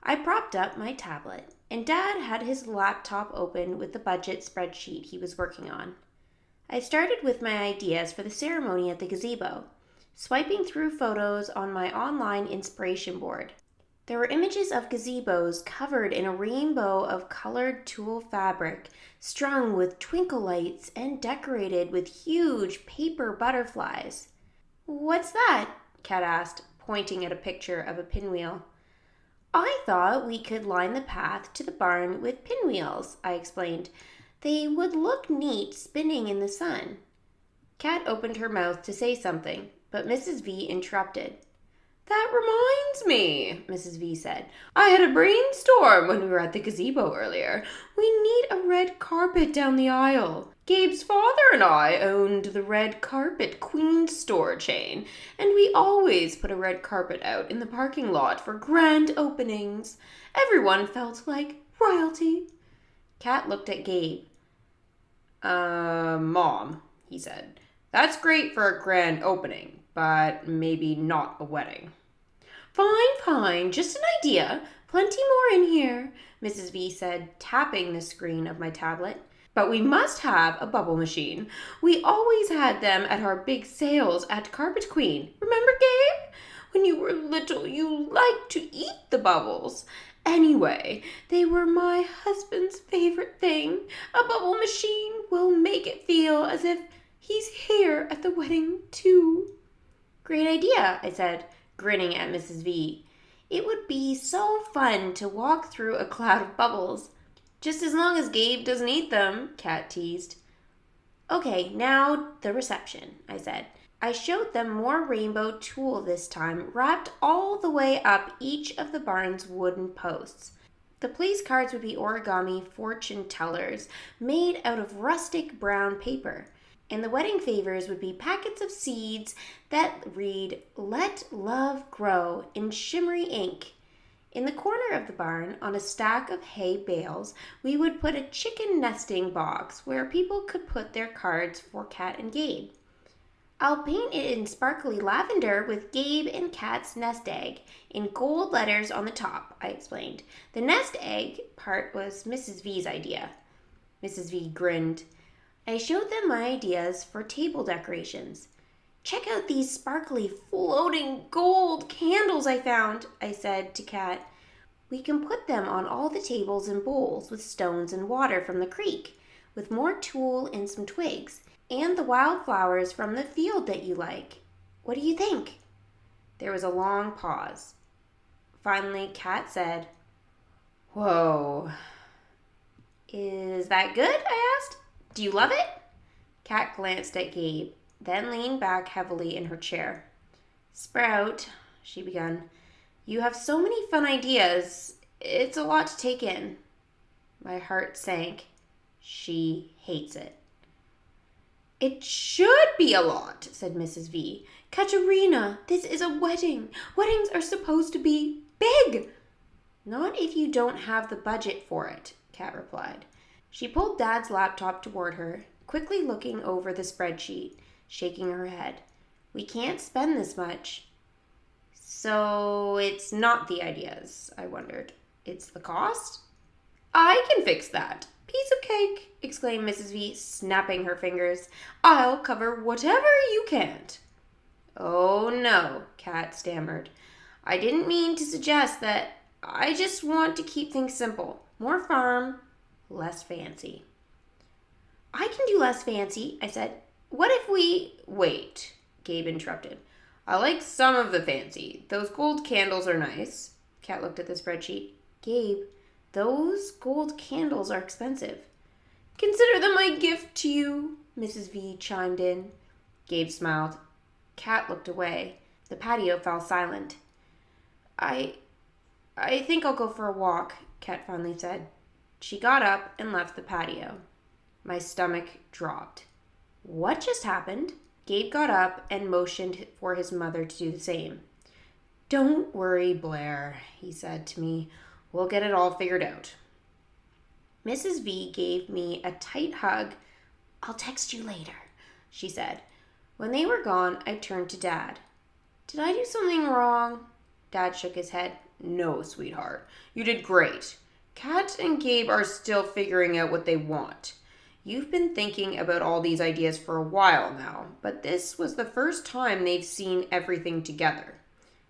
S1: I propped up my tablet, and Dad had his laptop open with the budget spreadsheet he was working on. I started with my ideas for the ceremony at the gazebo, swiping through photos on my online inspiration board. There were images of gazebos covered in a rainbow of colored tulle fabric, strung with twinkle lights and decorated with huge paper butterflies. "What's that?" Kat asked, pointing at a picture of a pinwheel. "I thought we could line the path to the barn with pinwheels," I explained. "They would look neat spinning in the sun." Kat opened her mouth to say something, but Mrs. V interrupted.
S2: "That reminds me," Mrs. V said. "I had a brainstorm when we were at the gazebo earlier. We need a red carpet down the aisle. Gabe's father and I owned the Red Carpet Queen store chain, and we always put a red carpet out in the parking lot for grand openings. Everyone felt like royalty."
S1: Kat looked at Gabe.
S2: Mom, he said. "That's great for a grand opening, but maybe not a wedding."
S1: Fine, just an idea. Plenty more in here," Mrs. V said, tapping the screen of my tablet.
S2: "But we must have a bubble machine. We always had them at our big sales at Carpet Queen. Remember, Gabe? When you were little, you liked to eat the bubbles. Anyway, they were my husband's favorite thing. A bubble machine will make it feel as if he's here at the wedding, too."
S1: "Great idea," I said, grinning at Mrs. V. "It would be so fun to walk through a cloud of bubbles." "Just as long as Gabe doesn't eat them," Kat teased. "Okay, now the reception," I said. I showed them more rainbow tulle this time, wrapped all the way up each of the barn's wooden posts. The place cards would be origami fortune tellers made out of rustic brown paper. And the wedding favors would be packets of seeds that read, "Let Love Grow," in shimmery ink. In the corner of the barn, on a stack of hay bales, we would put a chicken nesting box where people could put their cards for Kat and Gabe. "I'll paint it in sparkly lavender with Gabe and Kat's nest egg in gold letters on the top," I explained. The nest egg part was Mrs. V's idea. Mrs. V grinned. I showed them my ideas for table decorations. "Check out these sparkly floating gold candles I found," I said to Kat. "We can put them on all the tables and bowls with stones and water from the creek, with more tulle and some twigs, and the wildflowers from the field that you like. What do you think?" There was a long pause. Finally, Kat said, "Whoa." "Is that good?" I asked. "Do you love it?" Kat glanced at Gabe, then leaned back heavily in her chair. "Sprout," she began, "you have so many fun ideas. It's a lot to take in." My heart sank. She hates it. "It should be a lot," said Mrs. V. "Katerina, this is a wedding. Weddings are supposed to be big." "Not if you don't have the budget for it," Kat replied. She pulled Dad's laptop toward her, quickly looking over the spreadsheet, shaking her head. "We can't spend this much." "So it's not the ideas," I wondered. "It's the cost?" "I can fix that. Piece of cake," exclaimed Mrs. V, snapping her fingers. "I'll cover whatever you can't." "Oh, no," Kat stammered. "I didn't mean to suggest that. I just want to keep things simple. More farm, less fancy." "I can do less fancy," I said. "What if we—" "Wait," Gabe interrupted. "I like some of the fancy. Those gold candles are nice." Kat looked at the spreadsheet. "Gabe, those gold candles are expensive." "Consider them my gift to you." Mrs. V chimed in. Gabe smiled. Kat looked away. The patio fell silent. I think I'll go for a walk, Kat finally said. She got up and left the patio. My stomach dropped. What just happened? Gabe got up and motioned for his mother to do the same. Don't worry, Blaire, he said to me. We'll get it all figured out. Mrs. V gave me a tight hug. I'll text you later, she said. When they were gone, I turned to Dad. Did I do something wrong? Dad shook his head. No, sweetheart. You did great. Kat and Gabe are still figuring out what they want. You've been thinking about all these ideas for a while now, but this was the first time they've seen everything together.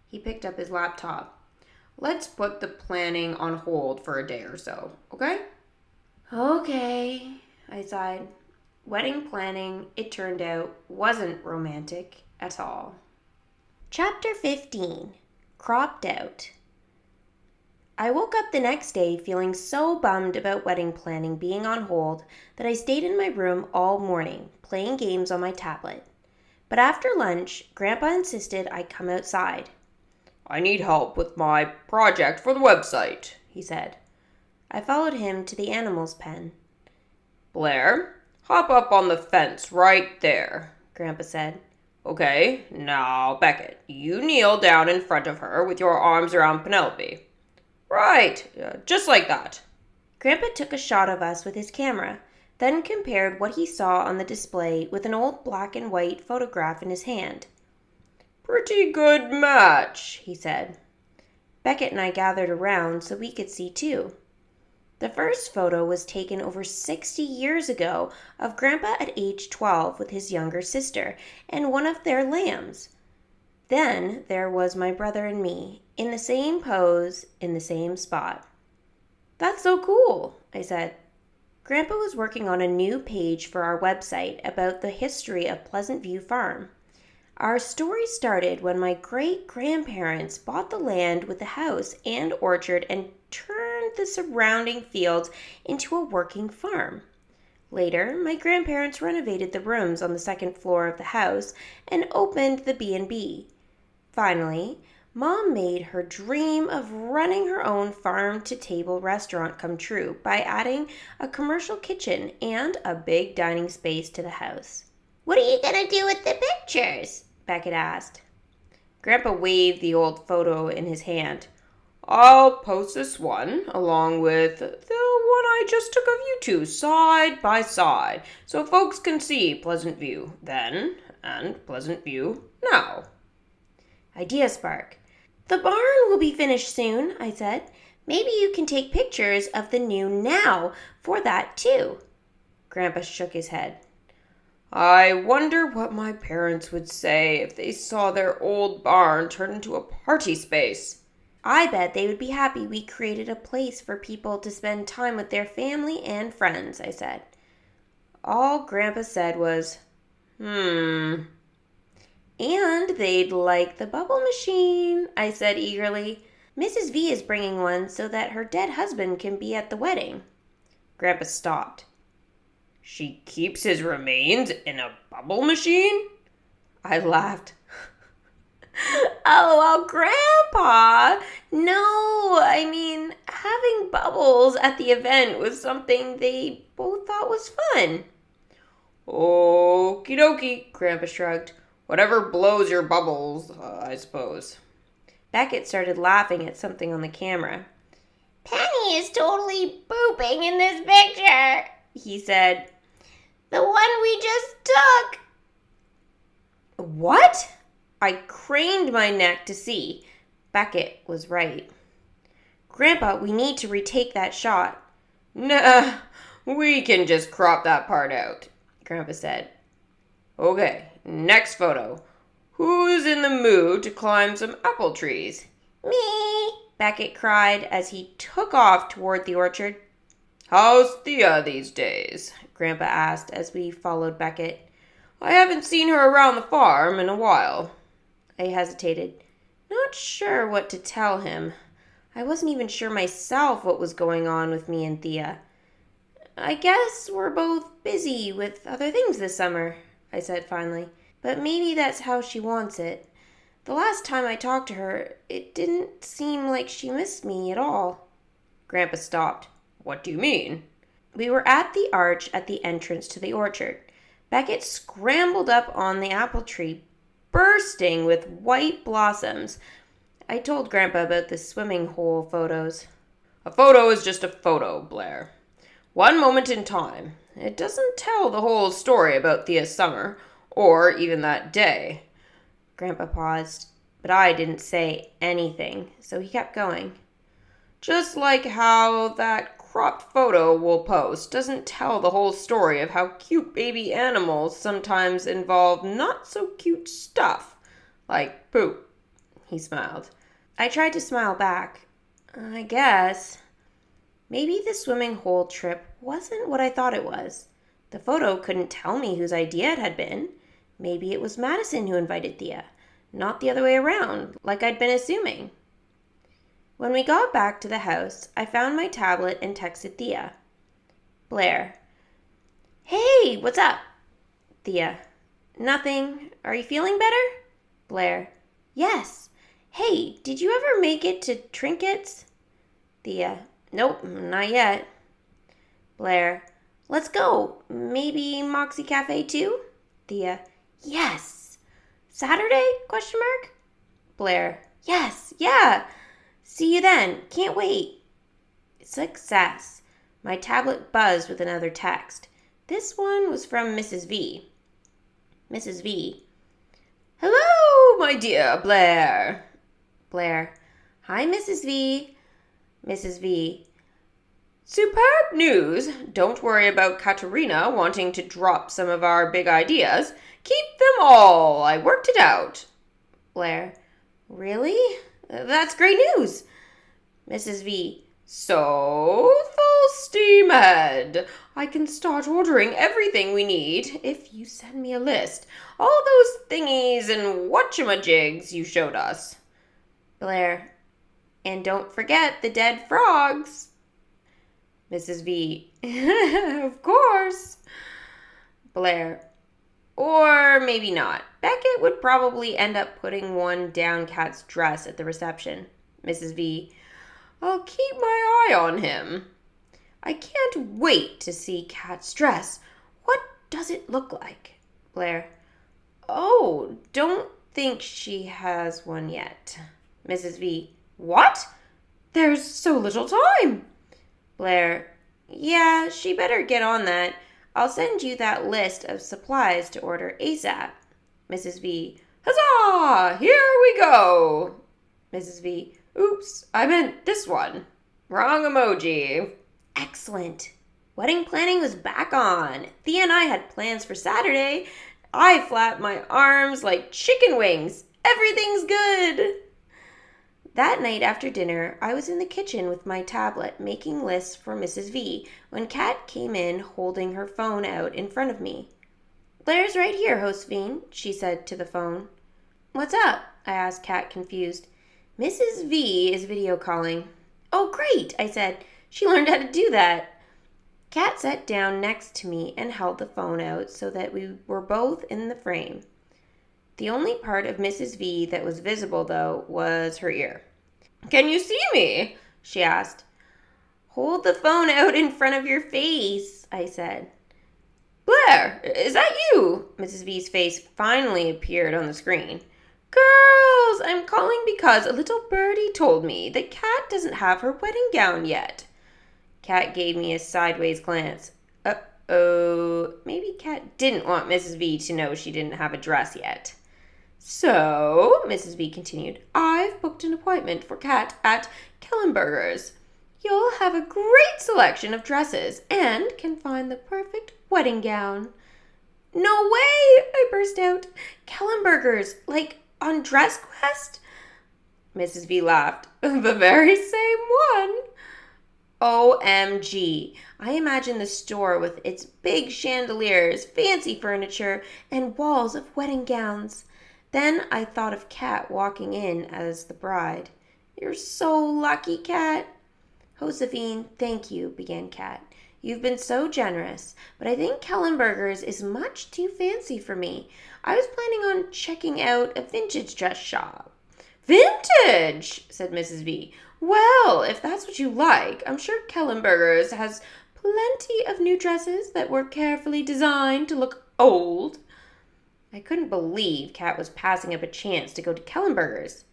S1: He picked up his laptop. Let's put the planning on hold for a day or so, okay? Okay, I sighed. Wedding planning, it turned out, wasn't romantic at all. Chapter 15. Cropped Out. I woke up the next day feeling so bummed about wedding planning being on hold that I stayed in my room all morning, playing games on my tablet. But after lunch, Grandpa insisted I come outside. I need help with my project for the website, he said. I followed him to the animals' pen. Blaire, hop up on the fence right there, Grandpa said. Okay, now, Beckett, you kneel down in front of her with your arms around Penelope. Right, just like that. Grandpa took a shot of us with his camera, then compared what he saw on the display with an old black and white photograph in his hand. Pretty good match, he said. Beckett and I gathered around so we could see too. The first photo was taken over 60 years ago of Grandpa at age 12 with his younger sister and one of their lambs. Then there was my brother and me, in the same pose, in the same spot. That's so cool, I said. Grandpa was working on a new page for our website about the history of Pleasant View Farm. Our story started when my great-grandparents bought the land with the house and orchard and turned the surrounding fields into a working farm. Later, my grandparents renovated the rooms on the second floor of the house and opened the B&B. Finally, Mom made her dream of running her own farm-to-table restaurant come true by adding a commercial kitchen and a big dining space to the house. What are you going to do with the pictures? Beckett asked. Grandpa waved the old photo in his hand. I'll post this one along with the one I just took of you two side by side so folks can see Pleasant View then and Pleasant View now. Idea spark. The barn will be finished soon, I said. Maybe you can take pictures of the new now for that too. Grandpa shook his head. I wonder what my parents would say if they saw their old barn turn into a party space. I bet they would be happy we created a place for people to spend time with their family and friends, I said. All Grandpa said was, And they'd like the bubble machine, I said eagerly. Mrs. V is bringing one so that her dead husband can be at the wedding. Grandpa stopped. She keeps his remains in a bubble machine? I laughed. Oh, Grandpa! No, I mean, having bubbles at the event was something they both thought was fun. Okie dokie, Grandpa shrugged. Whatever blows your bubbles, I suppose. Beckett started laughing at something on the camera. Penny is totally pooping in this picture, he said. The one we just took. What? I craned my neck to see. Beckett was right. Grandpa, we need to retake that shot. Nah, we can just crop that part out, Grandpa said. Okay, next photo. Who's in the mood to climb some apple trees? Me, Beckett cried as he took off toward the orchard. How's Thea these days? Grandpa asked as we followed Beckett. I haven't seen her around the farm in a while. I hesitated, not sure what to tell him. I wasn't even sure myself what was going on with me and Thea. I guess we're both busy with other things this summer, I said finally. But maybe that's how she wants it. The last time I talked to her, it didn't seem like she missed me at all.
S2: Grandpa stopped. What do you mean?
S1: We were at the arch at the entrance to the orchard. Beckett scrambled up on the apple tree, bursting with white blossoms. I told Grandpa about the swimming hole photos.
S2: A photo is just a photo, Blaire. One moment in time. It doesn't tell the whole story about Thea's summer, or even that day.
S1: Grandpa paused, but I didn't say anything, so he kept going.
S2: Just like how that cropped photo we'll post doesn't tell the whole story of how cute baby animals sometimes involve not so cute stuff, like poop. He smiled.
S1: I tried to smile back. I guess. Maybe the swimming hole trip wasn't what I thought it was. The photo couldn't tell me whose idea it had been. Maybe it was Madison who invited Thea, not the other way around, like I'd been assuming. When we got back to the house, I found my tablet and texted Thea. Blaire. Hey, what's up? Thea. Nothing. Are you feeling better? Blaire. Yes. Hey, did you ever make it to Trinkets? Thea. Nope, not yet. Blaire. Let's go. Maybe Moxie Cafe too? Thea. Yes. Saturday? Question mark. Blaire. Yes, yeah. See you then. Can't wait. Success. My tablet buzzed with another text. This one was from Mrs. V. Mrs. V.
S2: Hello, my dear Blaire.
S1: Blaire. Hi, Mrs. V. Mrs. V.
S2: Superb news. Don't worry about Katerina wanting to drop some of our big ideas. Keep them all. I worked it out.
S1: Blaire. Really? That's great news. Mrs. V.
S2: So, full steam ahead. I can start ordering everything we need if you send me a list. All those thingies and whatchamajigs you showed us.
S1: Blaire. And don't forget the dead frogs. Mrs. V.
S2: Of course.
S1: Blaire. Or maybe not. Beckett would probably end up putting one down Kat's dress at the reception. Mrs. V.
S2: I'll keep my eye on him.
S1: I can't wait to see Kat's dress. What does it look like? Blaire. Oh, don't think she has one yet. Mrs. V. What? There's so little time. Blaire. Yeah, she better get on that. I'll send you that list of supplies to order ASAP. Mrs. V.
S2: Huzzah! Here we go!
S1: Mrs. V.
S2: Oops, I meant this one. Wrong emoji.
S1: Excellent. Wedding planning was back on. Thea and I had plans for Saturday. I flapped my arms like chicken wings. Everything's good. That night after dinner, I was in the kitchen with my tablet making lists for Mrs. V when Kat came in holding her phone out in front of me. Blaire's right here, Josephine, she said to the phone. What's up? I asked Kat, confused. Mrs. V is video calling. Oh, great, I said. She learned how to do that. Kat sat down next to me and held the phone out so that we were both in the frame. The only part of Mrs. V that was visible, though, was her ear.
S2: Can you see me? She asked.
S1: Hold the phone out in front of your face, I said.
S2: Blaire, is that you?
S1: Mrs. V's face finally appeared on the screen. Girls, I'm calling because a little birdie told me that Kat doesn't have her wedding gown yet. Kat gave me a sideways glance. Uh-oh, maybe Kat didn't want Mrs. V to know she didn't have a dress yet. So, Mrs. V continued, I've booked an appointment for Kat at Kellenberger's. You'll have a great selection of dresses and can find the perfect wedding gown. No way, I burst out. Kellenberger's, like on Dress Quest? Mrs. V laughed.
S2: The very same one.
S1: OMG. I imagine the store with its big chandeliers, fancy furniture, and walls of wedding gowns. Then I thought of Kat walking in as the bride. You're so lucky, Kat. Josephine, thank you, began Kat. You've been so generous, but I think Kellenberger's is much too fancy for me. I was planning on checking out a vintage dress shop." "Vintage," said Mrs. V. "Well, if that's what you like, I'm sure Kellenberger's has plenty of new dresses that were carefully designed to look old." I couldn't believe Kat was passing up a chance to go to Kellenberger's.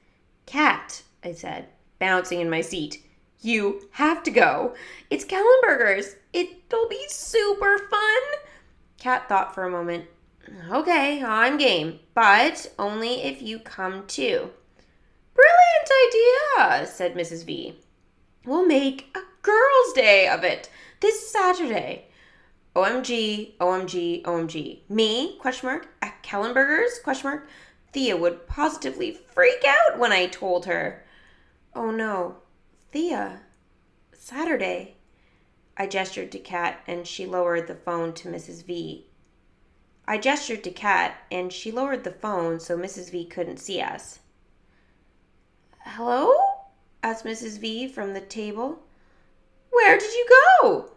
S1: "Kat," I said, bouncing in my seat, "you have to go. It's Kellenberger's. It'll be super fun." Kat thought for a moment. "Okay, I'm game, but only if you come too." "Brilliant idea," said Mrs. V. "We'll make a girls' day of it this Saturday." OMG, OMG, OMG. Me? Question mark. At Kellenberger's? Question mark. Thea would positively freak out when I told her. "Oh no. Thea. Saturday." I gestured to Kat and she lowered the phone so Mrs. V couldn't see us. "Hello?" asked Mrs. V from the table. "Where did you go?"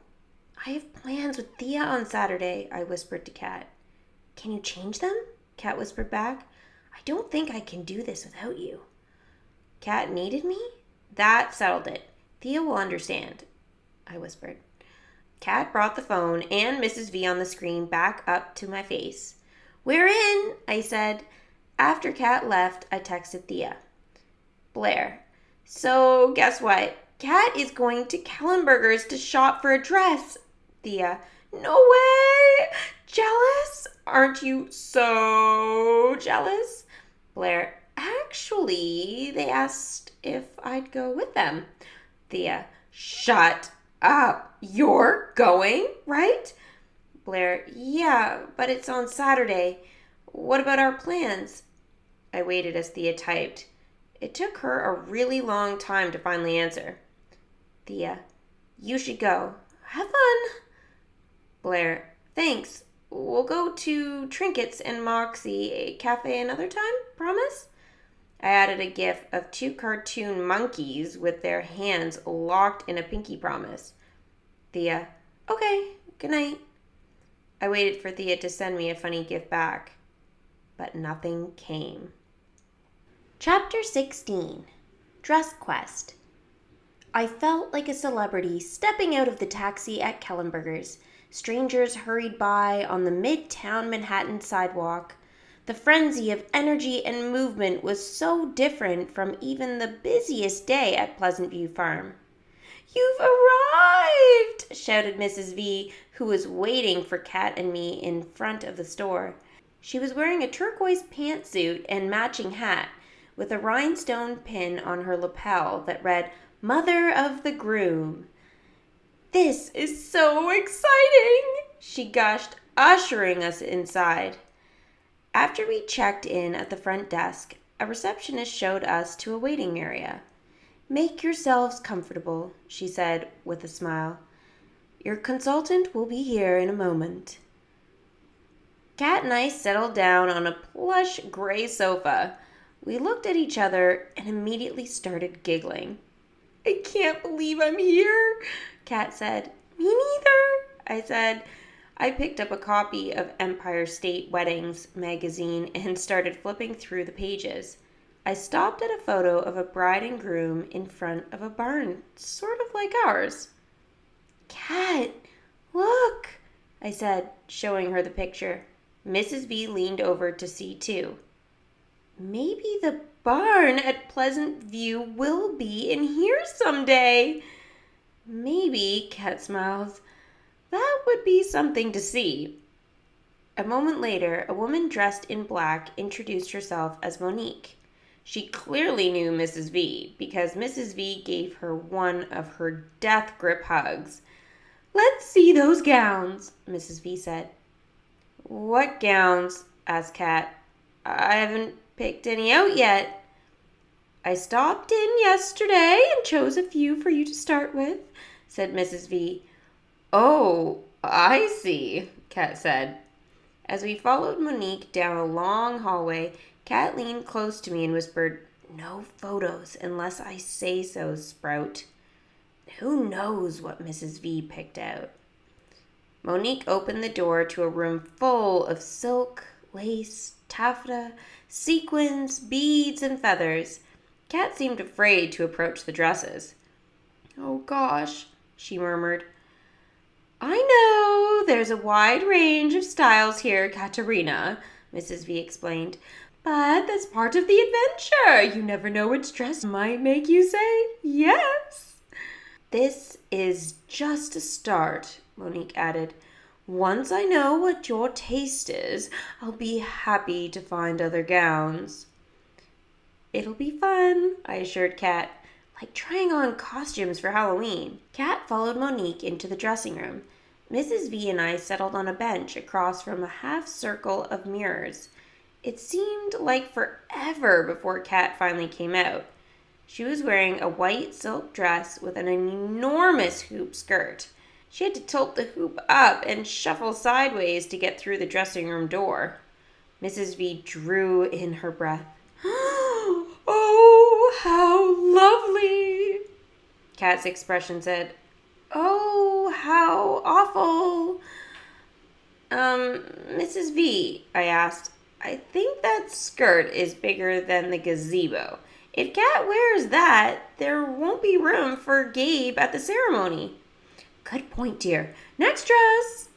S1: "I have plans with Thea on Saturday," I whispered to Kat. "Can you change them?" Kat whispered back. "I don't think I can do this without you." Kat needed me? That settled it. "Thea will understand," I whispered. Kat brought the phone and Mrs. V on the screen back up to my face. "We're in," I said. After Kat left, I texted Thea. "Blaire, so guess what? Kat is going to Kellenberger's to shop for a dress." Thea, "No way! Jealous? Aren't you so jealous?" Blaire, "Actually, they asked if I'd go with them." Thea, "Shut up. You're going, right?" Blaire, "Yeah, but it's on Saturday. What about our plans?" I waited as Thea typed. It took her a really long time to finally answer. Thea, "You should go. Have fun." Blaire, "Thanks. We'll go to Trinkets and Moxie Cafe another time, promise?" I added a gif of two cartoon monkeys with their hands locked in a pinky promise. Thea, "Okay, good night." I waited for Thea to send me a funny gif back, but nothing came. Chapter 16. Dress Quest. I felt like a celebrity stepping out of the taxi at Kellenberger's. Strangers hurried by on the midtown Manhattan sidewalk. The frenzy of energy and movement was so different from even the busiest day at Pleasant View Farm. "You've arrived!" shouted Mrs. V, who was waiting for Kat and me in front of the store. She was wearing a turquoise pantsuit and matching hat, with a rhinestone pin on her lapel that read, "Mother of the Groom." "This is so exciting!" she gushed, ushering us inside. After we checked in at the front desk, a receptionist showed us to a waiting area. "Make yourselves comfortable," she said with a smile. "Your consultant will be here in a moment." Kat and I settled down on a plush gray sofa. We looked at each other and immediately started giggling. "I can't believe I'm here," Kat said. "Me neither," I said. I picked up a copy of Empire State Weddings magazine and started flipping through the pages. I stopped at a photo of a bride and groom in front of a barn, sort of like ours. "Kat, look," I said, showing her the picture. Mrs. V leaned over to see too. "Maybe the barn at Pleasant View will be in here someday." "Maybe," Kat smiled. "That would be something to see." A moment later, a woman dressed in black introduced herself as Monique. She clearly knew Mrs. V because Mrs. V gave her one of her death grip hugs. "Let's see those gowns," Mrs. V said. "What gowns?" asked Kat. "I haven't picked any out yet." "I stopped in yesterday and chose a few for you to start with," said Mrs. V. "Oh, I see," Kat said. As we followed Monique down a long hallway, Kat leaned close to me and whispered, "No photos unless I say so, Sprout." Who knows what Mrs. V picked out? Monique opened the door to a room full of silk, lace, taffeta, sequins, beads, and feathers. Kat seemed afraid to approach the dresses. "Oh gosh," she murmured. "I know there's a wide range of styles here, Katerina," Mrs. V explained. "But that's part of the adventure. You never know which dress might make you say yes." "This is just a start," Monique added. "Once I know what your taste is, I'll be happy to find other gowns." "It'll be fun," I assured Kat. "Like trying on costumes for Halloween." Kat followed Monique into the dressing room. Mrs. V and I settled on a bench across from a half circle of mirrors. It seemed like forever before Kat finally came out. She was wearing a white silk dress with an enormous hoop skirt. She had to tilt the hoop up and shuffle sideways to get through the dressing room door. Mrs. V drew in her breath. "Oh, how lovely!" Kat's expression said, "Oh, how awful." Mrs. V, I asked, "I think that skirt is bigger than the gazebo. If Kat wears that, there won't be room for Gabe at the ceremony." "Good point, dear. Next dress."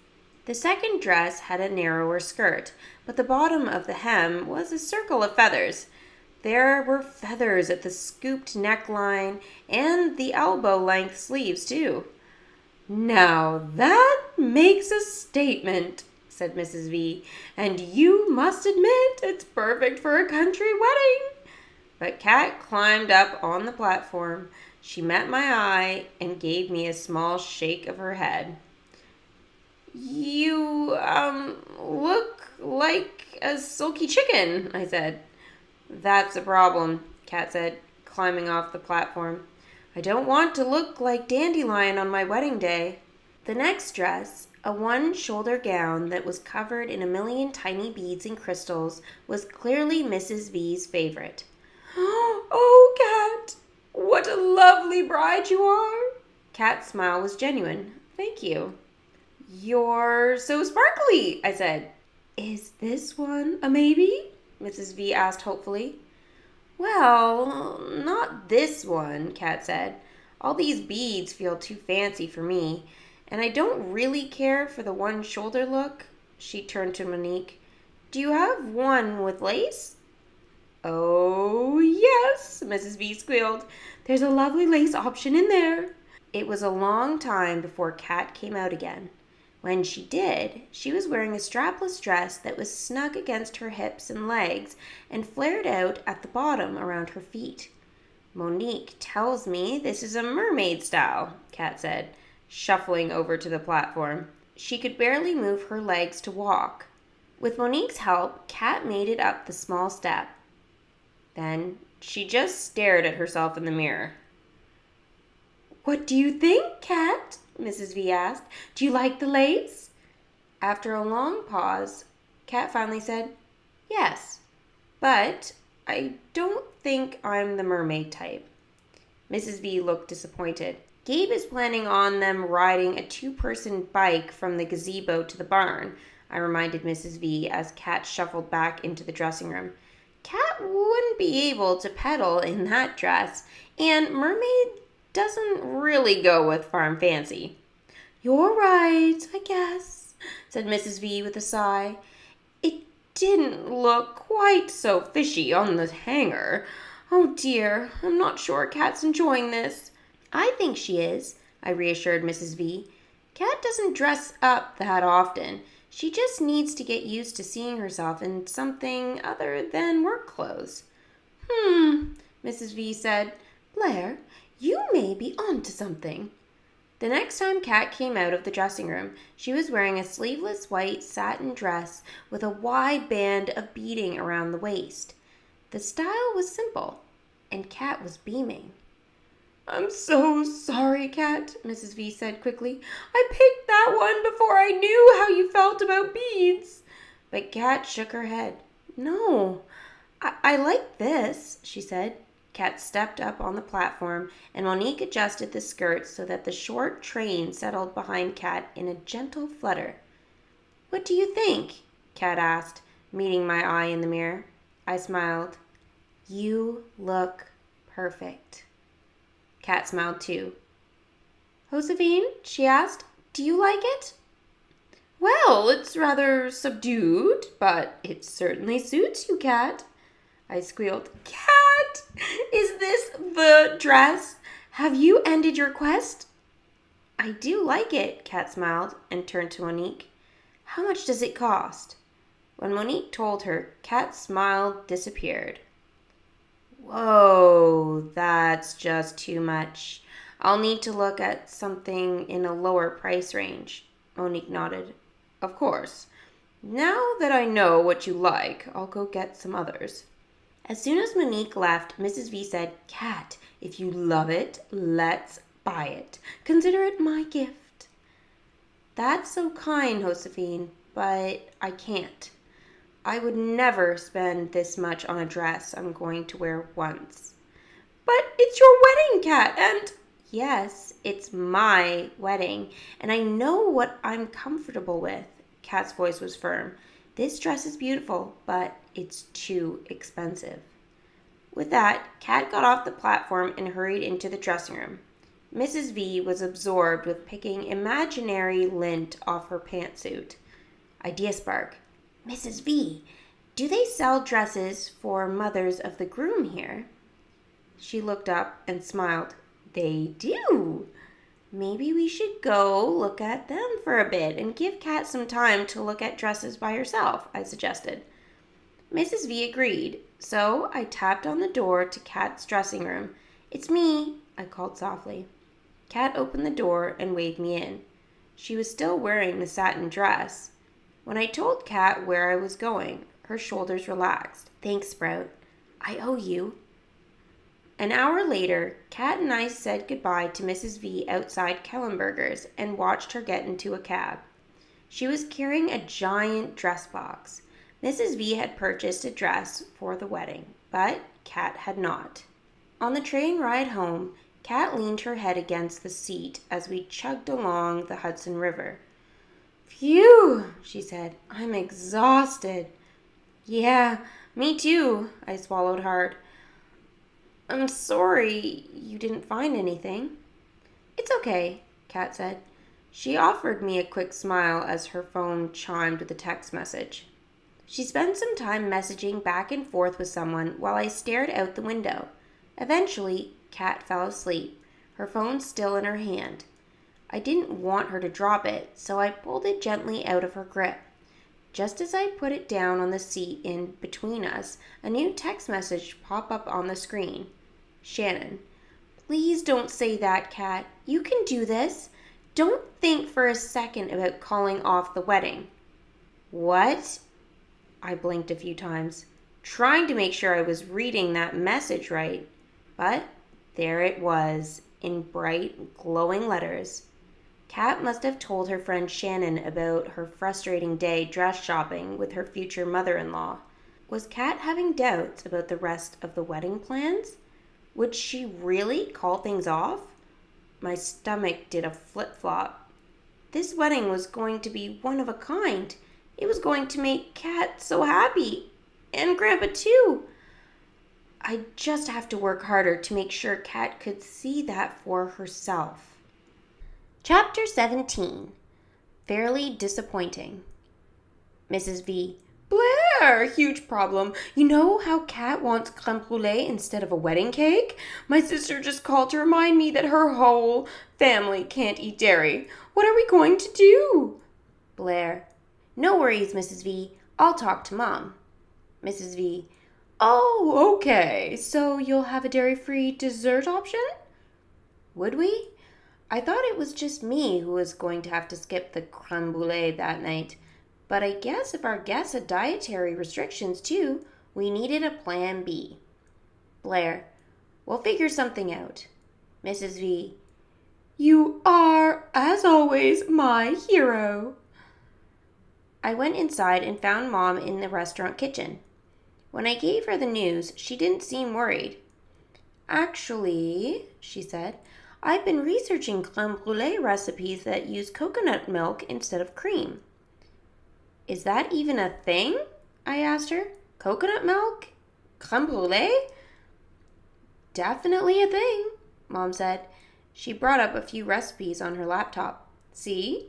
S1: The second dress had a narrower skirt, but the bottom of the hem was a circle of feathers. There were feathers at the scooped neckline and the elbow-length sleeves, too. "Now that makes a statement," said Mrs. V, "and you must admit it's perfect for a country wedding." But Kat climbed up on the platform. She met my eye and gave me a small shake of her head. "You, look like a sulky chicken," I said. "That's a problem," Kat said, climbing off the platform. "I don't want to look like Dandelion on my wedding day." The next dress, a one-shoulder gown that was covered in a million tiny beads and crystals, was clearly Mrs. V's favorite. "Oh, Kat, what a lovely bride you are!" Kat's smile was genuine. "Thank you." "You're so sparkly," I said. "Is this one a maybe?" Mrs. V asked hopefully. "Well, not this one," Kat said. "All these beads feel too fancy for me, and I don't really care for the one-shoulder look." She turned to Monique. "Do you have one with lace?" "Oh, yes," Mrs. V squealed. "There's a lovely lace option in there." It was a long time before Kat came out again. When she did, she was wearing a strapless dress that was snug against her hips and legs and flared out at the bottom around her feet. "Monique tells me this is a mermaid style," Kat said, shuffling over to the platform. She could barely move her legs to walk. With Monique's help, Kat made it up the small step. Then she just stared at herself in the mirror. "What do you think, Kat?" Mrs. V asked. "Do you like the lace?" After a long pause, Kat finally said, "Yes, but I don't think I'm the mermaid type." Mrs. V looked disappointed. "Gabe is planning on them riding a two-person bike from the gazebo to the barn," I reminded Mrs. V as Kat shuffled back into the dressing room. "Kat wouldn't be able to pedal in that dress, and mermaid doesn't really go with farm fancy." "You're right, I guess," said Mrs. V with a sigh. "It didn't look quite so fishy on the hanger. Oh dear, I'm not sure Kat's enjoying this." "I think she is," I reassured Mrs. V. "Kat doesn't dress up that often. She just needs to get used to seeing herself in something other than work clothes." Mrs. V said. "Blaire, you may be onto something." The next time Kat came out of the dressing room, she was wearing a sleeveless white satin dress with a wide band of beading around the waist. The style was simple, and Kat was beaming. "I'm so sorry, Kat," Mrs. V said quickly. "I picked that one before I knew how you felt about beads." But Kat shook her head. "No, I like this," she said. Kat stepped up on the platform, and Monique adjusted the skirts so that the short train settled behind Kat in a gentle flutter. "What do you think?" Kat asked, meeting my eye in the mirror. I smiled. "You look perfect." Kat smiled too. "Josephine," she asked, "do you like it?"
S2: "Well, it's rather subdued, but it certainly suits you, Kat."
S1: I squealed. "Kat, is this the dress? Have you ended your quest?" "I do like it," Kat smiled and turned to Monique. "How much does it cost?" When Monique told her, Kat's smile disappeared. "Whoa, that's just too much. I'll need to look at something in a lower price range." Monique nodded.
S2: "Of course. Now that I know what you like, I'll go get some others."
S1: As soon as Monique left, Mrs. V said, "Kat, if you love it, let's buy it. Consider it my gift." "That's so kind, Josephine, but I can't. I would never spend this much on a dress I'm going to wear once."
S2: "But it's your wedding, Kat, and—"
S1: "Yes, it's my wedding, and I know what I'm comfortable with." Kat's voice was firm. "This dress is beautiful, but it's too expensive." With that, Kat got off the platform and hurried into the dressing room. Mrs. V was absorbed with picking imaginary lint off her pantsuit. Idea spark. "Mrs. V, do they sell dresses for mothers of the groom here?" She looked up and smiled. "They do. Maybe we should go look at them for a bit and give Kat some time to look at dresses by herself," I suggested. Mrs. V agreed, so I tapped on the door to Kat's dressing room. "It's me," I called softly. Kat opened the door and waved me in. She was still wearing the satin dress. When I told Kat where I was going, her shoulders relaxed. "Thanks, Sprout. I owe you." An hour later, Kat and I said goodbye to Mrs. V outside Kellenberger's and watched her get into a cab. She was carrying a giant dress box. Mrs. V had purchased a dress for the wedding, but Kat had not. On the train ride home, Kat leaned her head against the seat as we chugged along the Hudson River. "Phew," she said, "I'm exhausted." "Yeah, me too," I swallowed hard. "I'm sorry you didn't find anything." "It's okay," Kat said. She offered me a quick smile as her phone chimed with a text message. She spent some time messaging back and forth with someone while I stared out the window. Eventually, Kat fell asleep, her phone still in her hand. I didn't want her to drop it, so I pulled it gently out of her grip. Just as I put it down on the seat in between us, a new text message popped up on the screen. "Shannon, please don't say that, Kat. You can do this. Don't think for a second about calling off the wedding." "What?" I blinked a few times, trying to make sure I was reading that message right. But there it was, in bright, glowing letters. Kat must have told her friend Shannon about her frustrating day dress shopping with her future mother-in-law. Was Kat having doubts about the rest of the wedding plans? Would she really call things off? My stomach did a flip-flop. This wedding was going to be one of a kind. It was going to make Kat so happy. And Grandpa too. I just have to work harder to make sure Kat could see that for herself. Chapter 17. Fairly Disappointing. Mrs. V. "Blaire, huge problem. You know how Kat wants crème brûlée instead of a wedding cake? My sister just called to remind me that her whole family can't eat dairy. What are we going to do?" Blaire. "No worries, Mrs. V. I'll talk to Mom." Mrs. V. "Oh, okay. So you'll have a dairy-free dessert option?" Would we? I thought it was just me who was going to have to skip the crème brûlée that night. But I guess if our guests had dietary restrictions too, we needed a plan B. Blaire. "We'll figure something out." Mrs. V. "You are, as always, my hero." I went inside and found Mom in the restaurant kitchen. When I gave her the news, she didn't seem worried. Actually, she said, I've been researching creme brulee recipes that use coconut milk instead of cream. Is that even a thing? I asked her. Coconut milk? Creme brulee? Definitely a thing, Mom said. She brought up a few recipes on her laptop. See?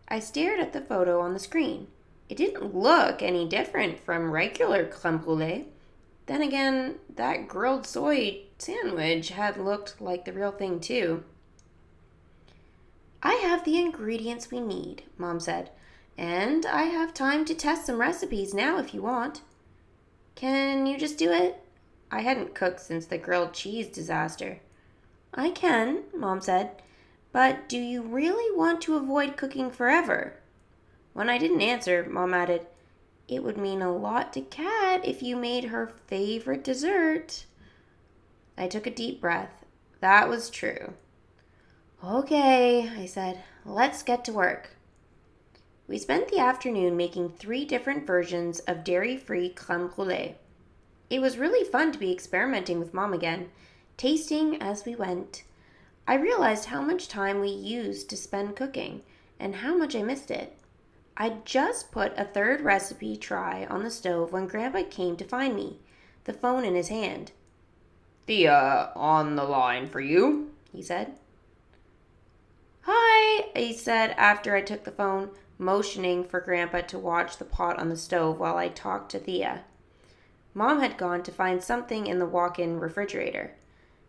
S1: I stared at the photo on the screen. It didn't look any different from regular creme brulee. Then again, that grilled soy sandwich had looked like the real thing too. I have the ingredients we need, Mom said, and I have time to test some recipes now if you want. Can you just do it? I hadn't cooked since the grilled cheese disaster. I can, Mom said, but do you really want to avoid cooking forever? When I didn't answer, Mom added, it would mean a lot to Kat if you made her favorite dessert. I took a deep breath. That was true. Okay, I said, let's get to work. We spent the afternoon making 3 different versions of dairy-free creme brulee. It was really fun to be experimenting with Mom again, tasting as we went. I realized how much time we used to spend cooking and how much I missed it. I'd just put a 3rd recipe try on the stove when Grandpa came to find me, the phone in his hand.
S2: Thea, on the line for you, he said.
S1: Hi, I said after I took the phone, motioning for Grandpa to watch the pot on the stove while I talked to Thea. Mom had gone to find something in the walk-in refrigerator.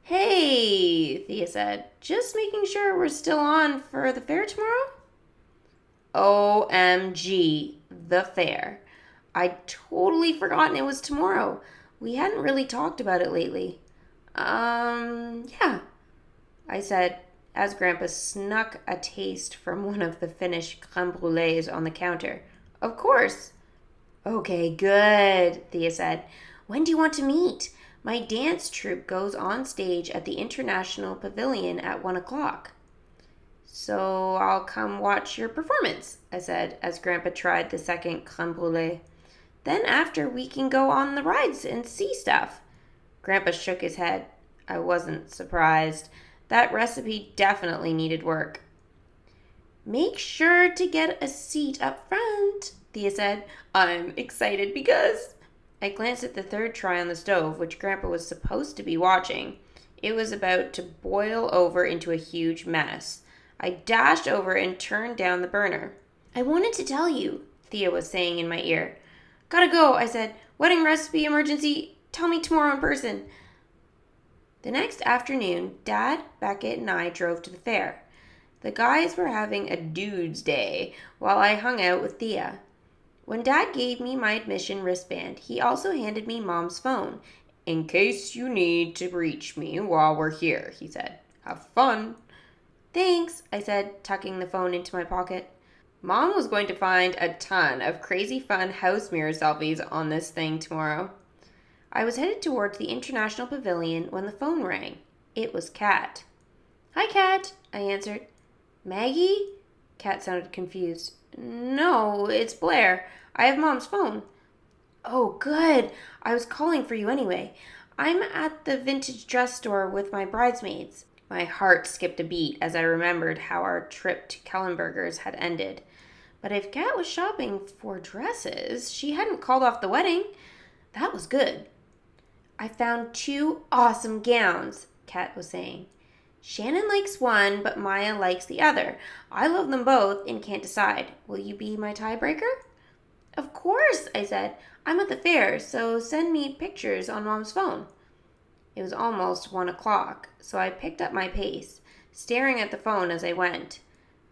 S1: Hey, Thea said, just making sure we're still on for the fair tomorrow? OMG, the fair. I'd totally forgotten it was tomorrow. We hadn't really talked about it lately. Yeah, I said as Grandpa snuck a taste from one of the finished creme brulees on the counter. Of course. Okay, good, Thea said. When do you want to meet? My dance troupe goes on stage at the International Pavilion at 1 o'clock. So I'll come watch your performance, I said as Grandpa tried the second creme brulee. Then after we can go on the rides and see stuff. Grandpa shook his head. I wasn't surprised. That recipe definitely needed work. Make sure to get a seat up front, Thea said. I'm excited because... I glanced at the 3rd try on the stove, which Grandpa was supposed to be watching. It was about to boil over into a huge mess. I dashed over and turned down the burner. I wanted to tell you, Thea was saying in my ear. Gotta go, I said. Wedding recipe emergency. Tell me tomorrow in person. The next afternoon, Dad, Beckett, and I drove to the fair. The guys were having a dude's day while I hung out with Thea. When Dad gave me my admission wristband, he also handed me Mom's phone. In case you need to reach me while we're here, he said. Have fun. Thanks, I said, tucking the phone into my pocket. Mom was going to find a ton of crazy fun house mirror selfies on this thing tomorrow. I was headed towards the International Pavilion when the phone rang. It was Kat. Hi, Kat, I answered. Maggie? Kat sounded confused. No, it's Blaire. I have Mom's phone. Oh, good. I was calling for you anyway. I'm at the vintage dress store with my bridesmaids. My heart skipped a beat as I remembered how our trip to Kellenberger's had ended. But if Kat was shopping for dresses, she hadn't called off the wedding. That was good. I found 2 awesome gowns, Kat was saying. Shannon likes one, but Maya likes the other. I love them both and can't decide. Will you be my tiebreaker? Of course, I said. I'm at the fair, so send me pictures on Mom's phone. It was almost 1 o'clock, so I picked up my pace, staring at the phone as I went.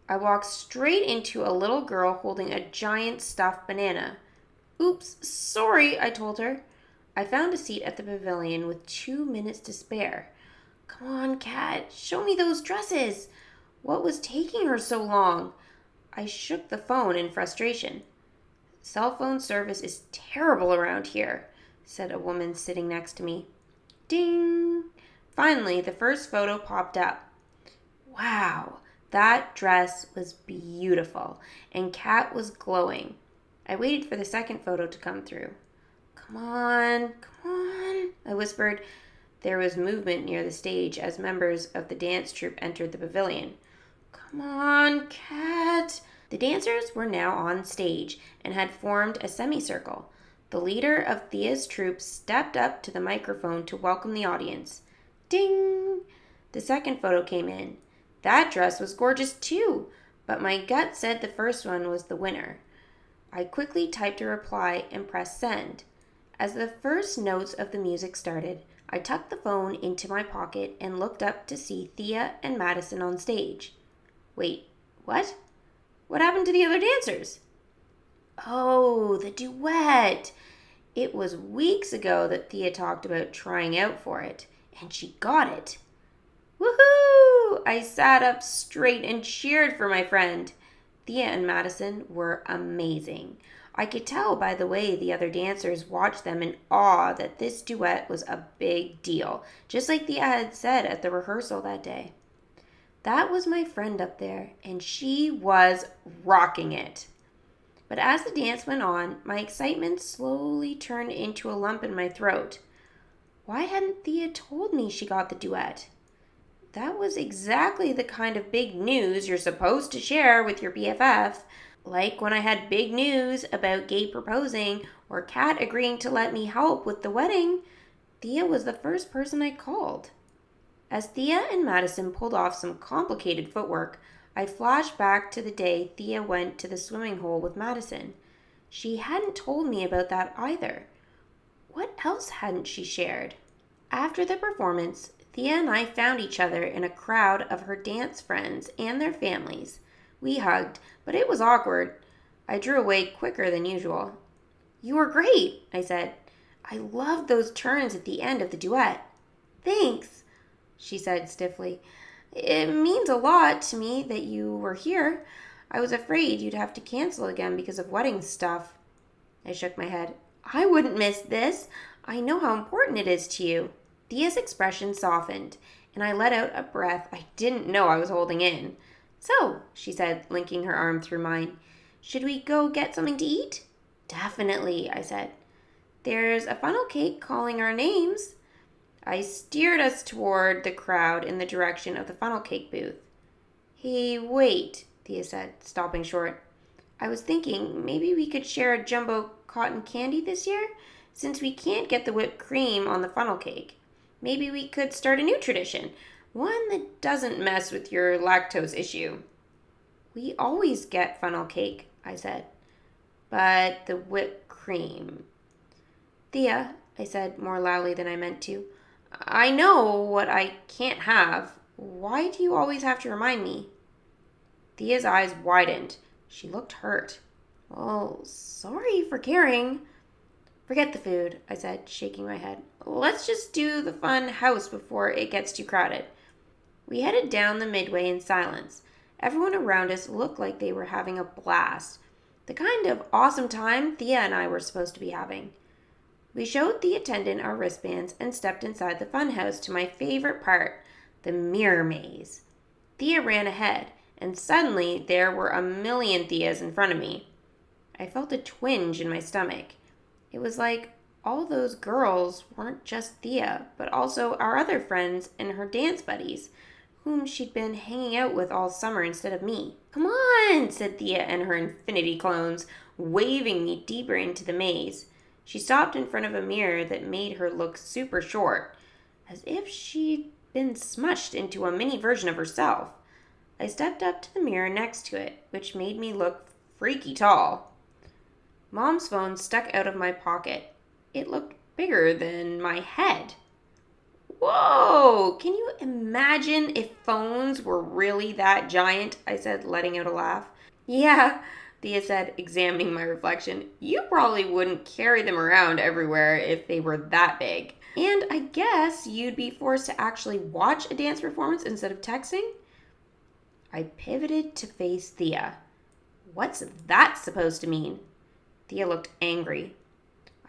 S1: I walked straight into a little girl holding a giant stuffed banana. Oops, sorry, I told her. I found a seat at the pavilion with 2 minutes to spare. Come on, Kat, show me those dresses. What was taking her so long? I shook the phone in frustration. Cell phone service is terrible around here, said a woman sitting next to me. Ding! Finally, the first photo popped up. Wow, that dress was beautiful, and Kat was glowing. I waited for the second photo to come through. Come on, I whispered. There was movement near the stage as members of the dance troupe entered the pavilion. "Come on, Cat!" The dancers were now on stage and had formed a semicircle. The leader of Thea's troupe stepped up to the microphone to welcome the audience. Ding! The second photo came in. That dress was gorgeous too, but my gut said the first one was the winner. I quickly typed a reply and pressed send. As the first notes of the music started, I tucked the phone into my pocket and looked up to see Thea and Madison on stage. Wait, what? What happened to the other dancers? Oh, the duet! It was weeks ago that Thea talked about trying out for it, and she got it. Woohoo! I sat up straight and cheered for my friend. Thea and Madison were amazing. I could tell by the way the other dancers watched them in awe that this duet was a big deal, just like Thea had said at the rehearsal that day. That was my friend up there, and she was rocking it. But as the dance went on, my excitement slowly turned into a lump in my throat. Why hadn't Thea told me she got the duet? That was exactly the kind of big news you're supposed to share with your BFF. Like when I had big news about Gay proposing or Kat agreeing to let me help with the wedding, Thea was the first person I called. As Thea and Madison pulled off some complicated footwork, I flashed back to the day Thea went to the swimming hole with Madison. She hadn't told me about that either. What else hadn't she shared? After the performance, Thea and I found each other in a crowd of her dance friends and their families. We hugged, but it was awkward. I drew away quicker than usual. "You were great," I said. "I loved those turns at the end of the duet." "Thanks," she said stiffly. "It means a lot to me that you were here. I was afraid you'd have to cancel again because of wedding stuff." I shook my head. "I wouldn't miss this. I know how important it is to you." Thea's expression softened, and I let out a breath I didn't know I was holding in. "So," she said, linking her arm through mine, "should we go get something to eat?" "Definitely," I said. "There's a funnel cake calling our names." I steered us toward the crowd in the direction of the funnel cake booth. "Hey, wait," Thea said, stopping short. "I was thinking maybe we could share a jumbo cotton candy this year, since we can't get the whipped cream on the funnel cake. Maybe we could start a new tradition, one that doesn't mess with your lactose issue." "We always get funnel cake," I said. "But the whipped cream." "Thea," I said more loudly than I meant to, "I know what I can't have. Why do you always have to remind me?" Thea's eyes widened. She looked hurt. "Well, sorry for caring." "Forget the food," I said, shaking my head. "Let's just do the fun house before it gets too crowded." We headed down the midway in silence. Everyone around us looked like they were having a blast. The kind of awesome time Thea and I were supposed to be having. We showed the attendant our wristbands and stepped inside the funhouse to my favorite part, the mirror maze. Thea ran ahead, and suddenly there were a million Theas in front of me. I felt a twinge in my stomach. It was like all those girls weren't just Thea, but also our other friends and her dance buddies, whom she'd been hanging out with all summer instead of me. "Come on," said Thea and her infinity clones, waving me deeper into the maze. She stopped in front of a mirror that made her look super short, as if she'd been smushed into a mini version of herself. I stepped up to the mirror next to it, which made me look freaky tall. Mom's phone stuck out of my pocket. It looked bigger than my head. "Whoa! Can you imagine if phones were really that giant?" I said, letting out a laugh. "Yeah," Thea said, examining my reflection. "You probably wouldn't carry them around everywhere if they were that big. And I guess you'd be forced to actually watch a dance performance instead of texting?" I pivoted to face Thea. "What's that supposed to mean?" Thea looked angry.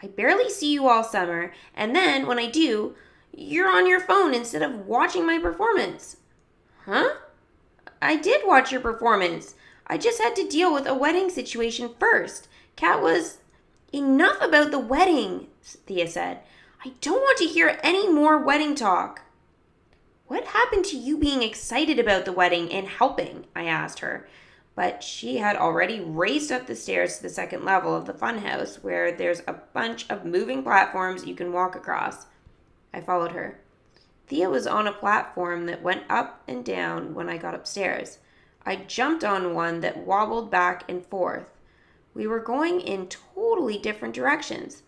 S1: "I barely see you all summer, and then when I do, you're on your phone instead of watching my performance." "Huh? I did watch your performance. I just had to deal with a wedding situation first. Kat was..." "Enough about the wedding," Thea said. I don't want to hear any more wedding talk. What happened to you being excited about the wedding and helping? I asked her. But she had already raced up the stairs to the second level of the funhouse, where there's a bunch of moving platforms you can walk across. I followed her. Thea was on a platform that went up and down when I got upstairs. I jumped on one that wobbled back and forth. We were going in totally different directions.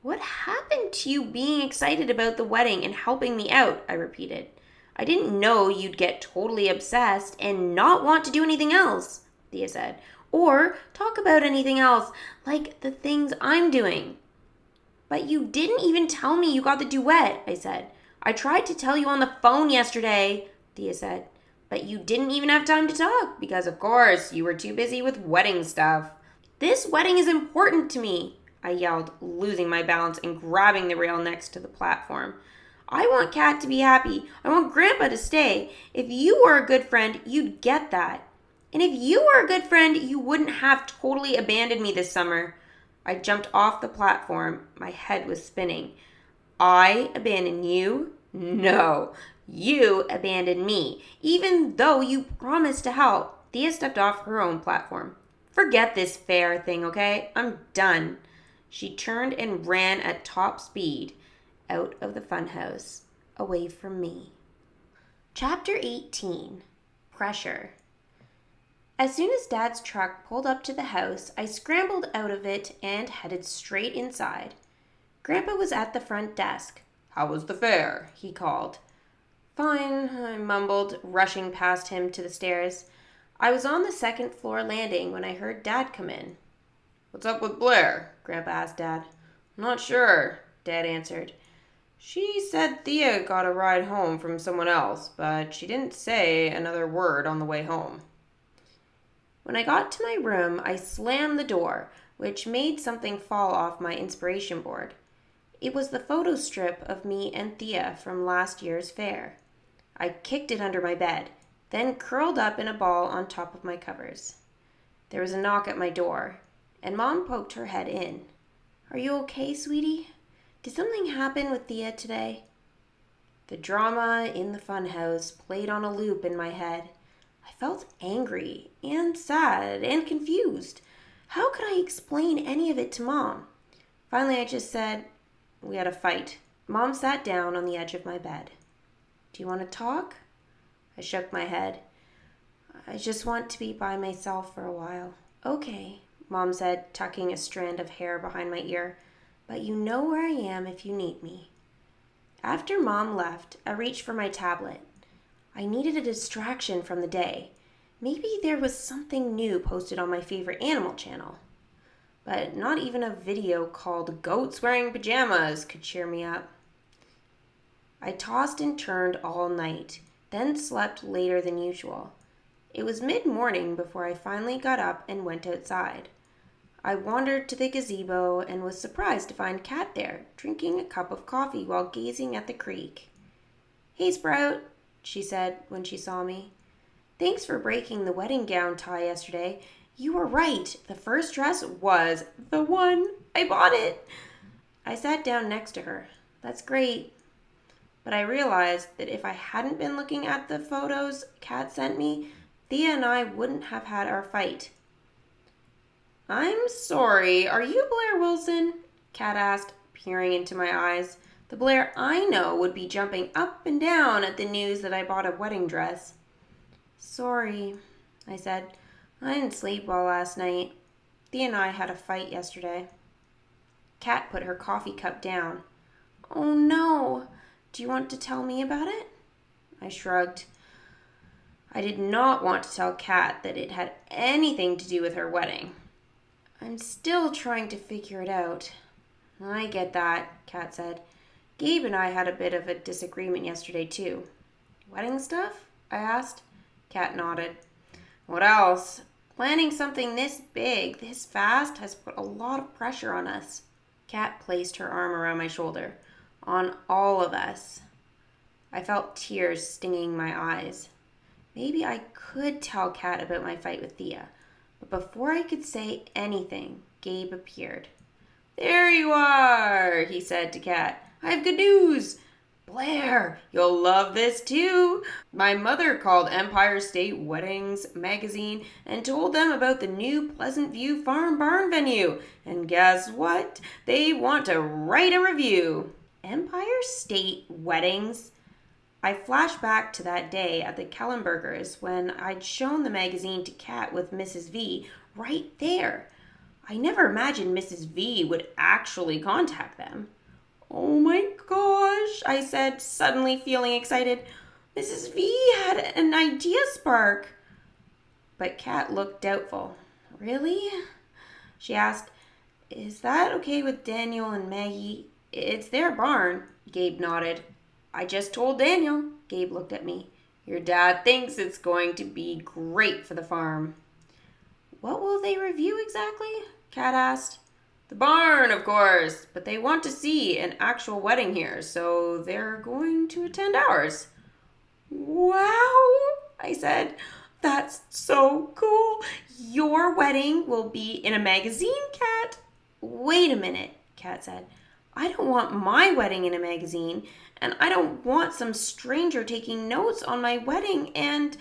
S1: What happened to you being excited about the wedding and helping me out? I repeated. I didn't know you'd get totally obsessed and not want to do anything else, Thea said. Or talk about anything else, like the things I'm doing. But you didn't even tell me you got the duet, I said. I tried to tell you on the phone yesterday, Thea said. But you didn't even have time to talk because, of course, you were too busy with wedding stuff. This wedding is important to me, I yelled, losing my balance and grabbing the rail next to the platform. I want Kat to be happy. I want Grandpa to stay. If you were a good friend, you'd get that. And if you were a good friend, you wouldn't have totally abandoned me this summer. I jumped off the platform. My head was spinning. I abandoned you? No. You abandoned me, even though you promised to help. Thea stepped off her own platform. Forget this fair thing, okay? I'm done. She turned and ran at top speed out of the funhouse, away from me. Chapter 18. Pressure. As soon as Dad's truck pulled up to the house, I scrambled out of it and headed straight inside. Grandpa was at the front desk.
S2: How was the fair?
S1: He called. Fine, I mumbled, rushing past him to the stairs. I was on the second floor landing when I heard Dad come in.
S2: What's up with Blaire?
S1: Grandpa asked Dad.
S2: I'm not sure,
S1: Dad answered.
S2: She said Thea got a ride home from someone else, but she didn't say another word on the way home.
S1: When I got to my room, I slammed the door, which made something fall off my inspiration board. It was the photo strip of me and Thea from last year's fair. I kicked it under my bed, then curled up in a ball on top of my covers. There was a knock at my door, and Mom poked her head in. Are you okay, sweetie? Did something happen with Thea today? The drama in the funhouse played on a loop in my head. I felt angry and sad and confused. How could I explain any of it to Mom? Finally, I just said, we had a fight. Mom sat down on the edge of my bed. Do you want to talk? I shook my head. I just want to be by myself for a while. Okay, Mom said, tucking a strand of hair behind my ear. But you know where I am if you need me. After Mom left, I reached for my tablet. I needed a distraction from the day. Maybe there was something new posted on my favorite animal channel. But not even a video called Goats Wearing Pajamas could cheer me up. I tossed and turned all night, then slept later than usual. It was mid-morning before I finally got up and went outside. I wandered to the gazebo and was surprised to find Kat there, drinking a cup of coffee while gazing at the creek. Hey, Sprout, she said when she saw me. Thanks for breaking the wedding gown tie yesterday. You were right. The first dress was the one. I bought it. I sat down next to her. That's great. But I realized that if I hadn't been looking at the photos Kat sent me, Thea and I wouldn't have had our fight. I'm sorry, are you Blaire Wilson? Kat asked, peering into my eyes. The Blaire I know would be jumping up and down at the news that I bought a wedding dress. Sorry, I said. I didn't sleep well last night. Thea and I had a fight yesterday. Kat put her coffee cup down. Oh no, do you want to tell me about it? I shrugged. I did not want to tell Kat that it had anything to do with her wedding. I'm still trying to figure it out. I get that, Kat said. Gabe and I had a bit of a disagreement yesterday, too. Wedding stuff? I asked. Kat nodded. What else? Planning something this big, this fast, has put a lot of pressure on us. Kat placed her arm around my shoulder. On all of us. I felt tears stinging my eyes. Maybe I could tell Kat about my fight with Thea. But before I could say anything, Gabe appeared. There you are, he said to Kat.
S2: I have good news. Blaire, you'll love this too. My mother called Empire State Weddings magazine and told them about the new Pleasant View Farm Barn venue. And guess what? They want to write a review. Empire State Weddings? I flash back to that day at the Kellenbergers when I'd shown the magazine to Kat with Mrs. V right there. I never imagined Mrs. V would actually contact them. Oh my gosh, I said, suddenly feeling excited. Mrs. V had an idea spark. But Kat looked doubtful. Really? She asked, is that okay with Daniel and Maggie? It's their barn. Gabe nodded. I just told Daniel. Gabe looked at me. Your dad thinks it's going to be great for the farm. What will they review exactly? Kat asked. The barn, of course, but they want to see an actual wedding here, so they're going to attend ours. Wow, I said. That's so cool. Your wedding will be in a magazine, Kat. Wait a minute, Kat said. I don't want my wedding in a magazine, and I don't want some stranger taking notes on my wedding and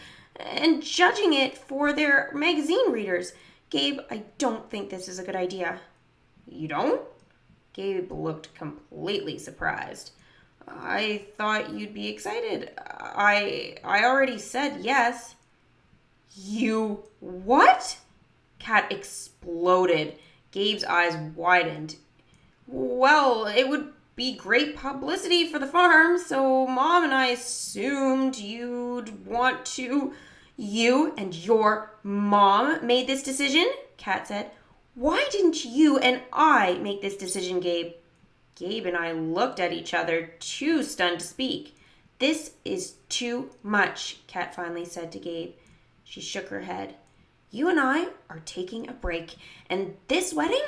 S2: judging it for their magazine readers. Gabe, I don't think this is a good idea. You don't? Gabe looked completely surprised. I thought you'd be excited. I already said yes. You what? Kat exploded. Gabe's eyes widened. Well, it would be great publicity for the farm, so Mom and I assumed you'd want to. You and your mom made this decision? Kat said. Why didn't you and I make this decision, Gabe? Gabe and I looked at each other, too stunned to speak. This is too much, Kat finally said to Gabe. She shook her head. You and I are taking a break, and this wedding?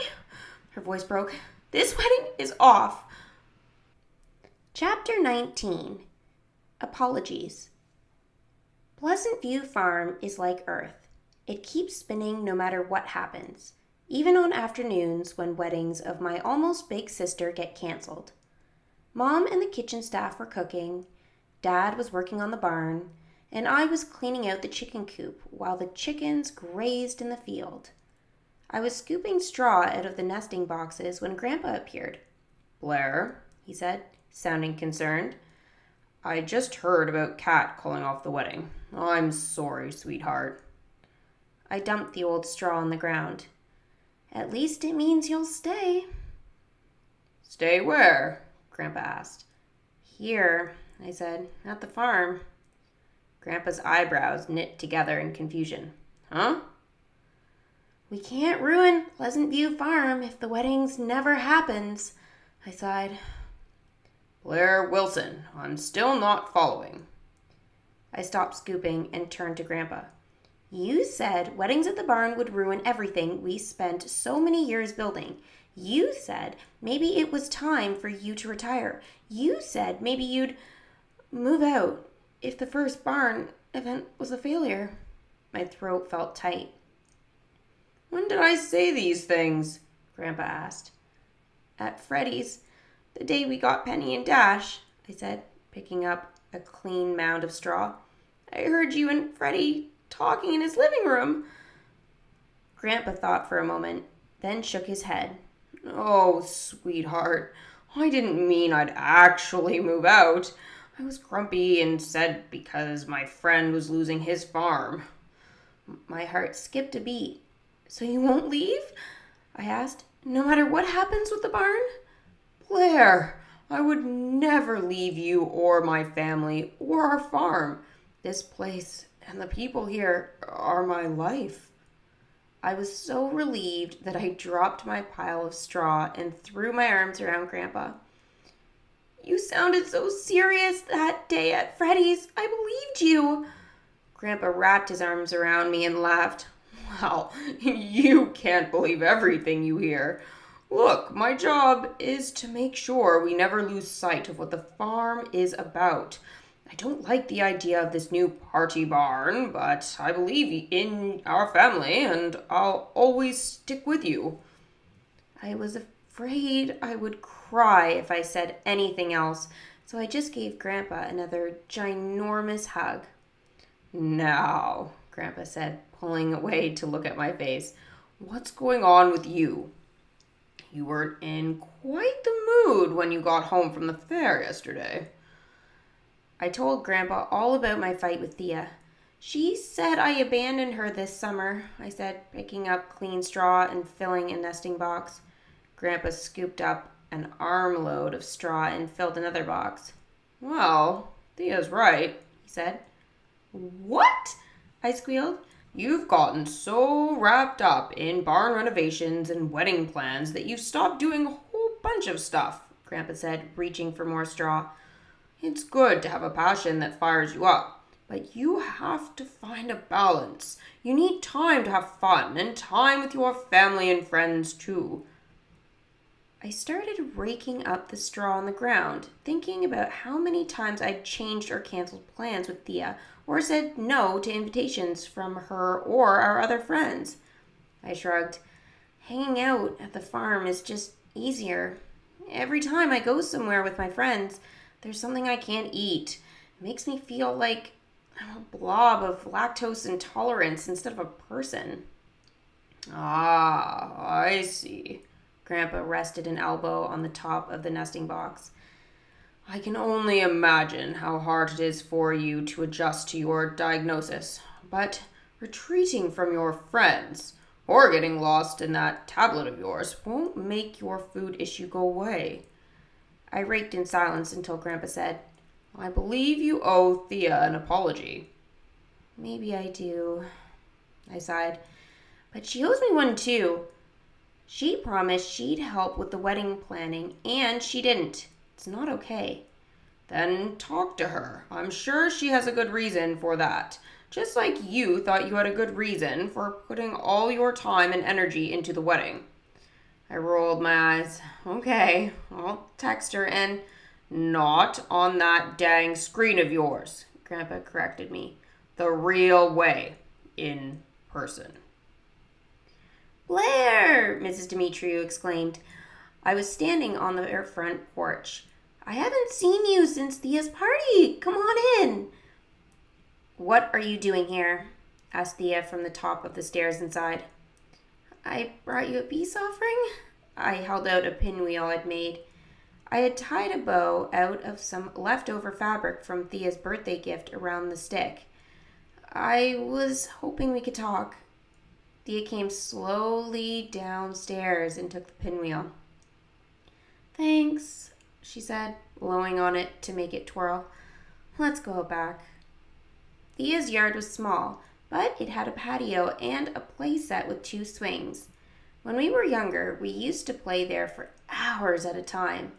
S2: Her voice broke. This wedding is off.
S1: Chapter 19. Apologies. Pleasant View Farm is like Earth. It keeps spinning no matter what happens, even on afternoons when weddings of my almost big sister get canceled. Mom and the kitchen staff were cooking, Dad was working on the barn, and I was cleaning out the chicken coop while the chickens grazed in the field. I was scooping straw out of the nesting boxes when Grandpa appeared.
S2: Blaire, he said, sounding concerned. I just heard about Kat calling off the wedding. I'm sorry, sweetheart.
S1: I dumped the old straw on the ground. At least it means you'll stay.
S2: Stay where? Grandpa asked.
S1: Here, I said, at the farm.
S2: Grandpa's eyebrows knit together in confusion. Huh?
S1: We can't ruin Pleasant View Farm if the weddings never happens, I sighed.
S2: Blaire Wilson, I'm still not following.
S1: I stopped scooping and turned to Grandpa. You said weddings at the barn would ruin everything we spent so many years building. You said maybe it was time for you to retire. You said maybe you'd move out if the first barn event was a failure. My throat felt tight.
S2: When did I say these things? Grandpa asked.
S1: At Freddy's, the day we got Penny and Dash, I said, picking up a clean mound of straw. I heard you and Freddy talking in his living room. Grandpa thought for a moment, then shook his head.
S2: Oh, sweetheart, I didn't mean I'd actually move out. I was grumpy and said because my friend was losing his farm.
S1: My heart skipped a beat. So you won't leave? I asked. No matter what happens with the barn?
S2: Blaire, I would never leave you or my family or our farm. This place and the people here are my life.
S1: I was so relieved that I dropped my pile of straw and threw my arms around Grandpa. You sounded so serious that day at Freddy's. I believed you. Grandpa wrapped his arms around me and laughed.
S2: Well, you can't believe everything you hear. Look, my job is to make sure we never lose sight of what the farm is about. I don't like the idea of this new party barn, but I believe in our family and I'll always stick with you.
S1: I was afraid I would cry if I said anything else, so I just gave Grandpa another ginormous hug.
S2: Now, Grandpa said, pulling away to look at my face, what's going on with you? You weren't in quite the mood when you got home from the fair yesterday.
S1: I told Grandpa all about my fight with Thea. She said I abandoned her this summer, I said, picking up clean straw and filling a nesting box. Grandpa scooped up an armload of straw and filled another box.
S2: Well, Thea's right, he said.
S1: What? I squealed.
S2: You've gotten so wrapped up in barn renovations and wedding plans that you've stopped doing a whole bunch of stuff, Grandpa said, reaching for more straw. It's good to have a passion that fires you up, but you have to find a balance. You need time to have fun and time with your family and friends too.
S1: I started raking up the straw on the ground, thinking about how many times I'd changed or canceled plans with Thea, or said no to invitations from her or our other friends. I shrugged. Hanging out at the farm is just easier. Every time I go somewhere with my friends, there's something I can't eat. It makes me feel like I'm a blob of lactose intolerance instead of a person.
S2: Ah, I see.
S1: Grandpa rested an elbow on the top of the nesting box.
S2: I can only imagine how hard it is for you to adjust to your diagnosis, but retreating from your friends or getting lost in that tablet of yours won't make your food issue go away.
S1: I raked in silence until Grandpa said,
S2: I believe you owe Thea an apology.
S1: Maybe I do, I sighed. But she owes me one too. She promised she'd help with the wedding planning, and she didn't. It's not okay.
S2: Then talk to her. I'm sure she has a good reason for that. Just like you thought you had a good reason for putting all your time and energy into the wedding. I rolled my eyes. Okay, I'll text her and... Not on that dang screen of yours, Grandpa corrected me. The real way. In person.
S1: Blaire! Mrs. Demetriou exclaimed. I was standing on their front porch. I haven't seen you since Thea's party. Come on in. What are you doing here? Asked Thea from the top of the stairs inside. I brought you a peace offering? I held out a pinwheel I'd made. I had tied a bow out of some leftover fabric from Thea's birthday gift around the stick. I was hoping we could talk. Thea came slowly downstairs and took the pinwheel. Thanks, she said, blowing on it to make it twirl. Let's go back. Thea's yard was small, but it had a patio and a play set with 2 swings. When we were younger, we used to play there for hours at a time.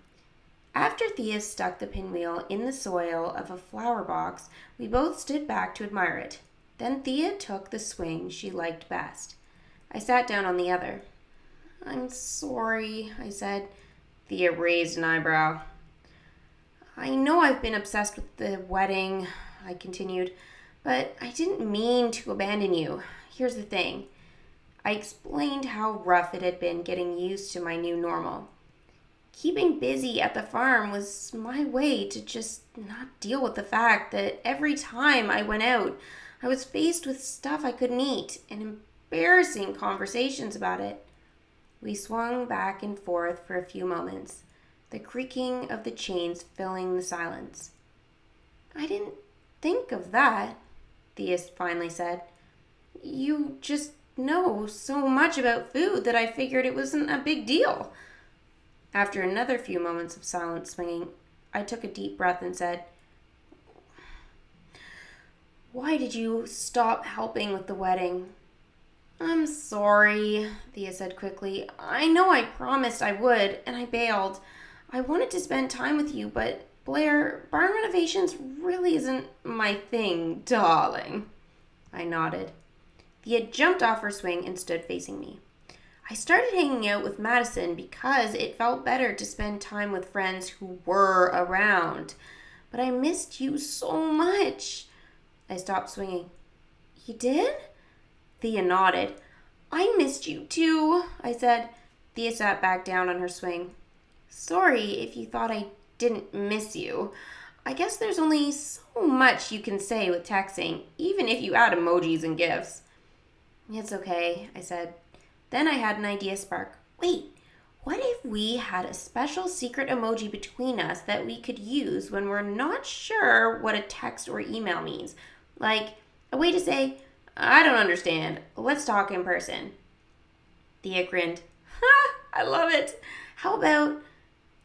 S1: After Thea stuck the pinwheel in the soil of a flower box, we both stood back to admire it. Then Thea took the swing she liked best. I sat down on the other. I'm sorry, I said.
S2: Thea raised an eyebrow.
S1: I know I've been obsessed with the wedding, I continued, but I didn't mean to abandon you. Here's the thing. I explained how rough it had been getting used to my new normal. Keeping busy at the farm was my way to just not deal with the fact that every time I went out, I was faced with stuff I couldn't eat and embarrassing conversations about it. We swung back and forth for a few moments, the creaking of the chains filling the silence. I didn't think of that, Thea finally said. You just know so much about food that I figured it wasn't a big deal. After another few moments of silent swinging, I took a deep breath and said, Why did you stop helping with the wedding? I'm sorry, Thea said quickly. I know I promised I would, and I bailed. I wanted to spend time with you, but Blaire, barn renovations really isn't my thing, darling. I nodded. Thea jumped off her swing and stood facing me. I started hanging out with Madison because it felt better to spend time with friends who were around. But I missed you so much. I stopped swinging. You did? Thea nodded. I missed you too, I said. Thea sat back down on her swing. Sorry if you thought I didn't miss you. I guess there's only so much you can say with texting, even if you add emojis and gifs. It's okay, I said. Then I had an idea spark. Wait, what if we had a special secret emoji between us that we could use when we're not sure what a text or email means? Like a way to say, I don't understand. Let's talk in person. Thea grinned. Ha! I love it. How about...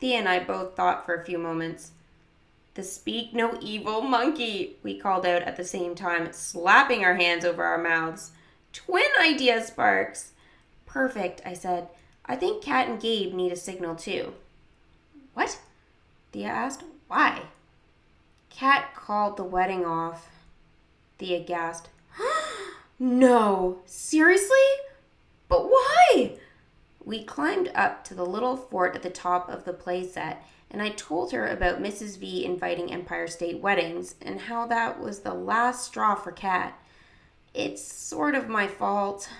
S1: Thea and I both thought for a few moments. The speak no evil monkey, we called out at the same time, slapping our hands over our mouths. Twin idea sparks. Perfect, I said. I think Kat and Gabe need a signal too. What? Thea asked. Why? Kat called the wedding off. Thea gasped. No, seriously? But why? We climbed up to the little fort at the top of the playset, and I told her about Mrs. V inviting Empire State weddings and how that was the last straw for Kat. It's sort of my fault,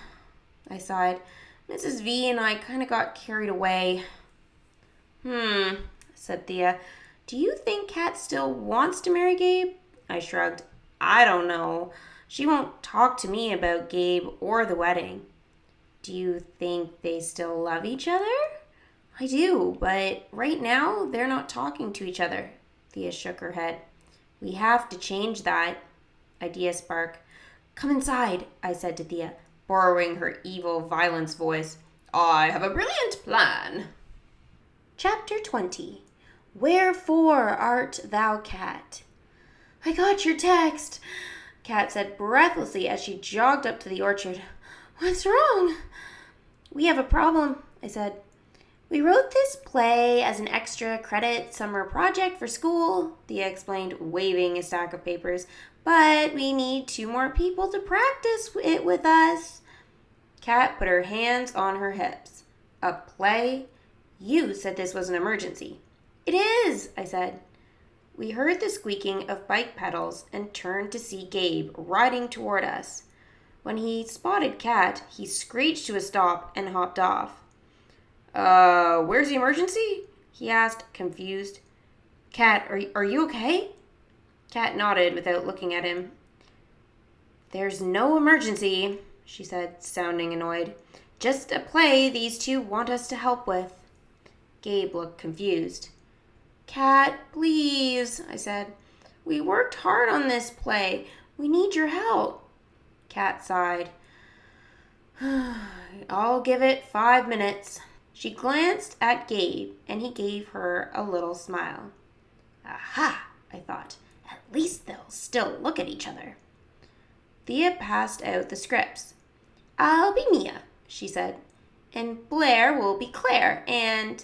S1: I sighed. Mrs. V and I kind of got carried away. Said Thea. Do you think Kat still wants to marry Gabe? I shrugged. I don't know. She won't talk to me about Gabe or the wedding. Do you think they still love each other? I do, but right now they're not talking to each other. Thea shook her head. We have to change that. Idea spark. Come inside, I said to Thea, borrowing her evil violence voice. I have a brilliant plan. Chapter 20. Wherefore art thou, Kat? I got your text, Kat said breathlessly as she jogged up to the orchard. What's wrong? We have a problem, I said. We wrote this play as an extra credit summer project for school, Thea explained, waving a stack of papers, but we need 2 more people to practice it with us. Kat put her hands on her hips. A play? You said this was an emergency. It is, I said. We heard the squeaking of bike pedals and turned to see Gabe riding toward us. When he spotted Kat, he screeched to a stop and hopped off. Where's the emergency? He asked, confused. Kat, are you okay? Kat nodded without looking at him. There's no emergency, she said, sounding annoyed. Just a play these 2 want us to help with. Gabe looked confused. Kat, please, I said. We worked hard on this play. We need your help. Kat sighed. I'll give it 5 minutes. She glanced at Gabe, and he gave her a little smile. Aha, I thought. At least they'll still look at each other. Thea passed out the scripts. I'll be Mia, she said. And Blaire will be Claire, and...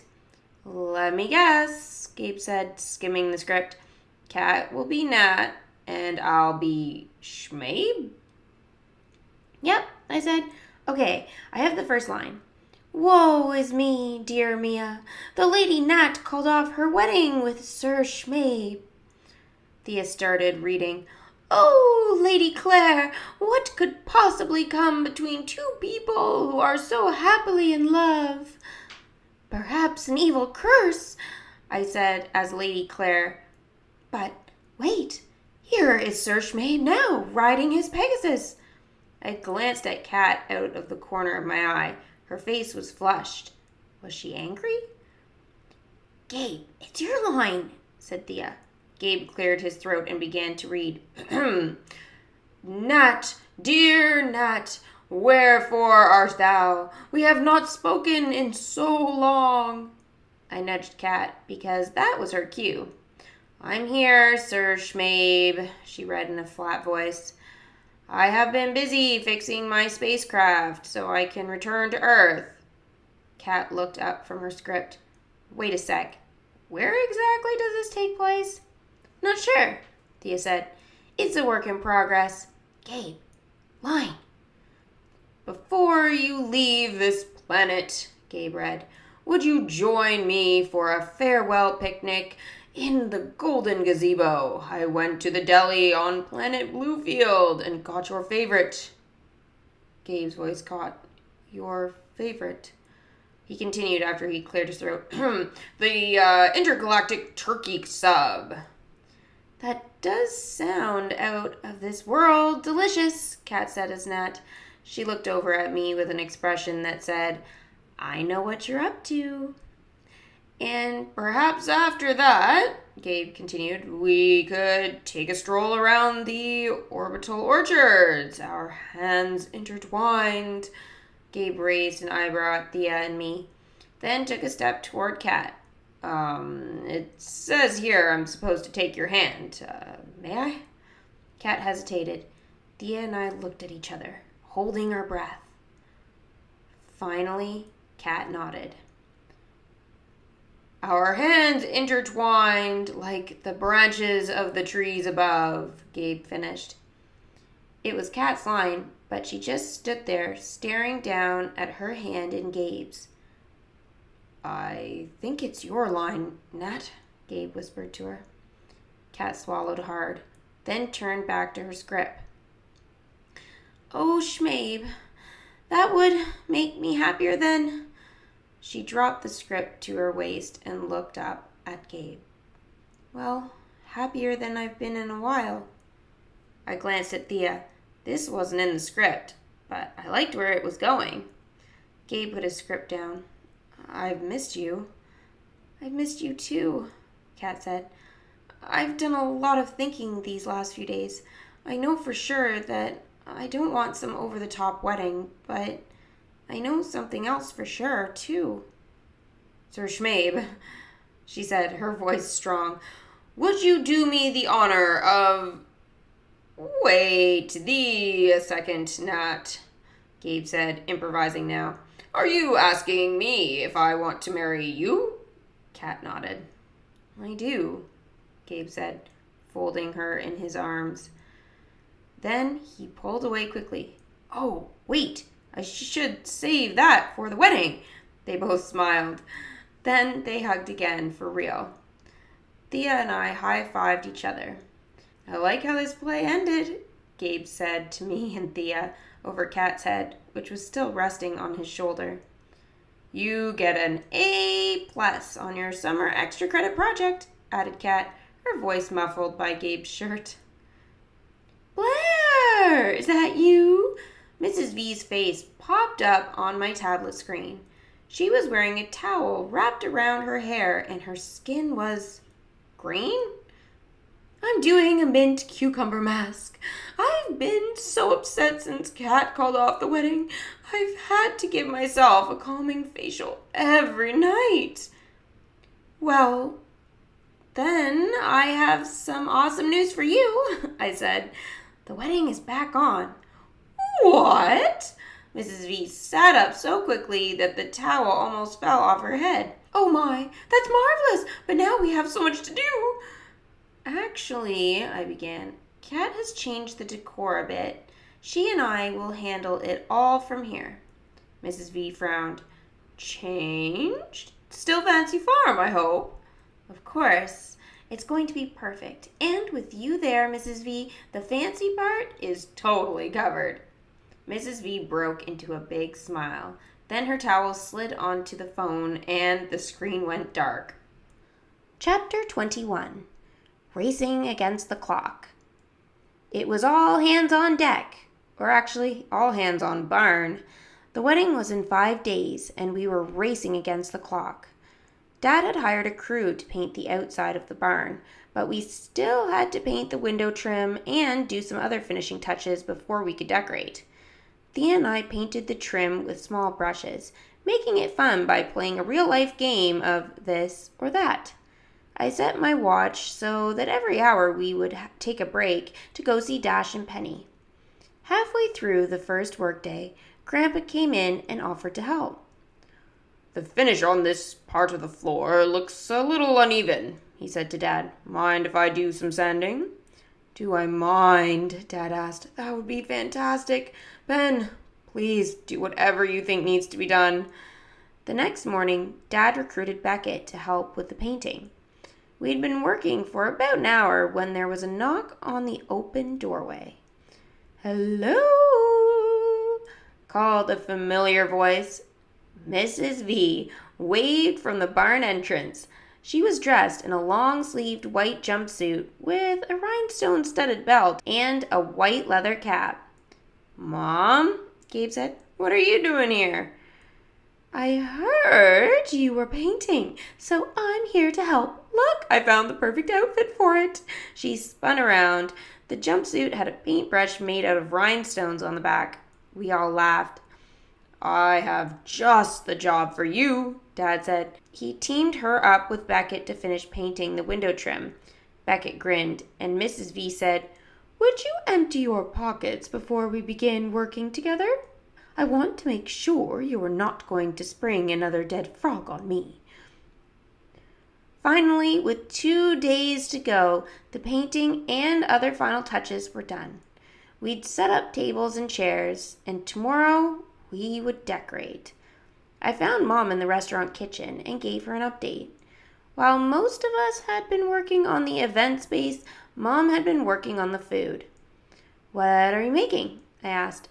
S1: Let me guess, Gabe said, skimming the script. Kat will be Nat, and I'll be Schmabe? Yep, I said. Okay, I have the first line. Woe is me, dear Mia. The Lady Nat called off her wedding with Sir Schmabe. Thea started reading. Oh, Lady Claire, what could possibly come between 2 people who are so happily in love? Perhaps an evil curse, I said as Lady Claire. But wait, here is Sir Schmabe now, riding his Pegasus. I glanced at Kat out of the corner of my eye. Her face was flushed. Was she angry? Gabe, it's your line, said Thea. Gabe cleared his throat and began to read. Nat, dear Nat, wherefore art thou? We have not spoken in so long. I nudged Kat because that was her cue. I'm here, Sir Schmabe, she read in a flat voice. I have been busy fixing my spacecraft so I can return to Earth. Kat looked up from her script. Wait a sec. Where exactly does this take place? Not sure, Thea said. It's a work in progress. Gabe, line. Before you leave this planet, Gabe read, would you join me for a farewell picnic in the Golden Gazebo? I went to the deli on planet Bluefield and got your favorite. Gabe's voice caught. Your favorite.
S2: he continued after he cleared his throat. The intergalactic turkey sub.
S1: That does sound out of this world delicious, Kat said as Nat. She looked over at me with an expression that said, I know what you're up to.
S2: And perhaps after that, Gabe continued, we could take a stroll around the orbital orchards, our hands intertwined. Gabe raised an eyebrow at Thea and me, then took a step toward Kat. It says here I'm supposed to take your hand. May I?
S1: Kat hesitated. Thea and I looked at each other, holding our breath. Finally, Kat nodded.
S2: Our hands intertwined like the branches of the trees above, Gabe finished.
S1: It was Kat's line, but she just stood there, staring down at her hand in Gabe's.
S2: I think it's your line, Nat,
S1: Gabe whispered to her. Kat swallowed hard, then turned back to her script. Oh, Schmabe, that would make me happier then. She dropped the script to her waist and looked up at Gabe. Well, happier than I've been in a while.
S2: I glanced at Thea. This wasn't in the script, but I liked where it was going.
S1: Gabe put his script down. I've missed you. I've missed you too, Kat said. I've done a lot of thinking these last few days. I know for sure that I don't want some over-the-top wedding, but I know something else for sure, too.
S2: Sir Schmabe, she said, her voice strong, would you do me the honor of... Wait a second, Nat, Gabe said, improvising now. Are you asking me if I want to marry you?
S1: Kat nodded. I do, Gabe said, folding her in his arms. Then he pulled away quickly. Oh, wait, I should save that for the wedding. They both smiled. Then they hugged again for real. Thea and I high-fived each other. I like how this play ended, Gabe said to me and Thea over Kat's head, which was still resting on his shoulder. You get an A+ on your summer extra credit project, added Kat, her voice muffled by Gabe's shirt. Blaire, is that you? Mrs. V's face popped up on my tablet screen. She was wearing a towel wrapped around her hair and her skin was green? I'm doing a mint cucumber mask. I've been so upset since Kat called off the wedding. I've had to give myself a calming facial every night. Well, then I have some awesome news for you, I said. The wedding is back on. What? Mrs. V sat up so quickly that the towel almost fell off her head. Oh my, that's marvelous, but now we have so much to do. Actually, I began, Kat has changed the decor a bit. She and I will handle it all from here. Mrs. V frowned. Changed? Still fancy farm, I hope. Of course. It's going to be perfect. And with you there, Mrs. V, the fancy part is totally covered. Mrs. V broke into a big smile. Then her towel slid onto the phone and the screen went dark. Chapter 21. Racing against the clock. It was all hands on deck, or actually all hands on barn. The wedding was in 5 days, and we were racing against the clock. Dad had hired a crew to paint the outside of the barn, but we still had to paint the window trim and do some other finishing touches before we could decorate. Thea and I painted the trim with small brushes, making it fun by playing a real-life game of this or that. I set my watch so that every hour we would take a break to go see Dash and Penny. Halfway through the first workday, Grandpa came in and offered to help.
S2: The finish on this part of the floor looks a little uneven, he said to Dad. Mind if I do some sanding?
S1: Do I mind? Dad asked. That would be fantastic. Ben, please do whatever you think needs to be done. The next morning, Dad recruited Beckett to help with the painting. We'd been working for about an hour when there was a knock on the open doorway. Hello, called a familiar voice. Mrs. V waved from the barn entrance. She was dressed in a long-sleeved white jumpsuit with a rhinestone-studded belt and a white leather cap. "Mom," Gabe said, "what are you doing here?" "I heard you were painting, so I'm here to help. Look, I found the perfect outfit for it." She spun around. The jumpsuit had a paintbrush made out of rhinestones on the back. We all laughed. "I have just the job for you," Dad said. He teamed her up with Beckett to finish painting the window trim. Beckett grinned, and Mrs. V said, "Would you empty your pockets before we begin working together? I want to make sure you are not going to spring another dead frog on me." Finally, with 2 days to go, the painting and other final touches were done. We'd set up tables and chairs, and tomorrow we would decorate. I found Mom in the restaurant kitchen and gave her an update. While most of us had been working on the event space, Mom had been working on the food. "What are you making?" I asked.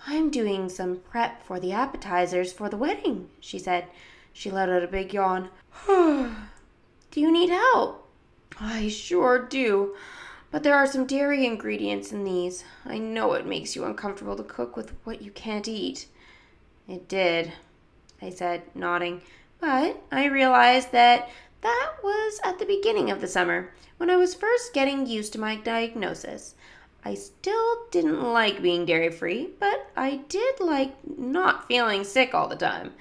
S1: "I'm doing some prep for the appetizers for the wedding," she said. She let out a big yawn. "Do you need help?" "I sure do. But there are some dairy ingredients in these. I know it makes you uncomfortable to cook with what you can't eat." "It did," I said, nodding. But I realized that was at the beginning of the summer, when I was first getting used to my diagnosis. I still didn't like being dairy-free, but I did like not feeling sick all the time.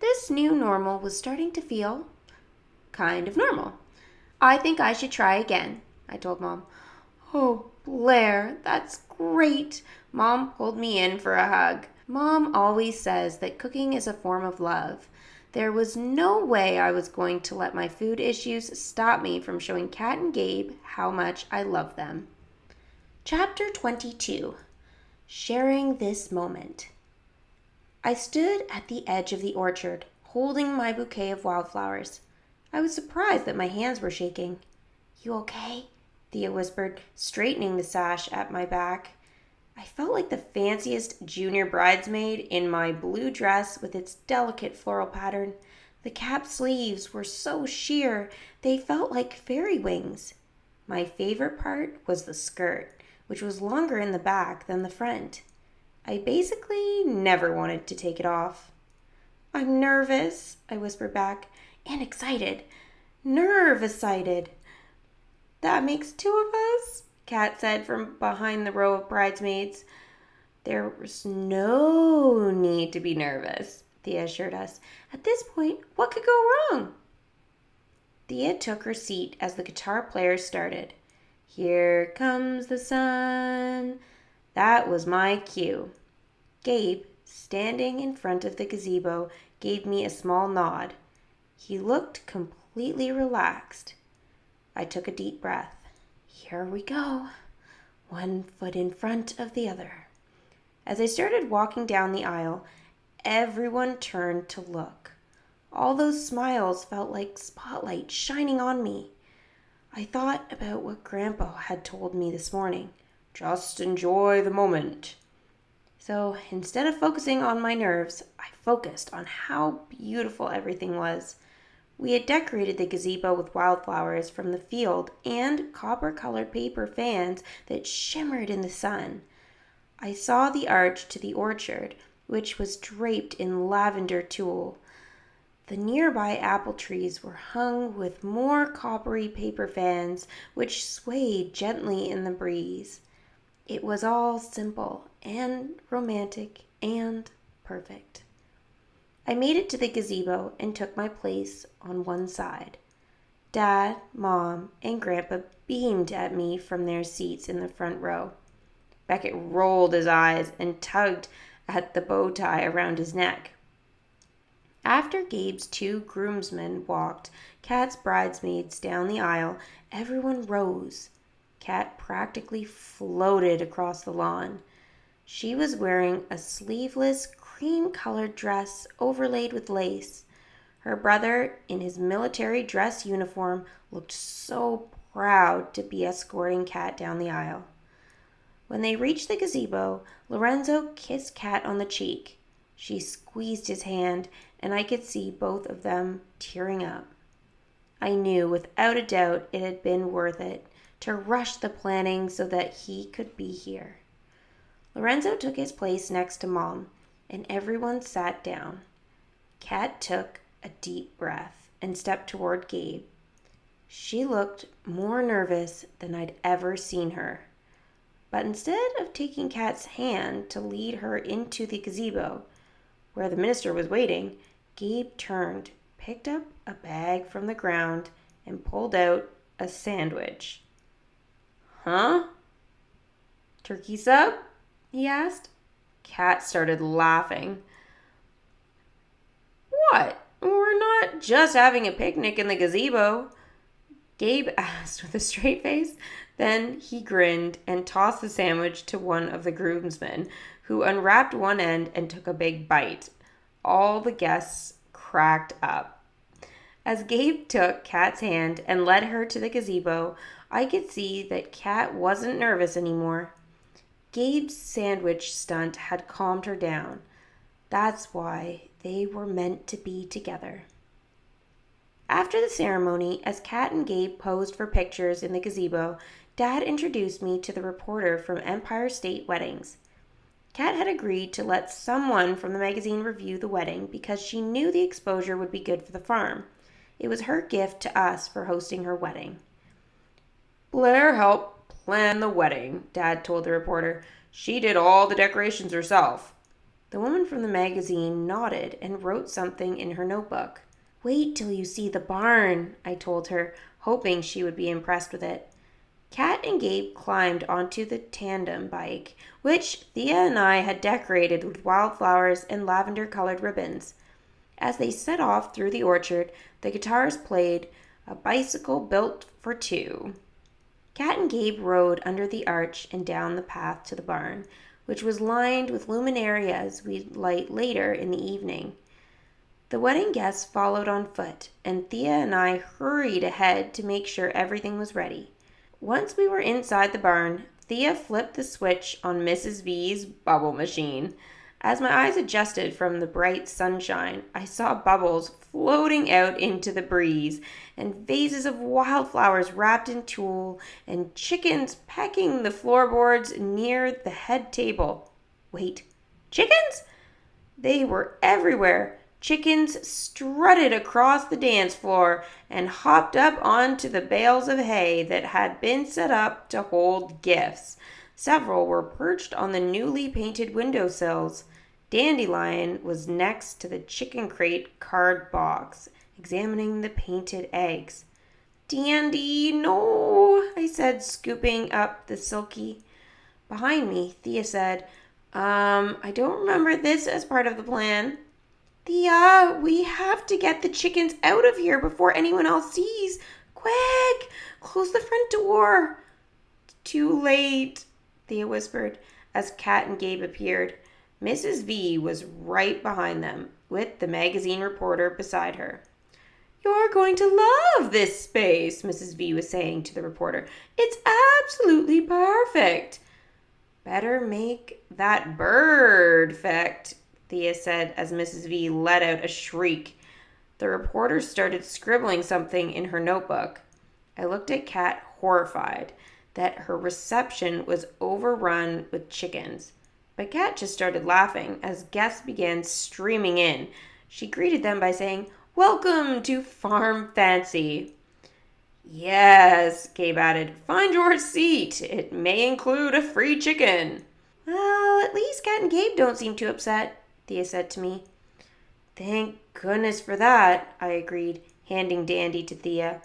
S1: This new normal was starting to feel kind of normal. "I think I should try again," I told Mom. "Oh, Blaire, that's great." Mom pulled me in for a hug. Mom always says that cooking is a form of love. There was no way I was going to let my food issues stop me from showing Kat and Gabe how much I love them. Chapter 22. Sharing This Moment. I stood at the edge of the orchard, holding my bouquet of wildflowers. I was surprised that my hands were shaking. "You okay?" Thea whispered, straightening the sash at my back. I felt like the fanciest junior bridesmaid in my blue dress with its delicate floral pattern. The cap sleeves were so sheer, they felt like fairy wings. My favorite part was the skirt, which was longer in the back than the front. I basically never wanted to take it off. "I'm nervous," I whispered back, "and excited. Nerve-excited." "That makes 2 of us," Kat said from behind the row of bridesmaids. "There was no need to be nervous," Thea assured us. "At this point, what could go wrong?" Thea took her seat as the guitar player started. "Here comes the sun." That was my cue. Gabe, standing in front of the gazebo, gave me a small nod. He looked completely relaxed. I took a deep breath. Here we go. 1 foot in front of the other. As I started walking down the aisle, everyone turned to look. All those smiles felt like spotlight shining on me. I thought about what Grandpa had told me this morning. Just enjoy the moment. So instead of focusing on my nerves, I focused on how beautiful everything was. We had decorated the gazebo with wildflowers from the field and copper-colored paper fans that shimmered in the sun. I saw the arch to the orchard, which was draped in lavender tulle. The nearby apple trees were hung with more coppery paper fans, which swayed gently in the breeze. It was all simple and romantic and perfect. I made it to the gazebo and took my place on one side. Dad, Mom, and Grandpa beamed at me from their seats in the front row. Beckett rolled his eyes and tugged at the bow tie around his neck. After Gabe's 2 groomsmen walked Kat's bridesmaids down the aisle, everyone rose. Kat practically floated across the lawn. She was wearing a sleeveless cream-colored dress overlaid with lace. Her brother, in his military dress uniform, looked so proud to be escorting Kat down the aisle. When they reached the gazebo, Lorenzo kissed Kat on the cheek. She squeezed his hand, and I could see both of them tearing up. I knew without a doubt it had been worth it to rush the planning so that he could be here. Lorenzo took his place next to Mom, and everyone sat down. Kat took a deep breath and stepped toward Gabe. She looked more nervous than I'd ever seen her. But instead of taking Kat's hand to lead her into the gazebo, where the minister was waiting, Gabe turned, picked up a bag from the ground, and pulled out a sandwich. "Huh? Turkey sub?" he asked. Kat started laughing. "What? We're not just having a picnic in the gazebo," Gabe asked with a straight face. Then he grinned and tossed the sandwich to one of the groomsmen, who unwrapped one end and took a big bite. All the guests cracked up. As Gabe took Kat's hand and led her to the gazebo, I could see that Kat wasn't nervous anymore. Gabe's sandwich stunt had calmed her down. That's why they were meant to be together. After the ceremony, as Kat and Gabe posed for pictures in the gazebo, Dad introduced me to the reporter from Empire State Weddings. Kat had agreed to let someone from the magazine review the wedding because she knew the exposure would be good for the farm. It was her gift to us for hosting her wedding. "Blaire helped plan the wedding," Dad told the reporter. "She did all the decorations herself." The woman from the magazine nodded and wrote something in her notebook. "Wait till you see the barn," I told her, hoping she would be impressed with it. Kat and Gabe climbed onto the tandem bike, which Thea and I had decorated with wildflowers and lavender-colored ribbons. As they set off through the orchard, the guitars played "A Bicycle Built for Two." Kat and Gabe rode under the arch and down the path to the barn, which was lined with luminarias we'd light later in the evening. The wedding guests followed on foot, and Thea and I hurried ahead to make sure everything was ready. Once we were inside the barn, Thea flipped the switch on Mrs. V's bubble machine. As my eyes adjusted from the bright sunshine, I saw bubbles floating out into the breeze, and vases of wildflowers wrapped in tulle, and chickens pecking the floorboards near the head table. Wait, chickens? They were everywhere. Chickens strutted across the dance floor and hopped up onto the bales of hay that had been set up to hold gifts. Several were perched on the newly painted windowsills. Dandelion was next to the chicken crate card box, examining the painted eggs. "Dandy, no," I said, scooping up the silky. Behind me, Thea said, I don't remember this as part of the plan." "Thea, we have to get the chickens out of here before anyone else sees. Quick, close the front door." "Too late," Thea whispered as Kat and Gabe appeared. Mrs. V was right behind them, with the magazine reporter beside her. "You're going to love this space," Mrs. V was saying to the reporter. "It's absolutely perfect." "Better make that bird effect," Thea said as Mrs. V let out a shriek. The reporter started scribbling something in her notebook. I looked at Kat, horrified that her reception was overrun with chickens. But Kat just started laughing as guests began streaming in. She greeted them by saying, "Welcome to Farm Fancy." "Yes," Gabe added, "find your seat. It may include a free chicken." "Well, at least Kat and Gabe don't seem too upset," Thea said to me. "Thank goodness for that," I agreed, handing Dandy to Thea.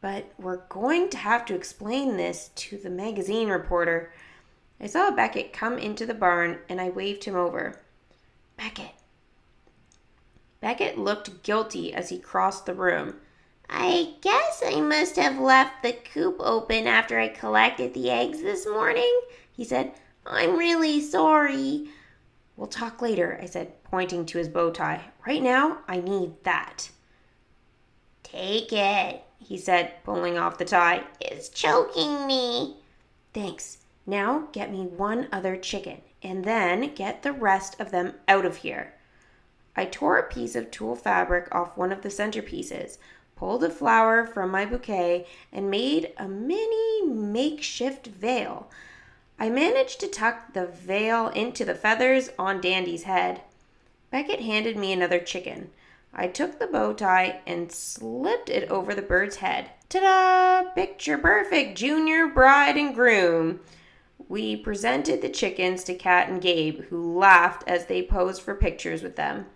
S1: "But we're going to have to explain this to the magazine reporter." I saw Beckett come into the barn, and I waved him over. "Beckett." Beckett looked guilty as he crossed the room. "I guess I must have left the coop open after I collected the eggs this morning," he said. "I'm really sorry." "We'll talk later," I said, pointing to his bow tie. "Right now, I need that." "Take it," he said, pulling off the tie. "It's choking me." "Thanks. Now get me one other chicken, and then get the rest of them out of here." I tore a piece of tulle fabric off one of the centerpieces, pulled a flower from my bouquet, and made a mini makeshift veil. I managed to tuck the veil into the feathers on Dandy's head. Beckett handed me another chicken. I took the bow tie and slipped it over the bird's head. Ta-da! Picture perfect, junior bride and groom. We presented the chickens to Kat and Gabe, who laughed as they posed for pictures with them.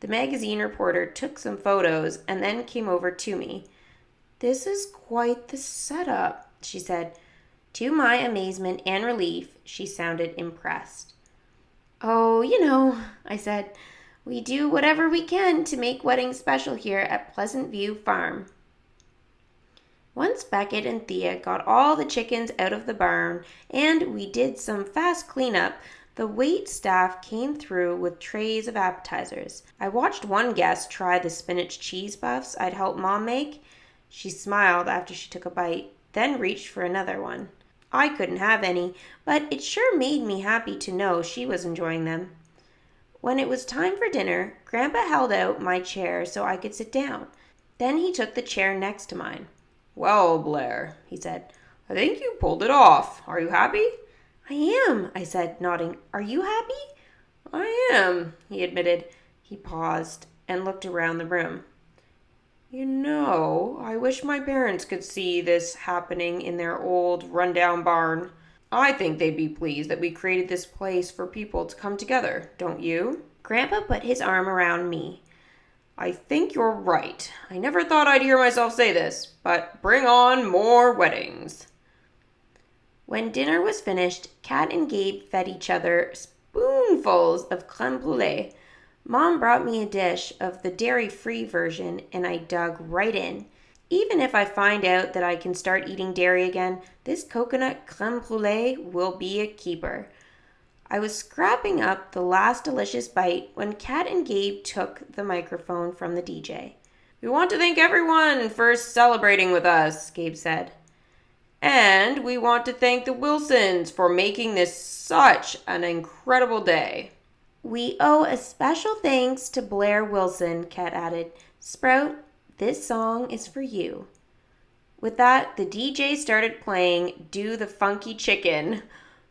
S1: The magazine reporter took some photos and then came over to me. "This is quite the setup," she said. To my amazement and relief, she sounded impressed. "Oh, I said, "we do whatever we can to make weddings special here at Pleasant View Farm." Once Beckett and Thea got all the chickens out of the barn and we did some fast cleanup, the wait staff came through with trays of appetizers. I watched one guest try the spinach cheese puffs I'd helped Mom make. She smiled after she took a bite, then reached for another one. I couldn't have any, but it sure made me happy to know she was enjoying them. When it was time for dinner, Grandpa held out my chair so I could sit down. Then he took the chair next to mine.
S2: "Well, Blaire," he said, "I think you pulled it off. Are you happy?"
S1: "I am," I said, nodding. "Are you happy?"
S2: "I am," he admitted. He paused and looked around the room. I wish my parents could see this happening in their old, rundown barn. I think they'd be pleased that we created this place for people to come together, don't you?"
S1: Grandpa put his arm around me.
S2: "I think you're right. I never thought I'd hear myself say this, but bring on more weddings."
S1: When dinner was finished, Kat and Gabe fed each other spoonfuls of crème brûlée. Mom brought me a dish of the dairy-free version, and I dug right in. Even if I find out that I can start eating dairy again, this coconut crème brûlée will be a keeper. I was scrapping up the last delicious bite when Kat and Gabe took the microphone from the DJ.
S2: "We want to thank everyone for celebrating with us," Gabe said. "And we want to thank the Wilsons for making this such an incredible day."
S1: "We owe a special thanks to Blaire Wilson," Kat added. "Sprout, this song is for you." With that, the DJ started playing Do the Funky Chicken.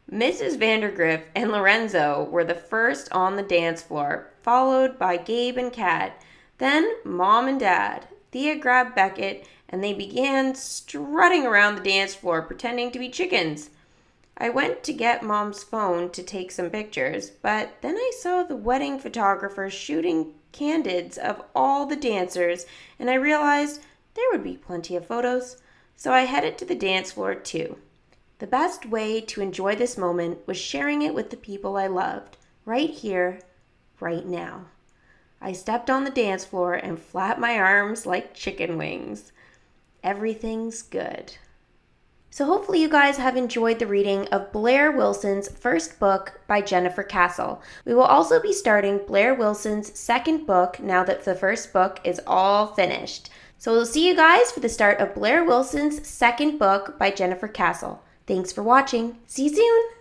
S1: Mrs. Vandergrift and Lorenzo were the first on the dance floor, followed by Gabe and Kat. Then Mom and Dad. Thea grabbed Beckett, and they began strutting around the dance floor, pretending to be chickens. I went to get Mom's phone to take some pictures, but then I saw the wedding photographer shooting candids of all the dancers, and I realized there would be plenty of photos, so I headed to the dance floor too. The best way to enjoy this moment was sharing it with the people I loved, right here, right now. I stepped on the dance floor and flapped my arms like chicken wings. Everything's good. So hopefully you guys have enjoyed the reading of Blaire Wilson's first book by Jennifer Castle. We will also be starting Blaire Wilson's second book now that the first book is all finished. So we'll see you guys for the start of Blaire Wilson's second book by Jennifer Castle. Thanks for watching. See you soon!